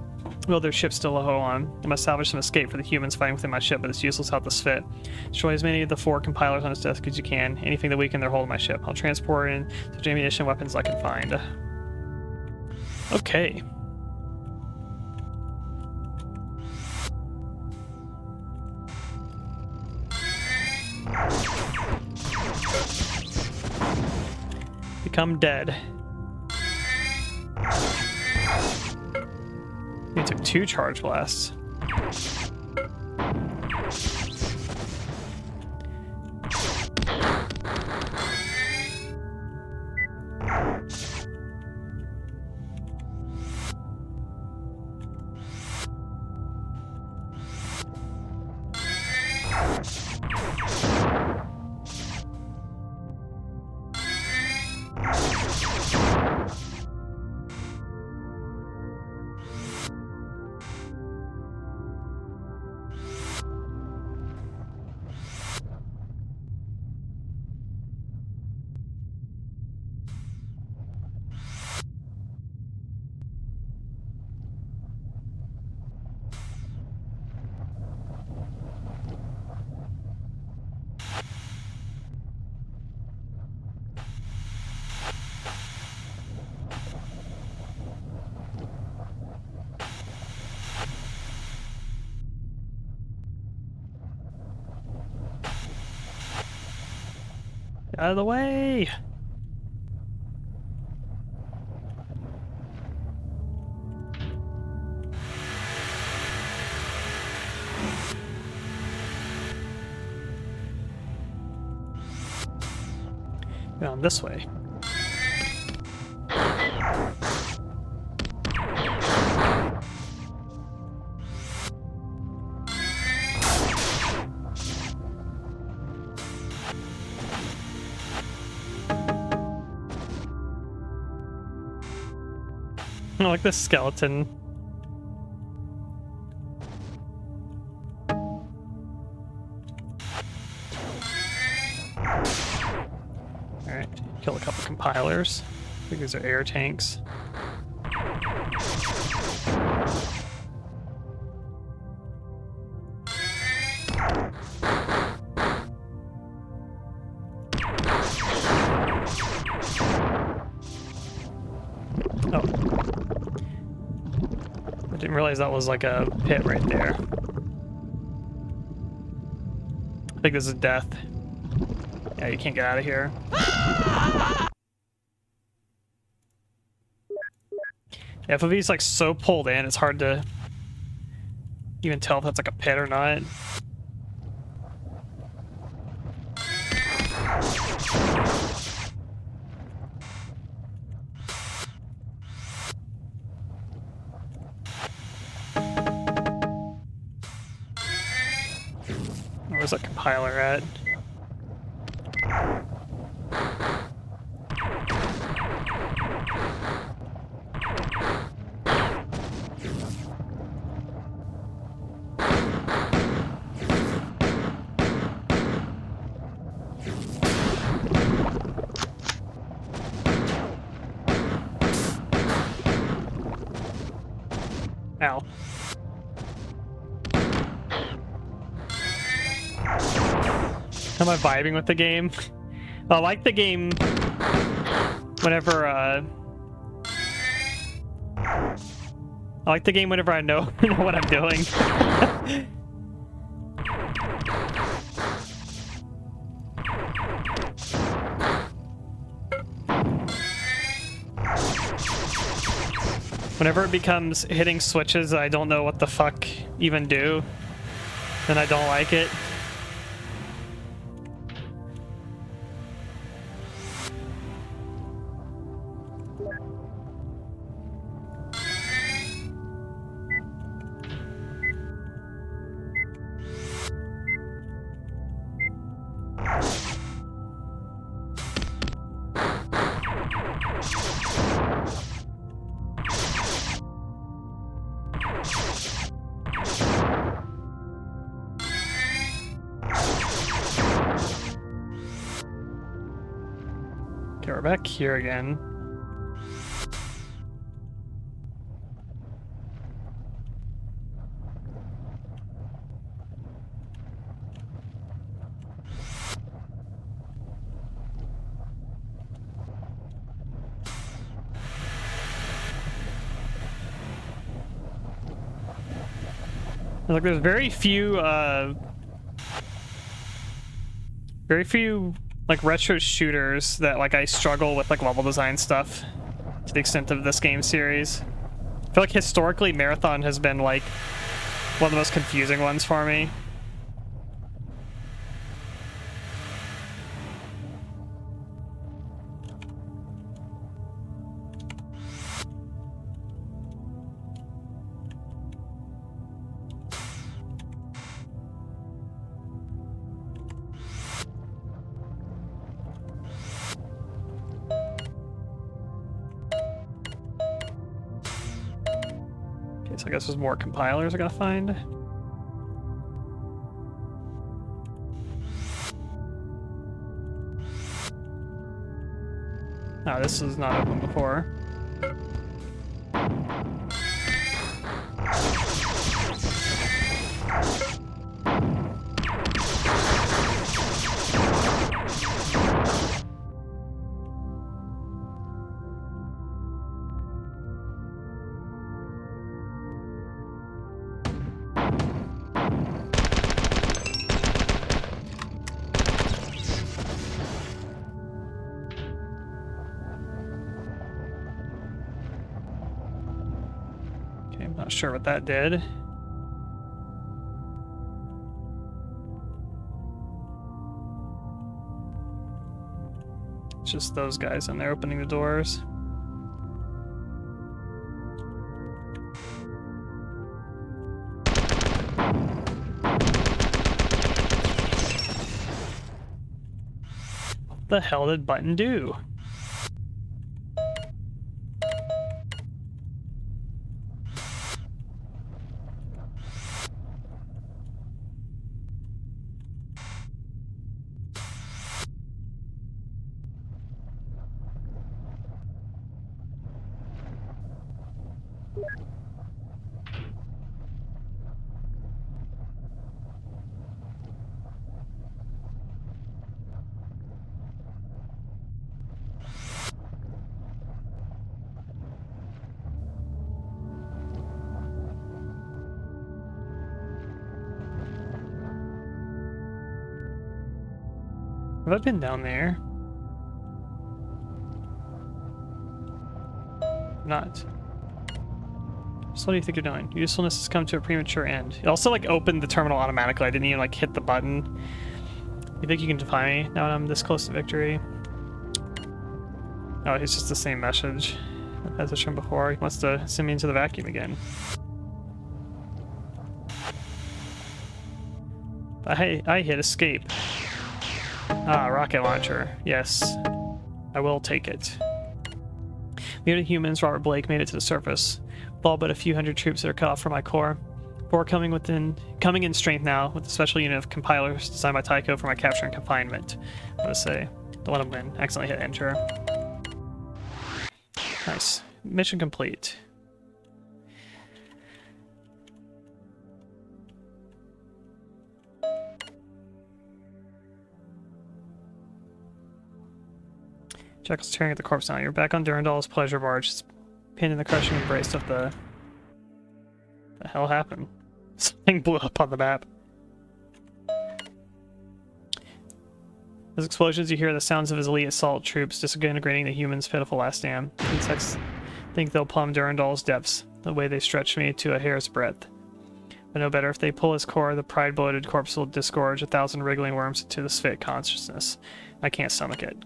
will their ship still ho on. I must salvage some escape for the humans fighting within my ship, but it's useless without this fit. Destroy as many of the four compilers on its desk as you can. Anything that weaken their hold of my ship. I'll transport in such ammunition weapons I can find. Okay. Become dead. You took 2 charge blasts. Out of the way! Down this way. I like this skeleton. Alright, kill a couple compilers. I think these are air tanks. Oh. I didn't realize that was like a pit right there. I think this is death. Yeah, you can't get out of here. FOV's like so pulled in, it's hard to even tell if that's like a pit or not. Where's that compiler at? Ow. Am I vibing with the game? I like the game whenever, I like the game whenever I know what I'm doing. Whenever it becomes hitting switches I don't know what the fuck even do, then I don't like it. Okay, we're back here again. Like, there's very few like retro shooters that like I struggle with like level design stuff to the extent of this game series. I feel like historically Marathon has been like one of the most confusing ones for me. So I guess there's more compilers I gotta find. Oh, this is not open before. Not sure what that did. It's just those guys in there opening the doors. What the hell did button do? Have I been down there? Not. So what do you think you're doing? Your usefulness has come to a premature end. It also like opened the terminal automatically. I didn't even like hit the button. You think you can defy me now that I'm this close to victory? Oh, it's just the same message as it's from before. He wants to send me into the vacuum again. I hit escape. Ah, rocket launcher. Yes. I will take it. Mutant humans, Robert Blake made it to the surface. With all but a few hundred troops that are cut off from my core. Four coming in strength now, with a special unit of compilers designed by Tycho for my capture and confinement. I'm gonna say, don't let him win. Accidentally hit enter. Nice. Mission complete. Jekyll's tearing at the corpse now. You're back on Durandal's pleasure barge. It's pinned in the crushing embrace of the hell happened? Something blew up on the map. As explosions, you hear the sounds of his elite assault troops disintegrating the humans' pitiful last stand. Insects think they'll plumb Durandal's depths, the way they stretched me to a hair's breadth. But no better, if they pull his core, the pride-bloated corpse will disgorge 1,000 wriggling worms into the sphere consciousness. I can't stomach it.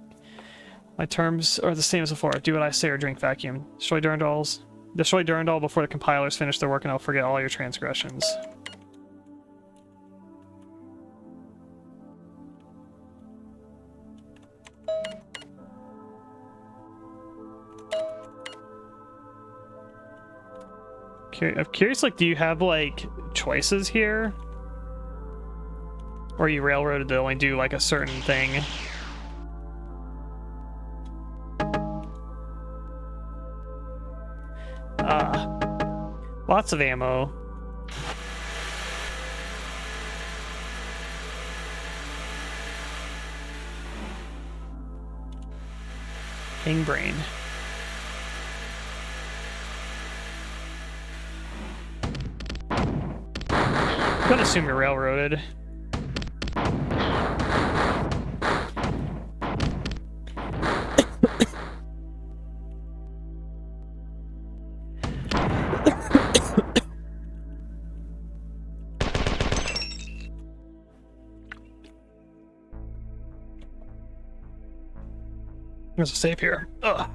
My terms are the same as before. Do what I say or drink vacuum. Destroy Durandal before the compilers finish their work and I'll forget all your transgressions. I'm curious, like, do you have, like, choices here? Or are you railroaded to only do, like, a certain thing? Lots of ammo. King brain. I'm gonna assume you're railroaded. There's a save here. Ugh.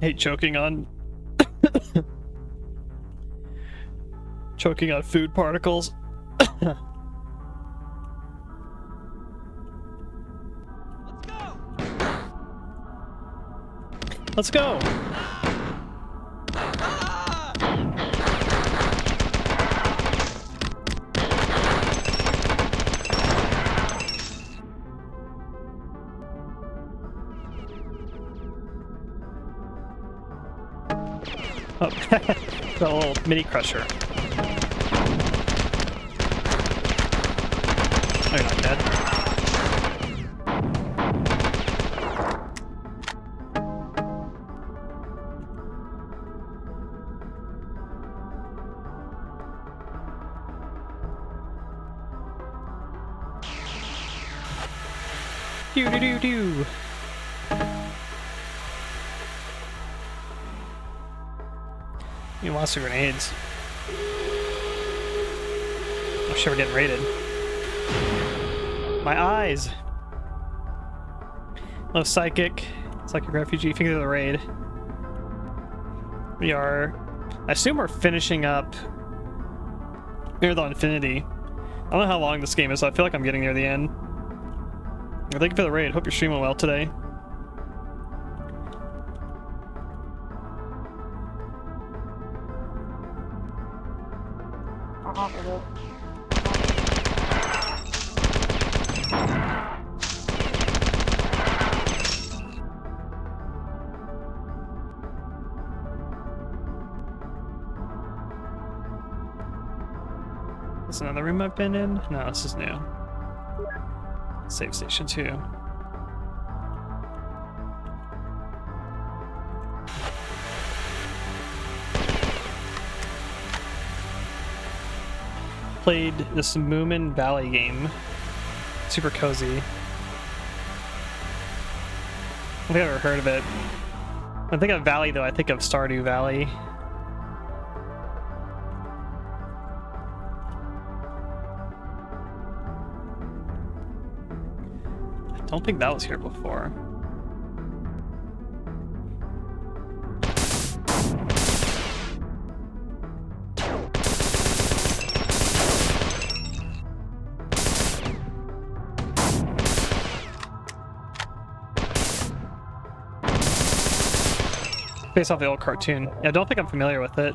Hate choking on choking on food particles. Let's go. Oh, got a little mini crusher. Oh, you're not dead. Do. You lost your grenades. I'm sure we're getting raided. My eyes! Low psychic refugee, finger to the raid. We are... I assume we're finishing up near the Infinity. I don't know how long this game is, so I feel like I'm getting near the end. Thank you for the raid. Hope you're streaming well today. Is this another room I've been in? No, this is new. Save station 2. Played this Moomin Valley game. Super cozy. I've never heard of it. When I think of Valley, though, I think of Stardew Valley. I don't think that was here before. Based off the old cartoon. Yeah, I don't think I'm familiar with it.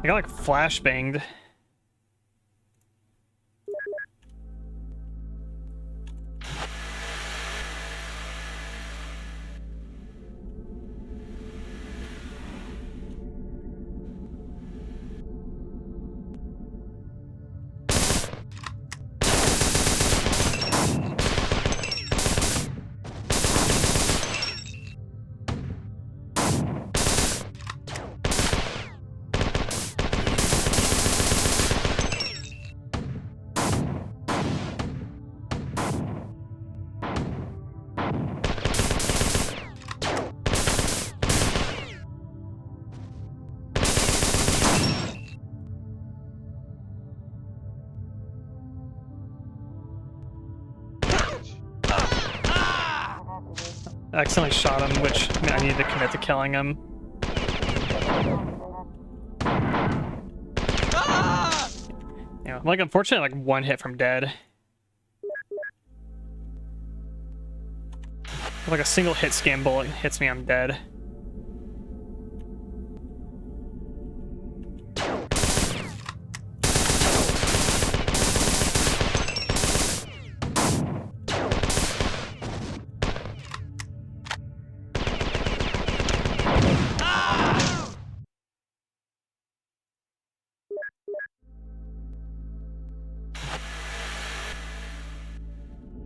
I got like flashbanged. I accidentally shot him, which I mean, I needed to commit to killing him. Yeah, like unfortunately, like one hit from dead. If, like a single hit scan bullet hits me, I'm dead.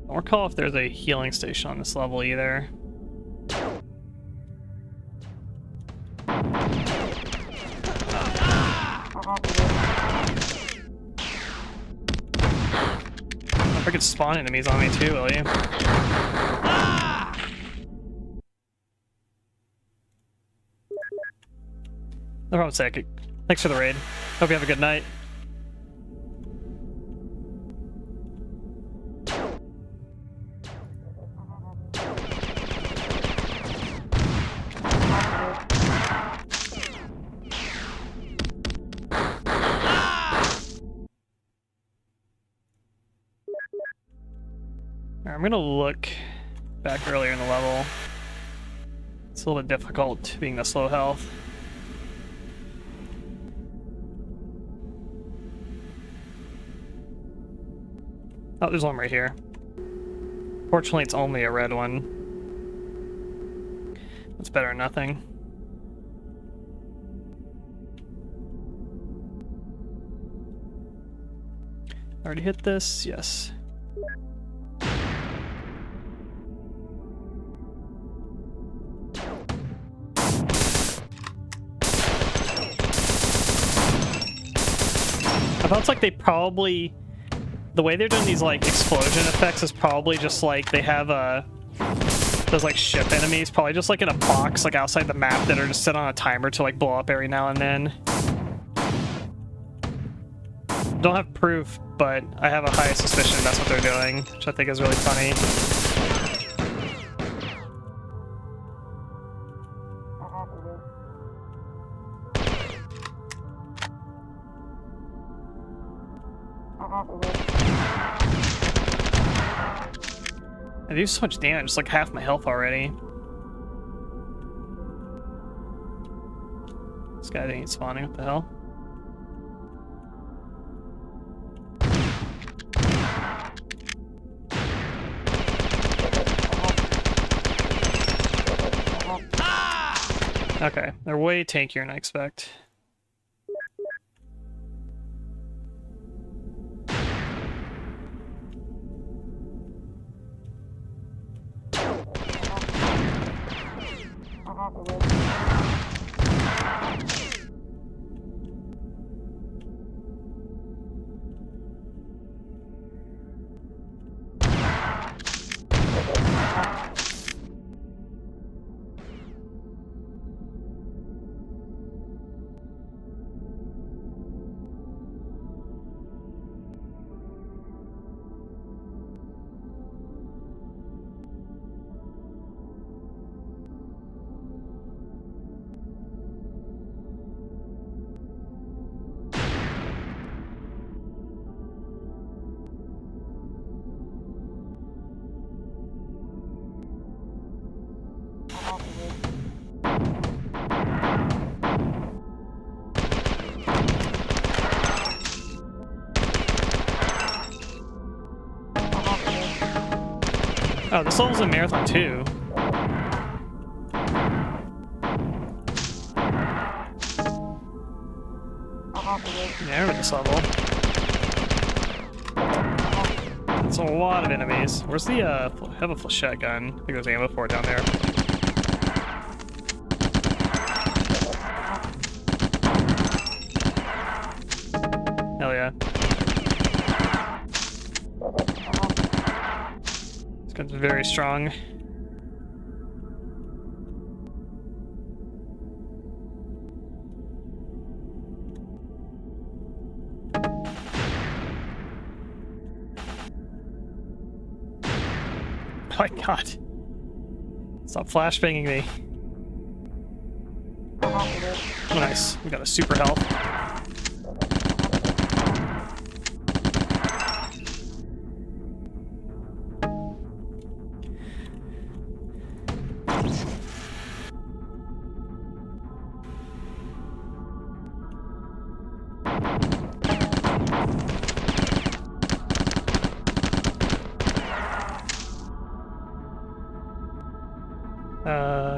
I don't recall if there's a healing station on this level either. If I could spawn enemies on me too, will you? No problem, Psychic. Thanks for the raid. Hope you have a good night. I'm gonna look back earlier in the level. It's a little bit difficult being this low health. Oh, there's one right here. Fortunately, it's only a red one. That's better than nothing. Already hit this? Yes. I thought it's like they probably... The way they're doing these like explosion effects is probably just like they have those like ship enemies probably just like in a box like outside the map that are just set on a timer to like blow up every now and then. Don't have proof, but I have a high suspicion that's what they're doing, which I think is really funny. I do so much damage, it's like half my health already. This guy ain't spawning, what the hell? Okay, they're way tankier than I expect. Oh, this level's a marathon too. Yeah, I remember this level. It's a lot of enemies. Where's the, I have a flechette gun. I think there's ammo for it down there. Hell yeah. This gun's very strong. Oh my god. Stop flashbanging me. Oh, nice. We got a super health.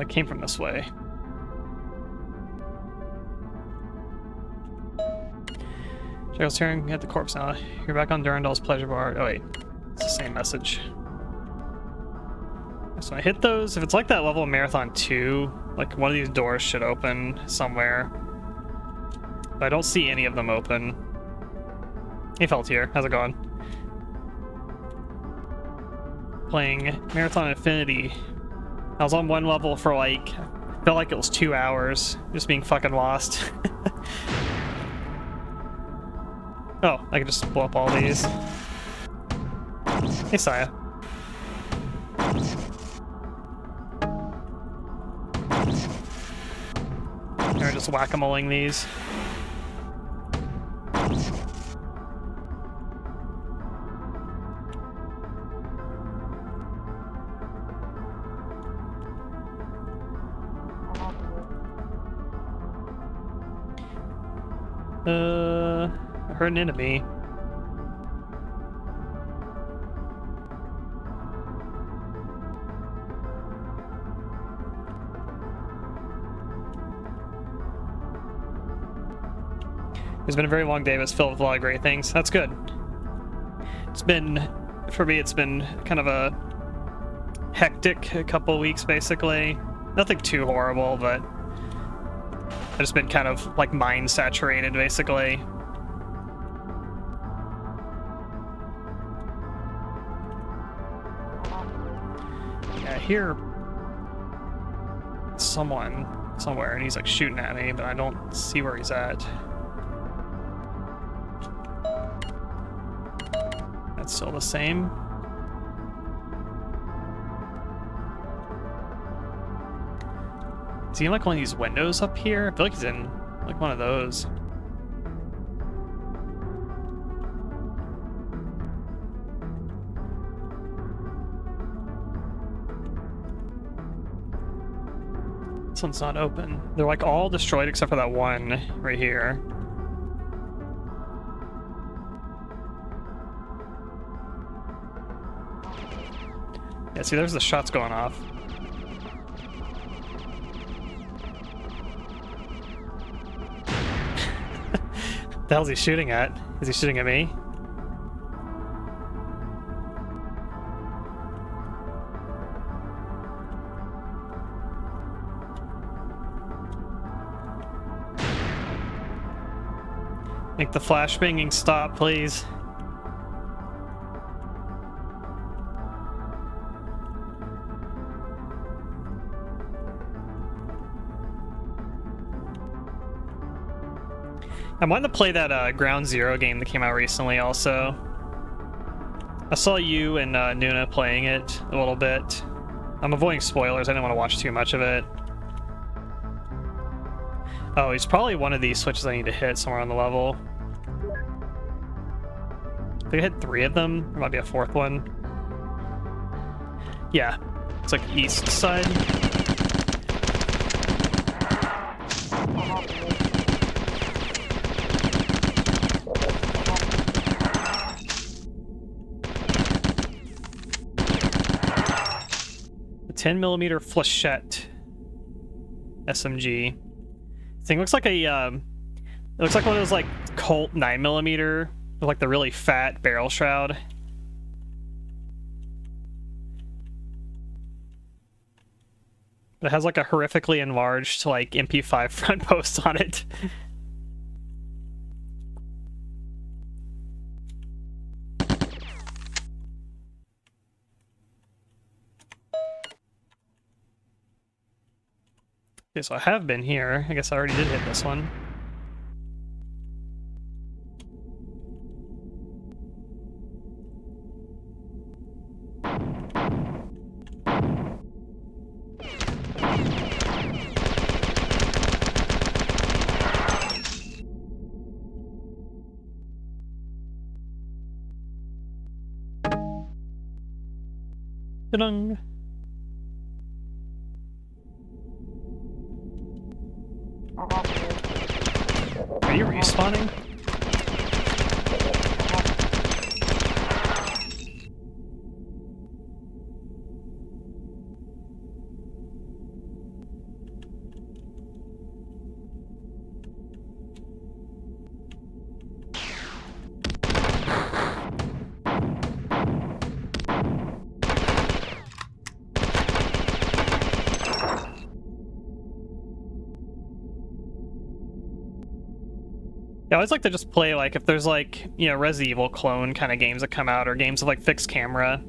Came from this way. Cheryl's staring at the corpse now. You're back on Durandal's pleasure bar. Oh wait, it's the same message. So I hit those. If it's like that level of Marathon 2, like one of these doors should open somewhere. But I don't see any of them open. Hey Feltier, how's it going? Playing Marathon Infinity. I was on one level for like, felt like it was 2 hours, just being fucking lost. Oh, I can just blow up all these. Hey, Saya. They're just whack-a-moling these. I heard an enemy. It's been a very long day, but it's filled with a lot of great things. That's good. It's been, for me, it's been kind of a hectic couple weeks, basically. Nothing too horrible, but I've just been kind of like mind saturated, basically. Yeah, I hear someone somewhere, and he's like shooting at me, but I don't see where he's at. That's still the same. Is he in like one of these windows up here? I feel like he's in like one of those. This one's not open. They're like all destroyed except for that one right here. Yeah, see, there's the shots going off. The hell's he shooting at? Is he shooting at me? Make the flashbanging stop, please. I wanted to play that Ground Zero game that came out recently also. I saw you and Nuna playing it a little bit. I'm avoiding spoilers, I didn't want to watch too much of it. Oh, he's probably one of these switches I need to hit somewhere on the level. I think I hit 3 of them. There might be a 4th one. Yeah, it's like east side. 10mm flechette SMG. Thing looks like a it looks like one of those like Colt 9mm with like the really fat barrel shroud. It has like a horrifically enlarged like MP5 front post on it. Okay, so I have been here. I guess I already did hit this one. Ta-dung. Are you respawning? Yeah, I always like to just play, like, if there's, like, you know, Resident Evil clone kind of games that come out, or games with, like, fixed camera,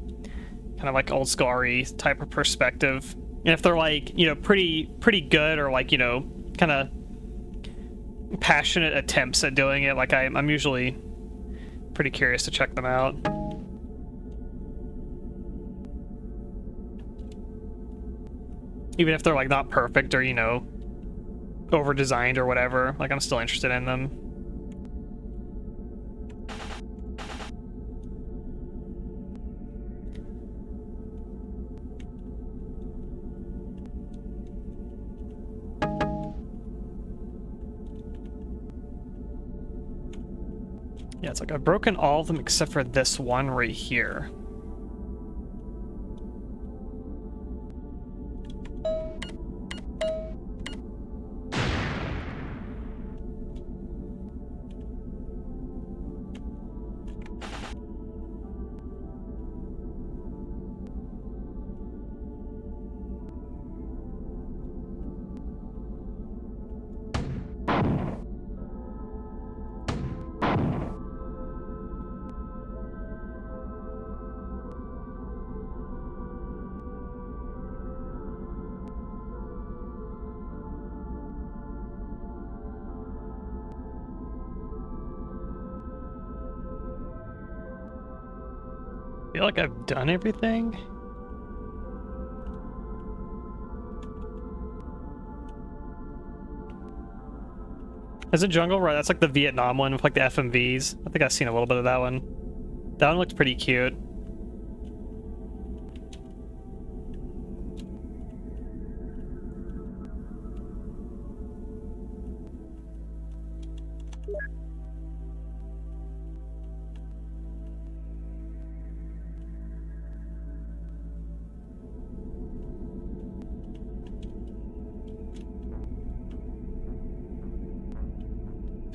kind of like old school RE type of perspective. And if they're, like, you know, pretty good, or, like, you know, kind of passionate attempts at doing it, like, I'm usually pretty curious to check them out. Even if they're, like, not perfect, or, you know, over-designed or whatever, like, I'm still interested in them. Yeah, it's like I've broken all of them except for this one right here. I feel like I've done everything. Is it Jungle? Right, that's like the Vietnam one with like the FMVs. I think I've seen a little bit of that one. That one looked pretty cute.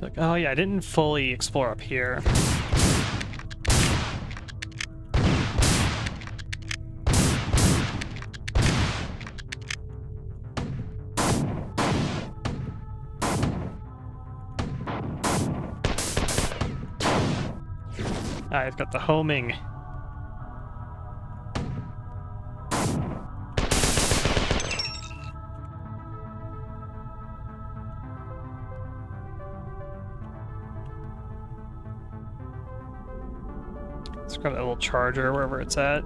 Like, oh yeah, I didn't fully explore up here. Ah, it's got the homing. Let's grab that little charger wherever it's at.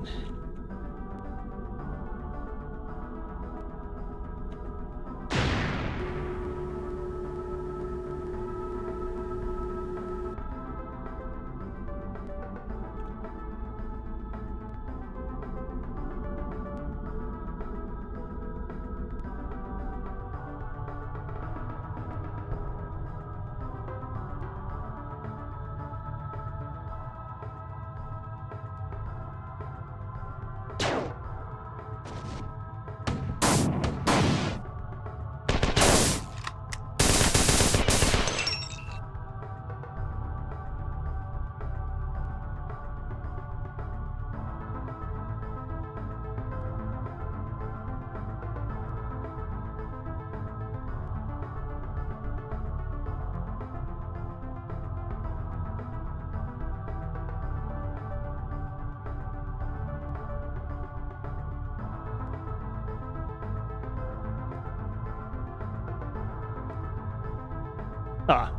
Ah.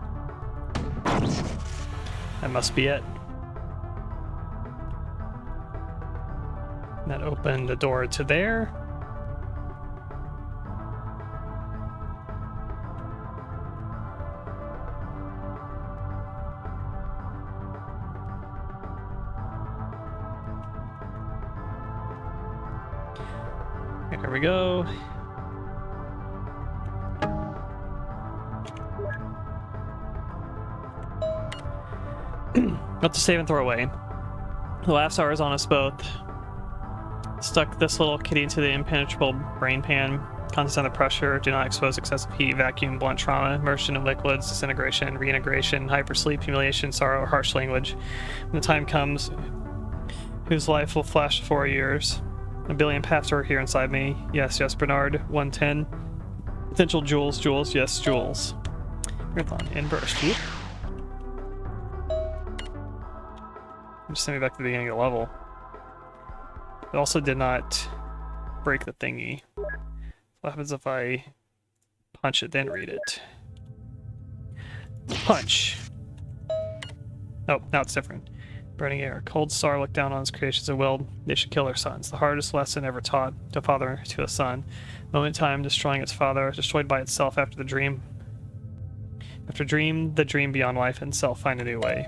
That must be it. That opened the door to there. Here we go. Not to save and throw away. The last hour is on us both. Stuck this little kitty into the impenetrable brain pan. Contents under pressure. Do not expose excessive heat, vacuum, blunt trauma, immersion in liquids, disintegration, reintegration, hypersleep, humiliation, sorrow, or harsh language. When the time comes, whose life will flash before yours. A billion paths are here inside me. Yes, yes, Bernard. 110. Potential jewels, jewels, yes, jewels. Marathon and burst. Whoop. Just send me back to the beginning of the level. It also did not break the thingy. What happens if I punch it, then read it? Punch! Oh, now it's different. Burning air. Cold star looked down on his creations and willed they should kill their sons. The hardest lesson ever taught to a father to a son. Moment in time destroying its father, destroyed by itself after the dream. After dream, the dream beyond life and self find a new way.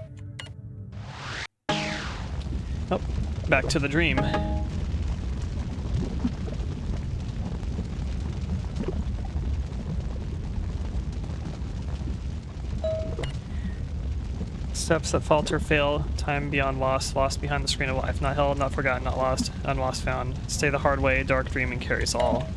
Oh, back to the dream. Steps that falter, fail, time beyond lost, lost behind the screen of life. Not held, not forgotten, not lost, unlost found. Stay the hard way, dark dreaming carries all.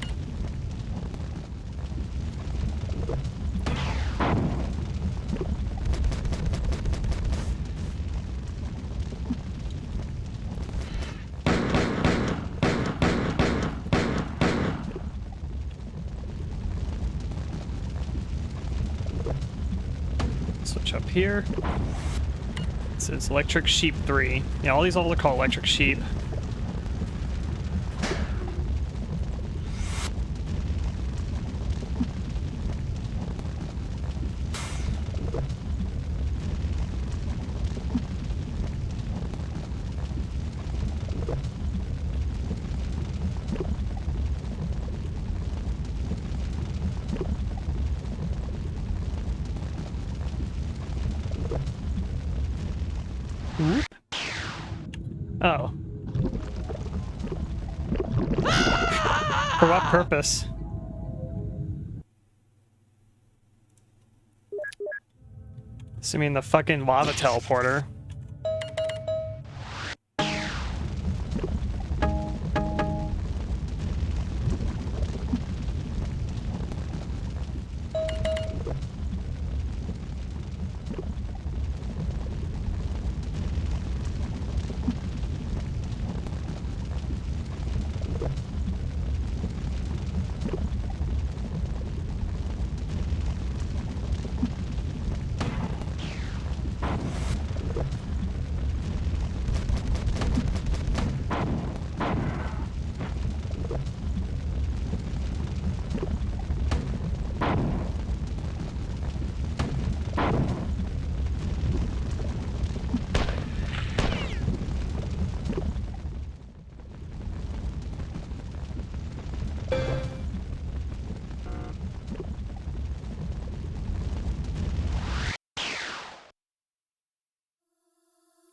Switch up here. This is Electric Sheep 3. Yeah, all these levels are called Electric Sheep. Whoop. Oh. For what purpose? Assuming the fucking lava teleporter.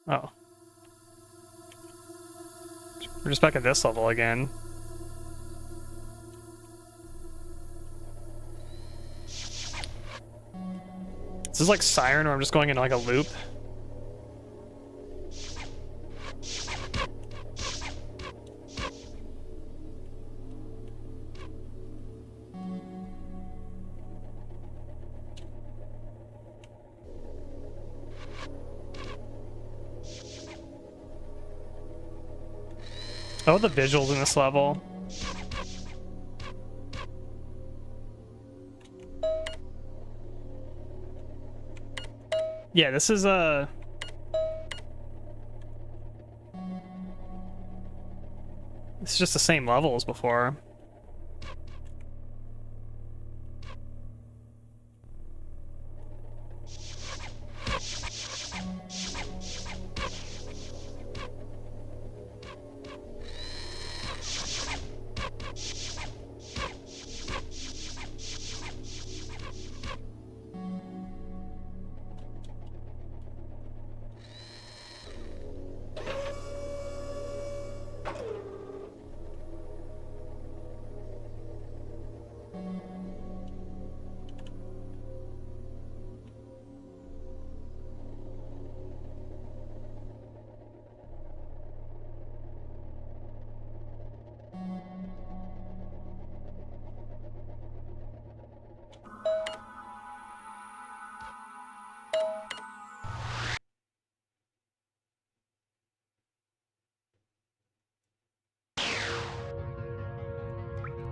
Oh. We're just back at this level again. Is this like Siren, where I'm just going in like a loop? Oh, the visuals in this level. Yeah, this is it's just the same level as before.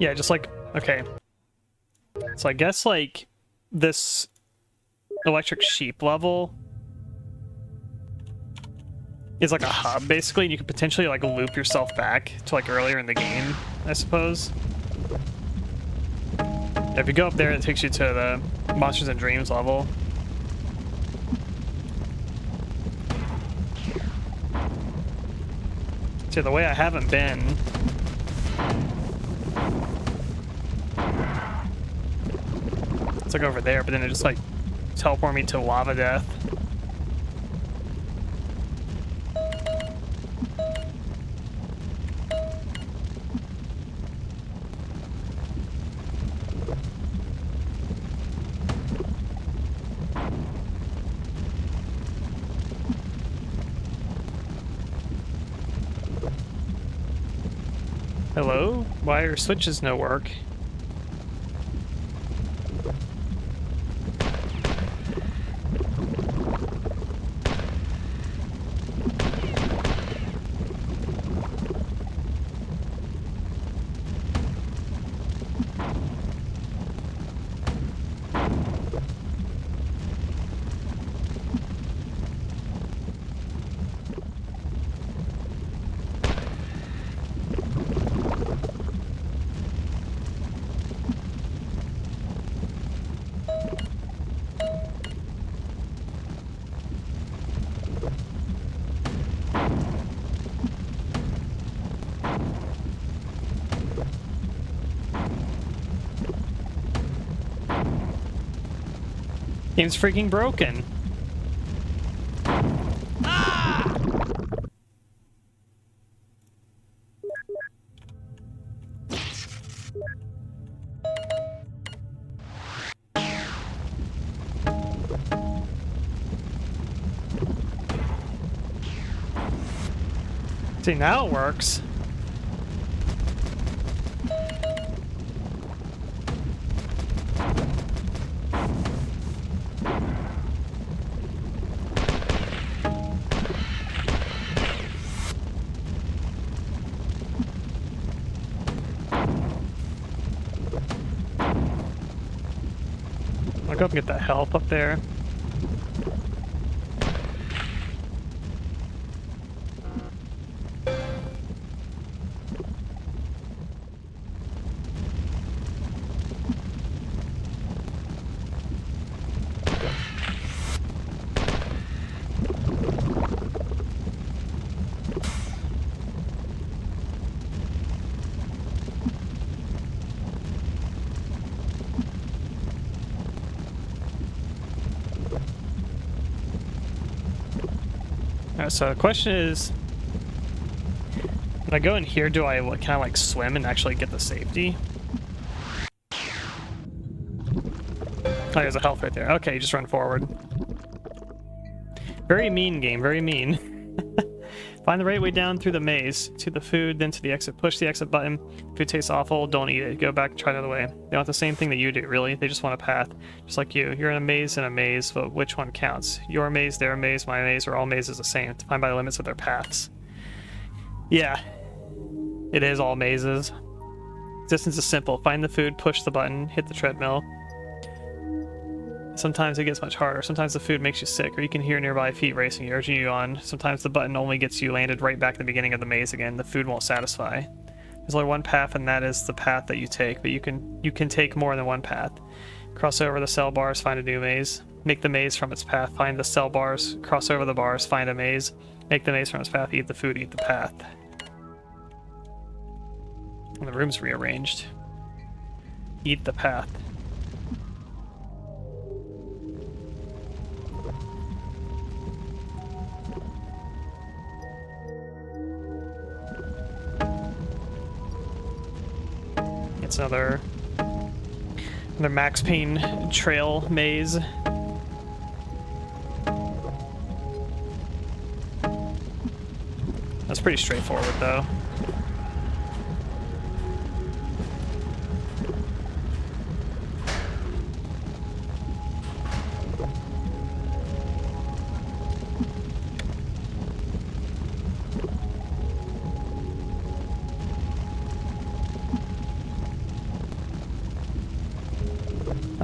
Yeah, just like, okay. So I guess like this electric sheep level is like a hub basically, and you could potentially like loop yourself back to like earlier in the game, I suppose. If you go up there, it takes you to the Monsters and Dreams level. See, the way I haven't been... It's like over there, but then it just like teleport me to lava death. Hello? Why are switches no work? Game's freaking broken. Ah! See, now it works. I'll go up and get that health up there. So the question is, when I go in here, do I kind of like swim and actually get the safety? Oh, there's a health right there. Okay, just run forward. Very mean game, very mean. Find the right way down through the maze, to the food, then to the exit. Push the exit button. Food tastes awful, don't eat it. Go back and try another way. They want the same thing that you do, really. They just want a path. Just like you. You're in a maze, but which one counts? Your maze, their maze, my maze, or all mazes the same. Defined by the limits of their paths. Yeah. It is all mazes. Distance is simple. Find the food, push the button, hit the treadmill. Sometimes it gets much harder. Sometimes the food makes you sick, or you can hear nearby feet racing, urging you on. Sometimes the button only gets you landed right back at the beginning of the maze again. The food won't satisfy. There's only one path, and that is the path that you take, but you can take more than one path. Cross over the cell bars, find a new maze. Make the maze from its path, find the cell bars, cross over the bars, find a maze. Make the maze from its path, eat the food, eat the path. And the room's rearranged. Eat the path. It's another Max Payne trail maze. That's pretty straightforward, though.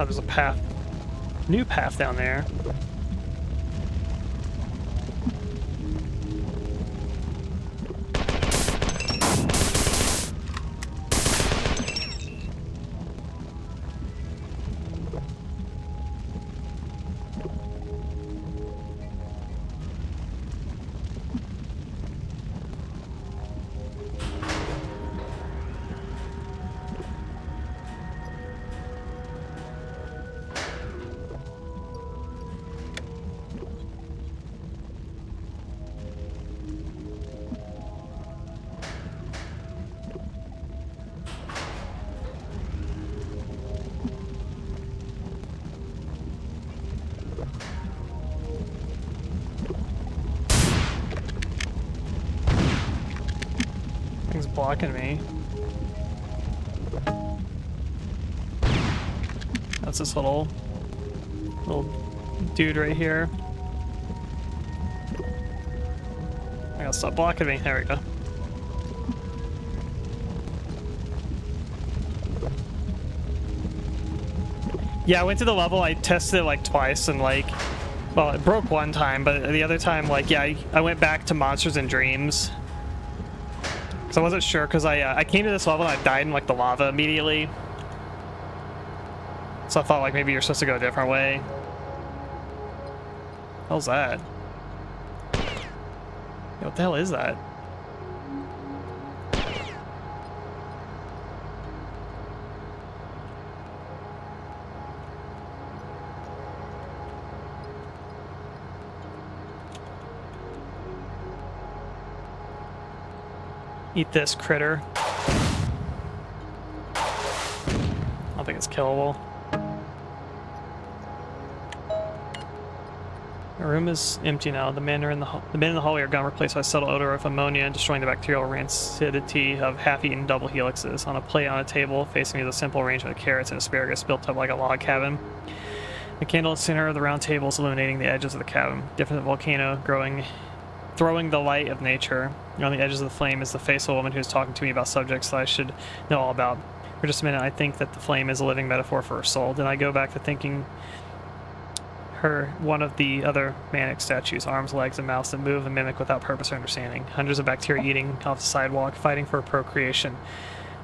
Oh, there's a path. New path down there. Thing's blocking me. That's this little dude right here. I gotta stop blocking me. There we go. Yeah, I went to the level, I tested it like twice and like, well, it broke one time, but the other time, like, yeah, I went back to Monsters and Dreams. Because I wasn't sure, because I came to this level and I died in like the lava immediately. So I thought like maybe you're supposed to go a different way. What the hell's that? Yo, what the hell is that? Eat this critter. I don't think it's killable. The room is empty now. The men in the hallway are gone, replaced by a subtle odor of ammonia and destroying the bacterial rancidity of half-eaten double helixes. On a plate on a table, facing me is a simple arrangement of carrots and asparagus built up like a log cabin. The candle in the center of the round table is illuminating the edges of the cabin. Different volcano throwing the light of nature. On the edges of the flame is the face of a woman who is talking to me about subjects that I should know all about. For just a minute, I think that the flame is a living metaphor for her soul. Then I go back to thinking her one of the other manic statues, arms, legs, and mouths that move and mimic without purpose or understanding. Hundreds of bacteria eating off the sidewalk, fighting for procreation.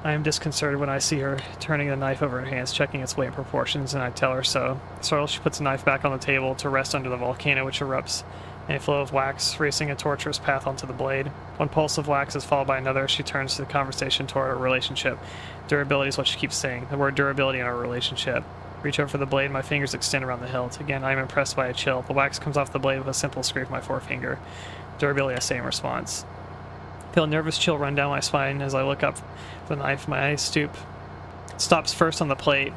I am disconcerted when I see her turning the knife over her hands, checking its weight and proportions, and I tell her so. Startled, she puts the knife back on the table to rest under the volcano, which erupts in a flow of wax, racing a tortuous path onto the blade. One pulse of wax is followed by another as she turns the conversation toward our relationship. Durability is what she keeps saying. The word durability in our relationship. Reach over for the blade, my fingers extend around the hilt. Again, I am impressed by a chill. The wax comes off the blade with a simple scrape of my forefinger. Durability, I say in response. Feel a nervous chill run down my spine as I look up for the knife. My eyes stops first on the plate,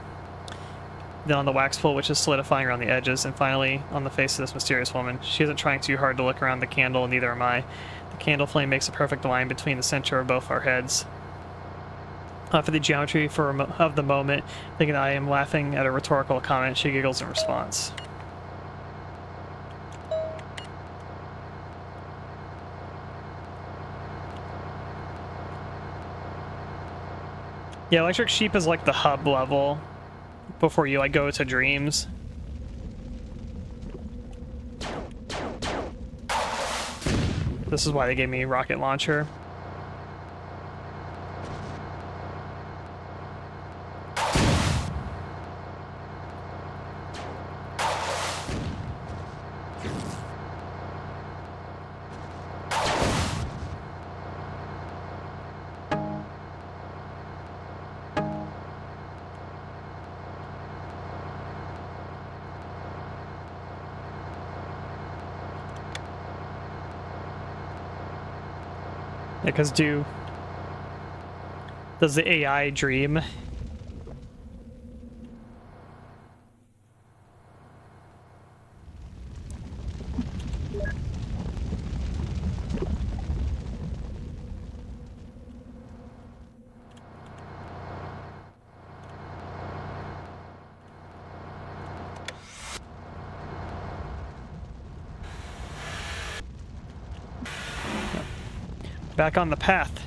then on the wax pool, which is solidifying around the edges, and finally on the face of this mysterious woman. She isn't trying too hard to look around the candle, and neither am I. The candle flame makes a perfect line between the center of both our heads. For the geometry of the moment, thinking I am laughing at a rhetorical comment, she giggles in response. Yeah, Electric Sheep is like the hub level before you like go to Dreams. This is why they gave me rocket launcher. Yeah, because does the AI dream? Back on the path.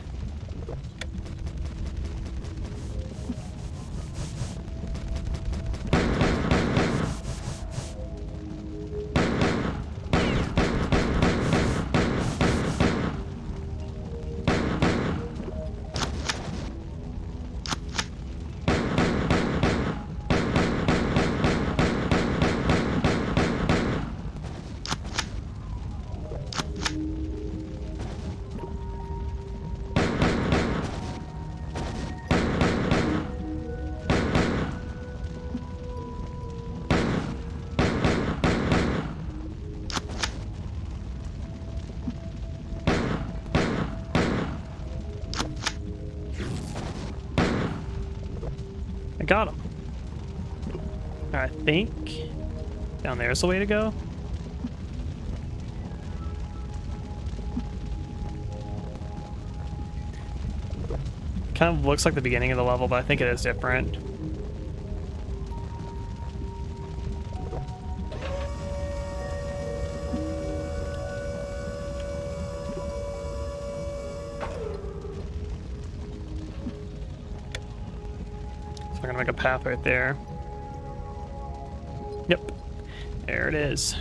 got him. I think down there's the way to go. Kind of looks like the beginning of the level, but I think it is different. So we're gonna make a path right there. Yep, there it is.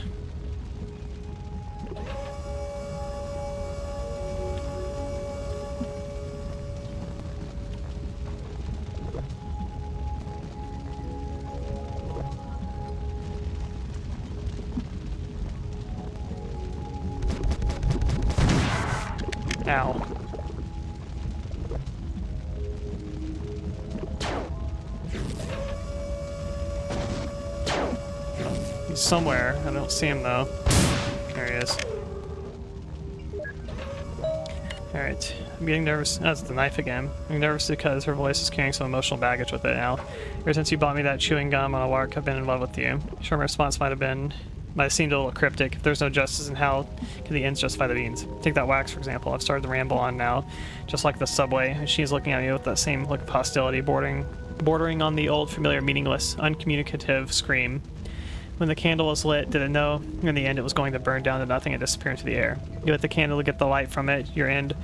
Ow. He's somewhere. I don't see him though. There he is. Alright. I'm getting nervous. Oh, it's the knife again. I'm nervous because her voice is carrying some emotional baggage with it now. Ever since you bought me that chewing gum on a lark, I've been in love with you. Sure, my response might have seemed a little cryptic. If there's no justice in how can the ends justify the means? Take that wax, for example. I've started to ramble on now, just like the subway. She's looking at me with that same look of hostility, bordering on the old, familiar, meaningless, uncommunicative scream. When the candle was lit, did it know in the end it was going to burn down to nothing and disappear into the air? You lit the candle to get the light from it. Your end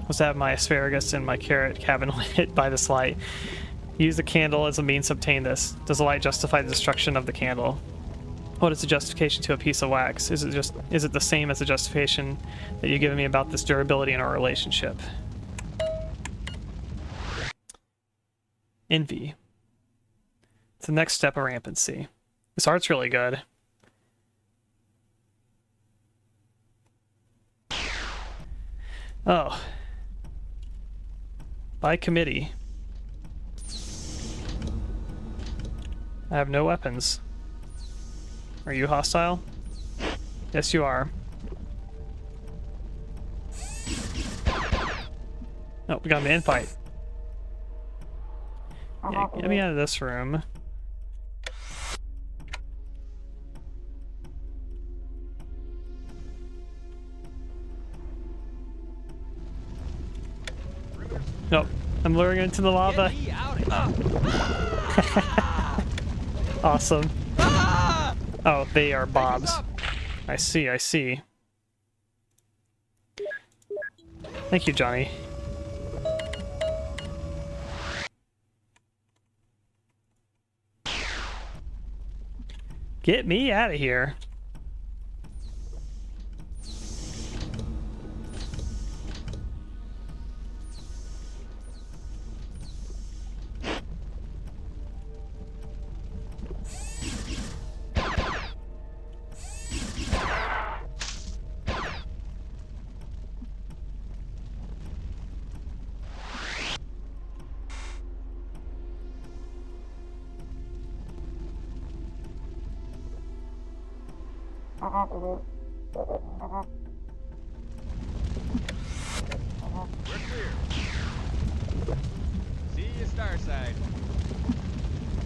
was to have my asparagus and my carrot cabin lit by this light. Use the candle as a means to obtain this. Does the light justify the destruction of the candle? What is the justification to a piece of wax? Is it the same as the justification that you've given me about this durability in our relationship? Envy. It's the next step of rampancy. This art's really good. Oh. By committee. I have no weapons. Are you hostile? Yes, you are. Oh, we got an infight. Yeah, get me out of this room. Nope, I'm luring into the lava. Awesome. Oh, they are bobs. I see, I see. Thank you, Johnny. Get me out of here. We're clear. See you, Starside.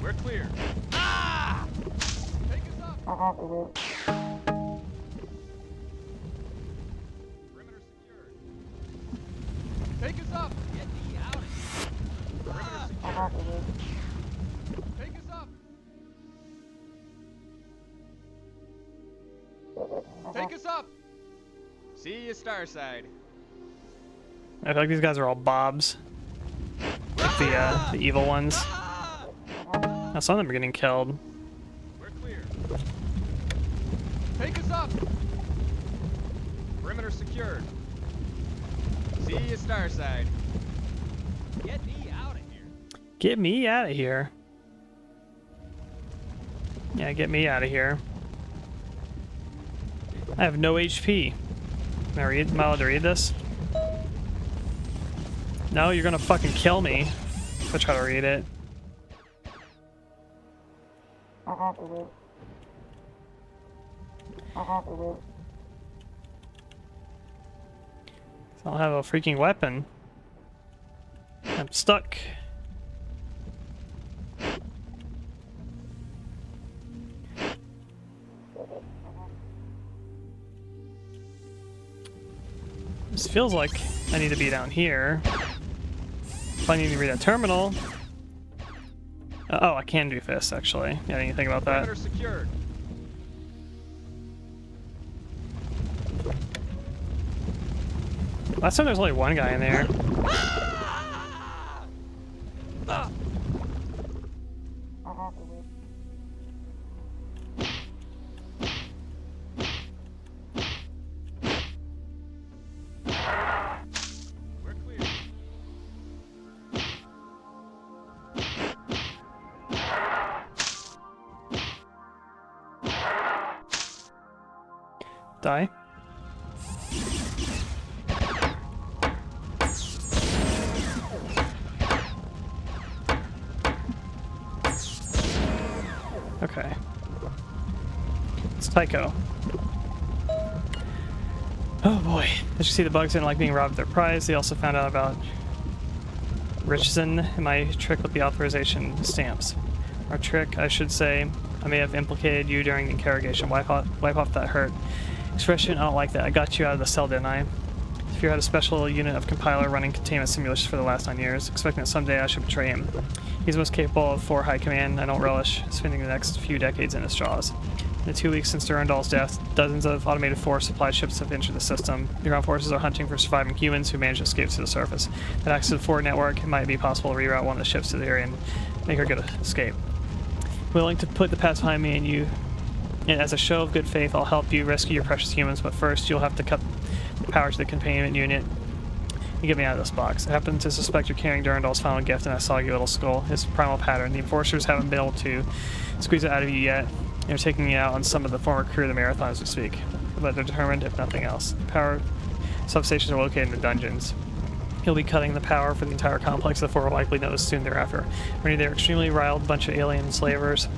We're clear. Ah! Take us up. Perimeter secured. Take us up. Get me out of here. Perimeter secured. Take us up. Take us up. See you, Starside. I feel like these guys are all bobs. Like the evil ones. Now some of them are getting killed. We're clear. Take us up. Perimeter secured. See you, Starside. Get me out of here. Get me out of here. Yeah, get me out of here. I have no HP. Am I allowed to read this? No, you're gonna fucking kill me if I try to read it. I don't have a freaking weapon. I'm stuck. This feels like I need to be down here. If I need to read a terminal. Oh, I can do fists, actually. Yeah, I didn't even think about that. Perimeter secured. Last time there was only one guy in there. We're clear. Die. Okay. It's Tycho. Oh boy. As you see, the bugs didn't like being robbed of their prize. They also found out about Richardson and my trick with the authorization stamps. Our trick, I should say. I may have implicated you during the interrogation. Wipe off that hurt expression. I don't like that. I got you out of the cell, didn't I? If you had a special unit of compiler running containment simulations for the last 9 years, expecting that someday I should betray him. He's most capable of 4 high command. I don't relish spending the next few decades in his jaws. In the 2 weeks since Durandal's death, dozens of automated force supply ships have entered the system. The ground forces are hunting for surviving humans who managed to escape to the surface. With access to the forward network, it might be possible to reroute one of the ships to the area and make her good escape. Willing to put the past behind me and you, and as a show of good faith, I'll help you rescue your precious humans, but first you'll have to cut the power to the containment unit and get me out of this box. I happen to suspect you're carrying Durandal's final gift in that soggy little skull. It's a primal pattern. The enforcers haven't been able to squeeze it out of you yet. They're taking you out on some of the former crew of the Marathon as we speak. But they're determined, if nothing else. The power substations are located in the dungeons. He'll be cutting the power for the entire complex, therefore will likely notice soon thereafter. When they're extremely riled bunch of alien slavers.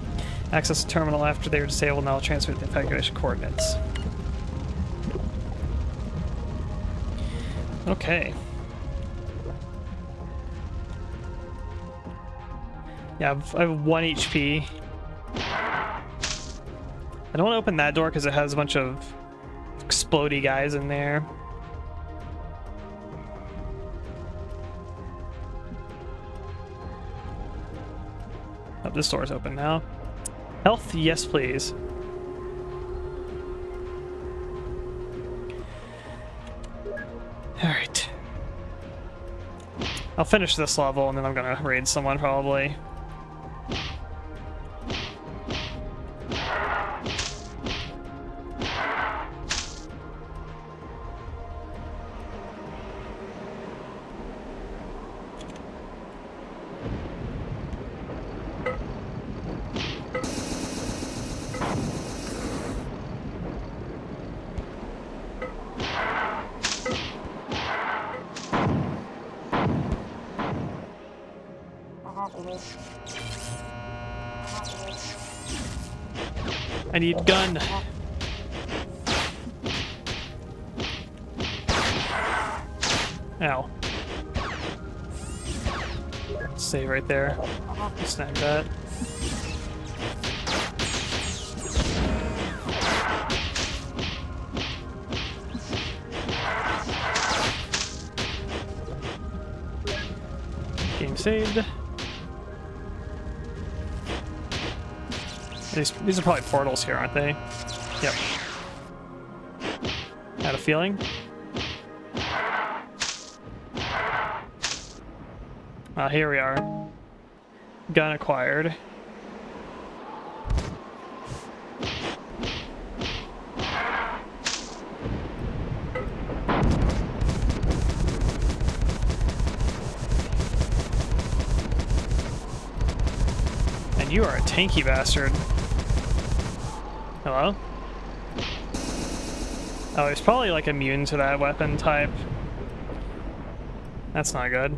Access the terminal after they are disabled, and I'll transfer the evacuation coordinates. Okay. Yeah, I have 1 HP. I don't want to open that door because it has a bunch of explodey guys in there. Oh, this door's open now. Health, yes please. Alright. I'll finish this level and then I'm gonna raid someone probably. I need gun. Ow. Save right there. Snag that. Game saved. These are probably portals here, aren't they? Yep. Had a feeling. Here we are. Gun acquired. And you are a tanky bastard. Hello? Oh, he's probably like immune to that weapon type. That's not good.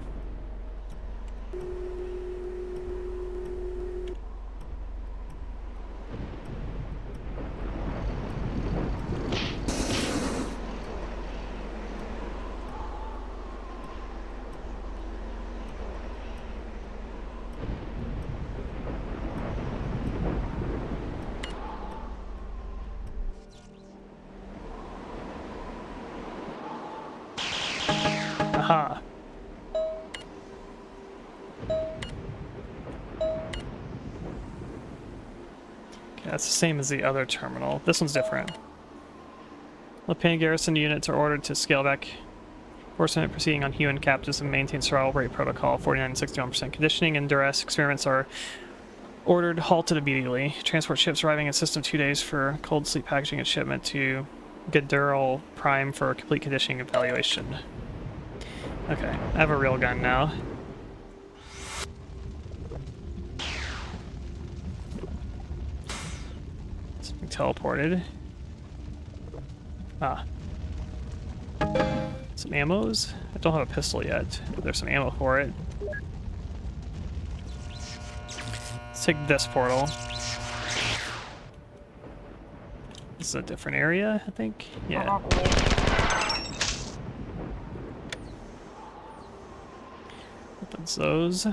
Aha. Okay, that's the same as the other terminal. This one's different. Lipan garrison units are ordered to scale back enforcement proceeding on human captives and maintain survival rate protocol. 49 and 61% conditioning and duress experiments are ordered halted immediately. Transport ships arriving in system 2 days for cold sleep packaging and shipment to Gadural Prime for complete conditioning evaluation. Okay, I have a real gun now. Something teleported. Ah. Some ammos? I don't have a pistol yet, but there's some ammo for it. Let's take this portal. This is a different area, I think. Yeah. Opens those.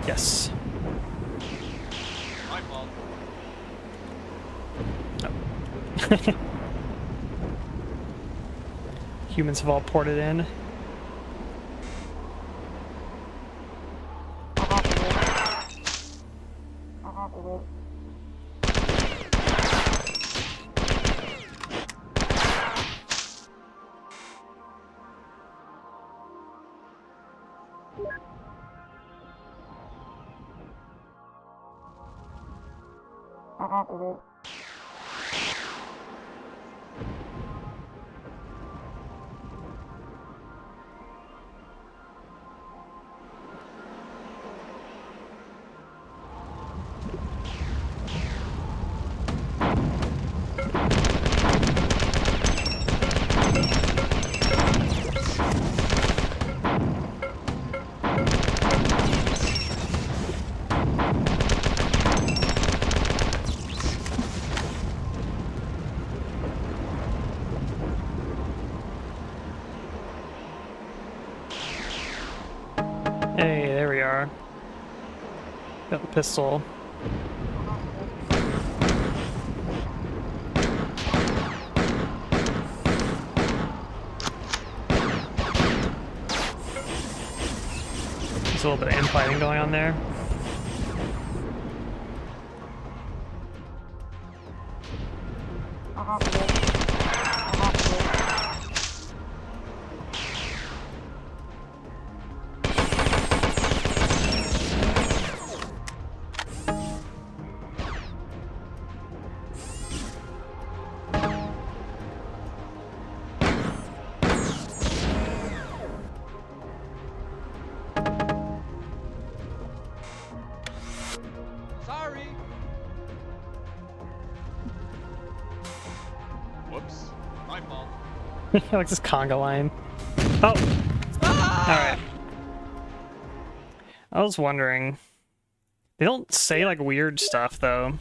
Yes. My fault. Humans have all ported in. Hey, there we are. Got the pistol. There's a little bit of infighting going on there. Sorry. Whoops. My fault. I like this conga line. Oh! Alright. I was wondering. They don't say like weird stuff though.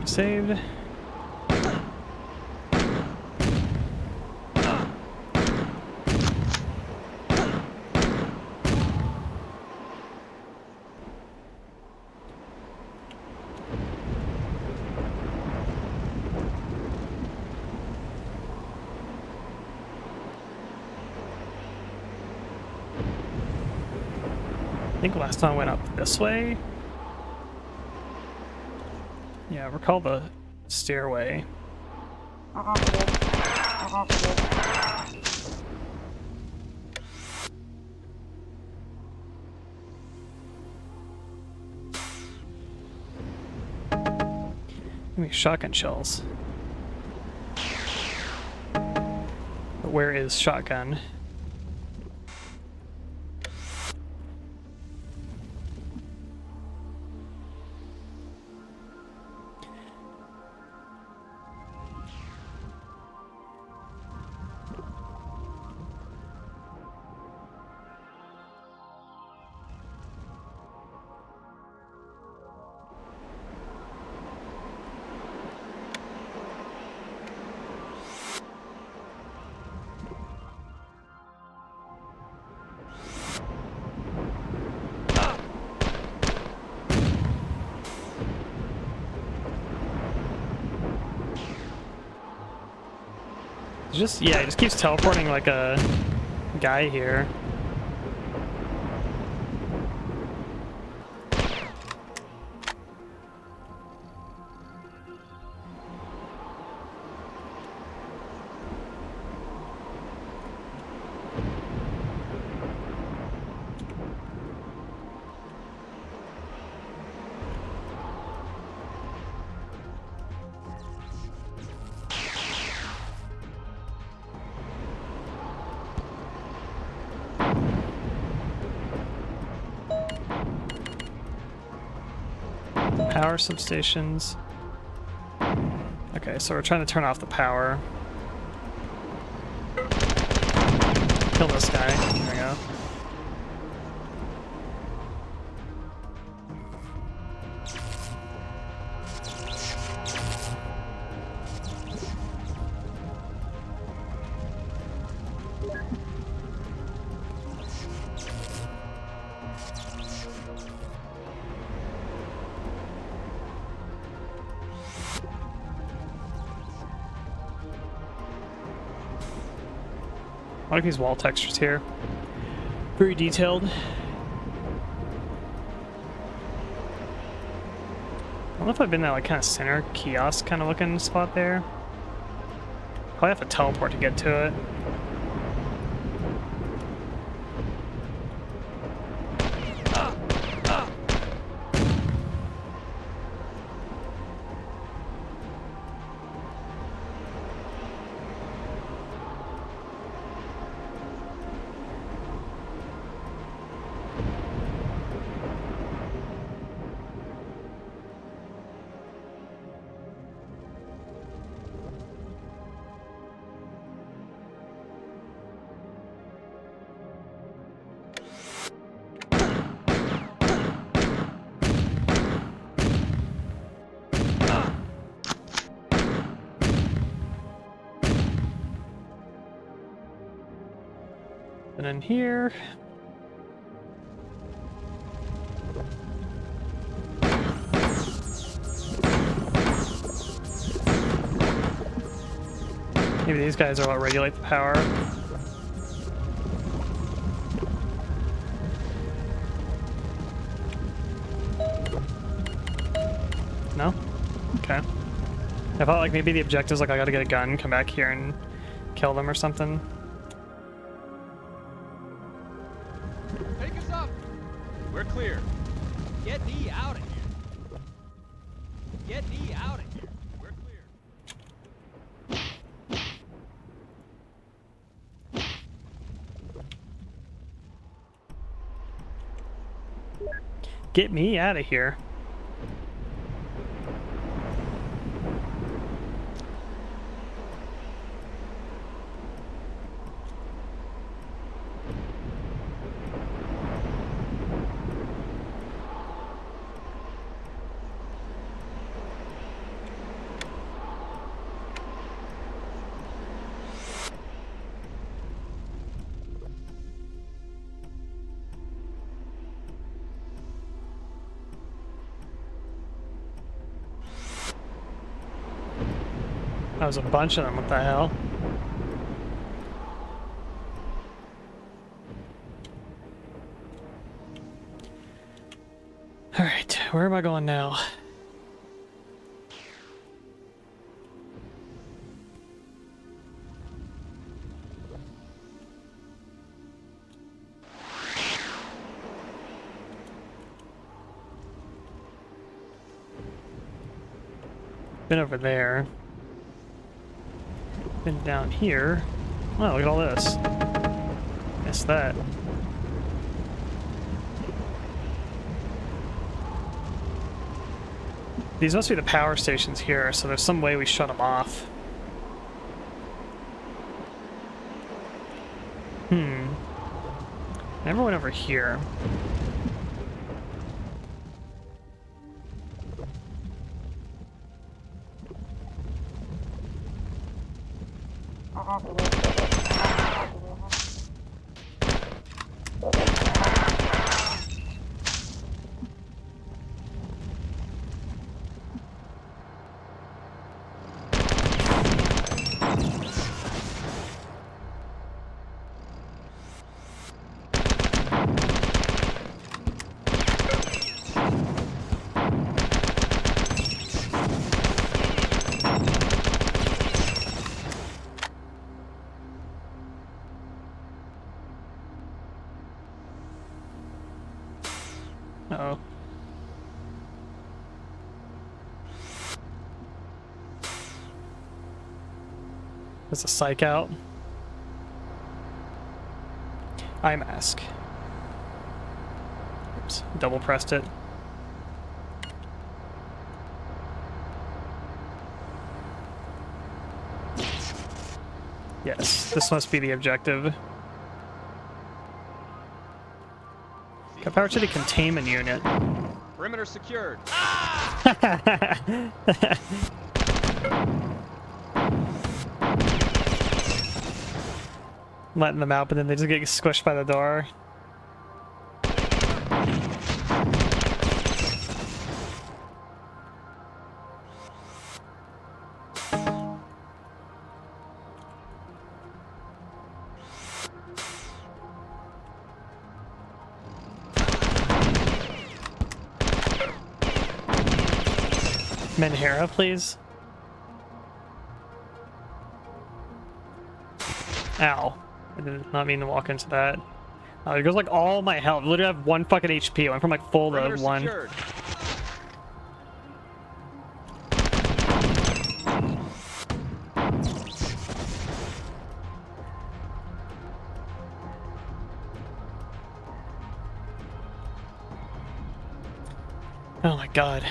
saved. I think last time I went up this way. Yeah, recall the stairway. Give me shotgun shells. But where is shotgun? Just, yeah, he just keeps teleporting like a guy here. Power substations. Okay, so we're trying to turn off the power. Kill this guy. There we go. I like these wall textures here. Very detailed. I don't know if I've been in that like kind of center kiosk kind of looking spot there. Probably have to teleport to get to it. And in here. Maybe these guys are what regulate the power. No? Okay. I thought like maybe the objective's like I gotta get a gun, come back here and kill them or something. Take us up! We're clear. Get me out of here. Get me out of here. We're clear. Get me out of here. That was a bunch of them, what the hell? Alright, where am I going now? Been over there. Been down here. Wow, look at all this. Missed that. These must be the power stations here, so there's some way we shut them off. Never went over here. Uh-oh. There's a psych out. Eye mask. Oops, double pressed it. Yes, this must be the objective. Got power to the containment unit. Perimeter secured. Letting them out, but then they just get squished by the door. Menhera, please. Ow. I did not mean to walk into that. It goes like all my health. I literally have 1 fucking HP. I went from like full to 1. Secured. Oh my god.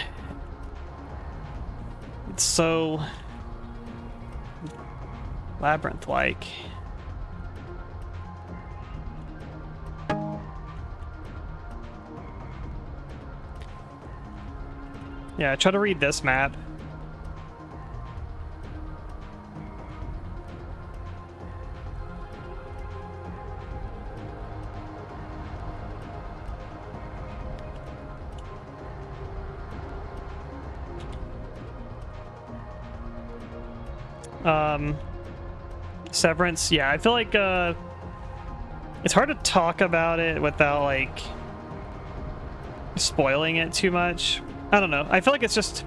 It's so labyrinth-like. Yeah, try to read this map. Severance, yeah, I feel like it's hard to talk about it without like spoiling it too much. I don't know. I feel like it's just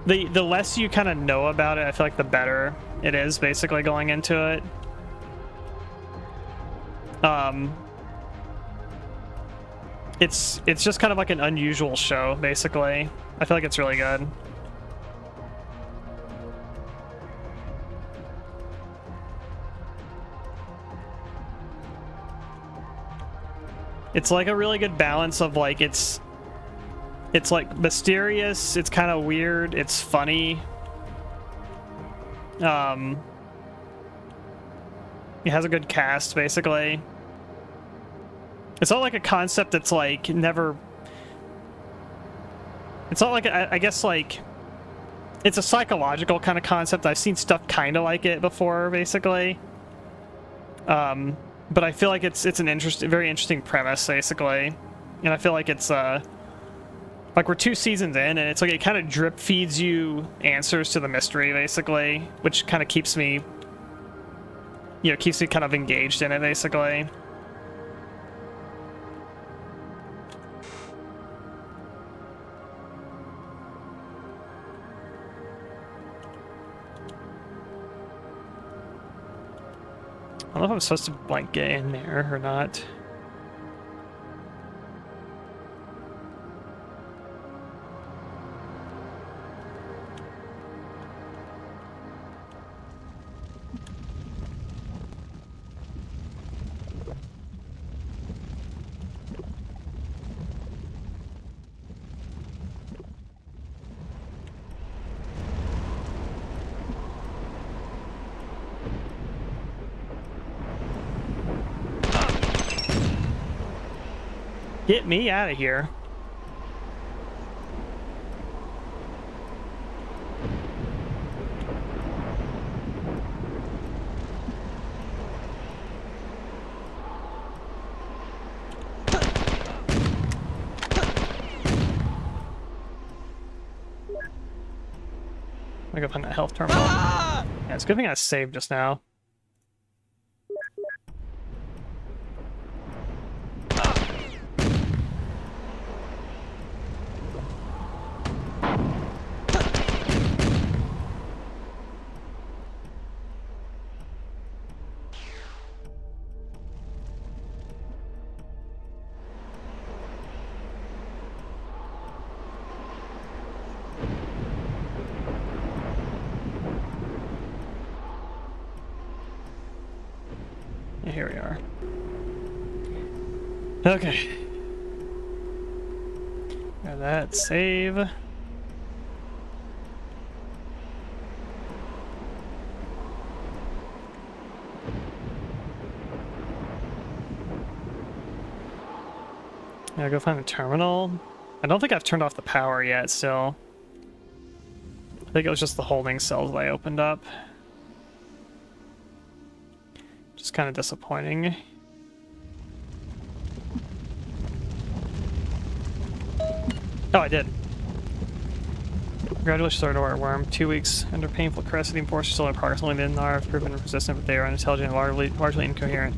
the less you kind of know about it, I feel like the better it is basically going into it. It's just kind of like an unusual show basically. I feel like it's really good. It's like a really good balance of like it's like mysterious, it's kind of weird, it's funny. It has a good cast basically. It's not like a concept that's like never. It's not like I guess like it's a psychological kind of concept. I've seen stuff kind of like it before basically. But I feel like it's an very interesting premise, basically, and I feel like it's Like, we're 2 seasons in, and it's like it kind of drip feeds you answers to the mystery, basically, which kind of keeps me, you know, keeps me kind of engaged in it, basically. I don't know if I'm supposed to, like, get in there or not. Get me out of here. I go find that health terminal. Yeah, it's a good thing I saved just now. Here we are. Okay. Got that. Save. Yeah, go find the terminal. I don't think I've turned off the power yet still. I think it was just the holding cells that I opened up. Just kind of disappointing. Oh, I did. Congratulations, Ardor Worm. 2 weeks under painful caress, the enforcers still in progress. Only the NR have proven resistant, but they are unintelligent and largely incoherent.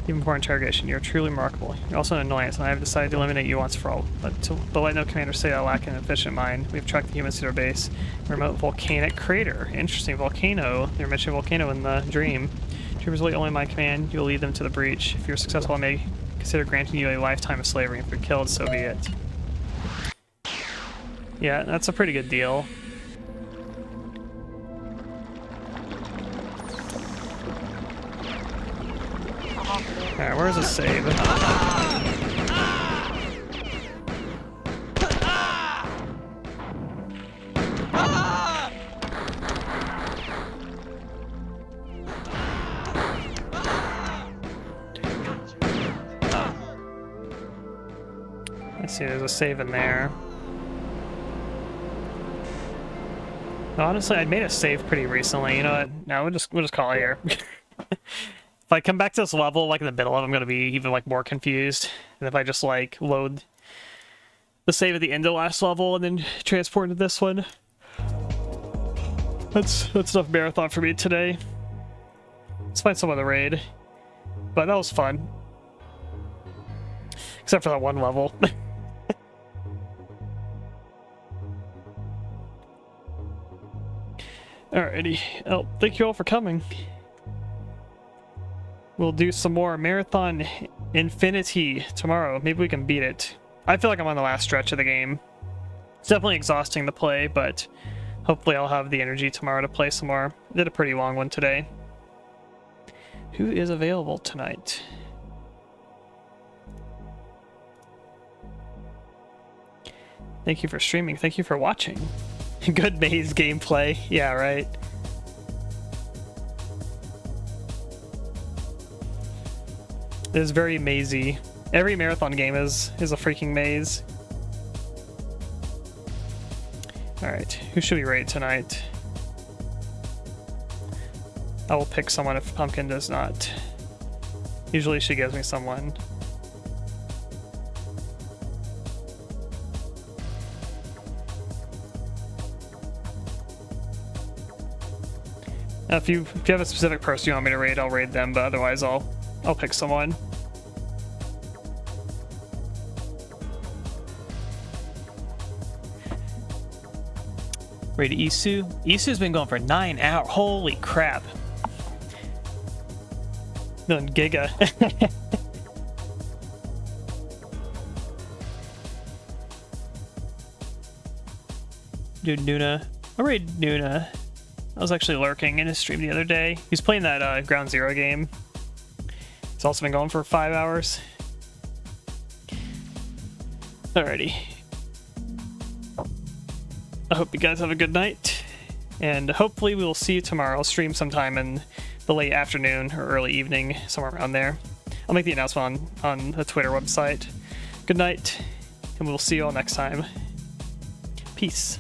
Even before interrogation, you're truly remarkable. You're also an annoyance, and I have decided to eliminate you once for all. But let no commander say I lack an efficient mind. We've tracked the humans to their base. A remote volcanic crater. Interesting volcano. They mentioned volcano in the dream. Troopers will only my command. You will lead them to the breach. If you're successful, I may consider granting you a lifetime of slavery. If you're killed, so be it. Yeah, that's a pretty good deal. Alright, where's the save? Let's see, there's a save in there. Honestly, I made a save pretty recently. You know what? No, we'll just call it here. If I come back to this level, like in the middle of it, I'm gonna be even like more confused. And if I just like load the save at the end of the last level and then transport into this one, that's enough marathon for me today. Let's find some other raid. But that was fun. Except for that one level. Alrighty. Oh, thank you all for coming. We'll do some more Marathon Infinity tomorrow. Maybe we can beat it. I feel like I'm on the last stretch of the game. It's definitely exhausting to play, but hopefully I'll have the energy tomorrow to play some more. I did a pretty long one today. Who is available tonight? Thank you for streaming. Thank you for watching. Good maze gameplay. Yeah, right. It is very mazy. Every marathon game is a freaking maze. Alright, who should we raid tonight? I will pick someone if Pumpkin does not. Usually she gives me someone. If you have a specific person you want me to raid, I'll raid them, but otherwise I'll pick someone. Raid Isu. Isu's been going for 9 hours. Holy crap. Then Giga. Dude, Nuna. I raid Nuna. I was actually lurking in his stream the other day. He's playing that Ground Zero game. It's also been going for 5 hours. Alrighty. I hope you guys have a good night. And hopefully we will see you tomorrow. I'll stream sometime in the late afternoon or early evening, somewhere around there. I'll make the announcement on the Twitter website. Good night, and we'll see you all next time. Peace.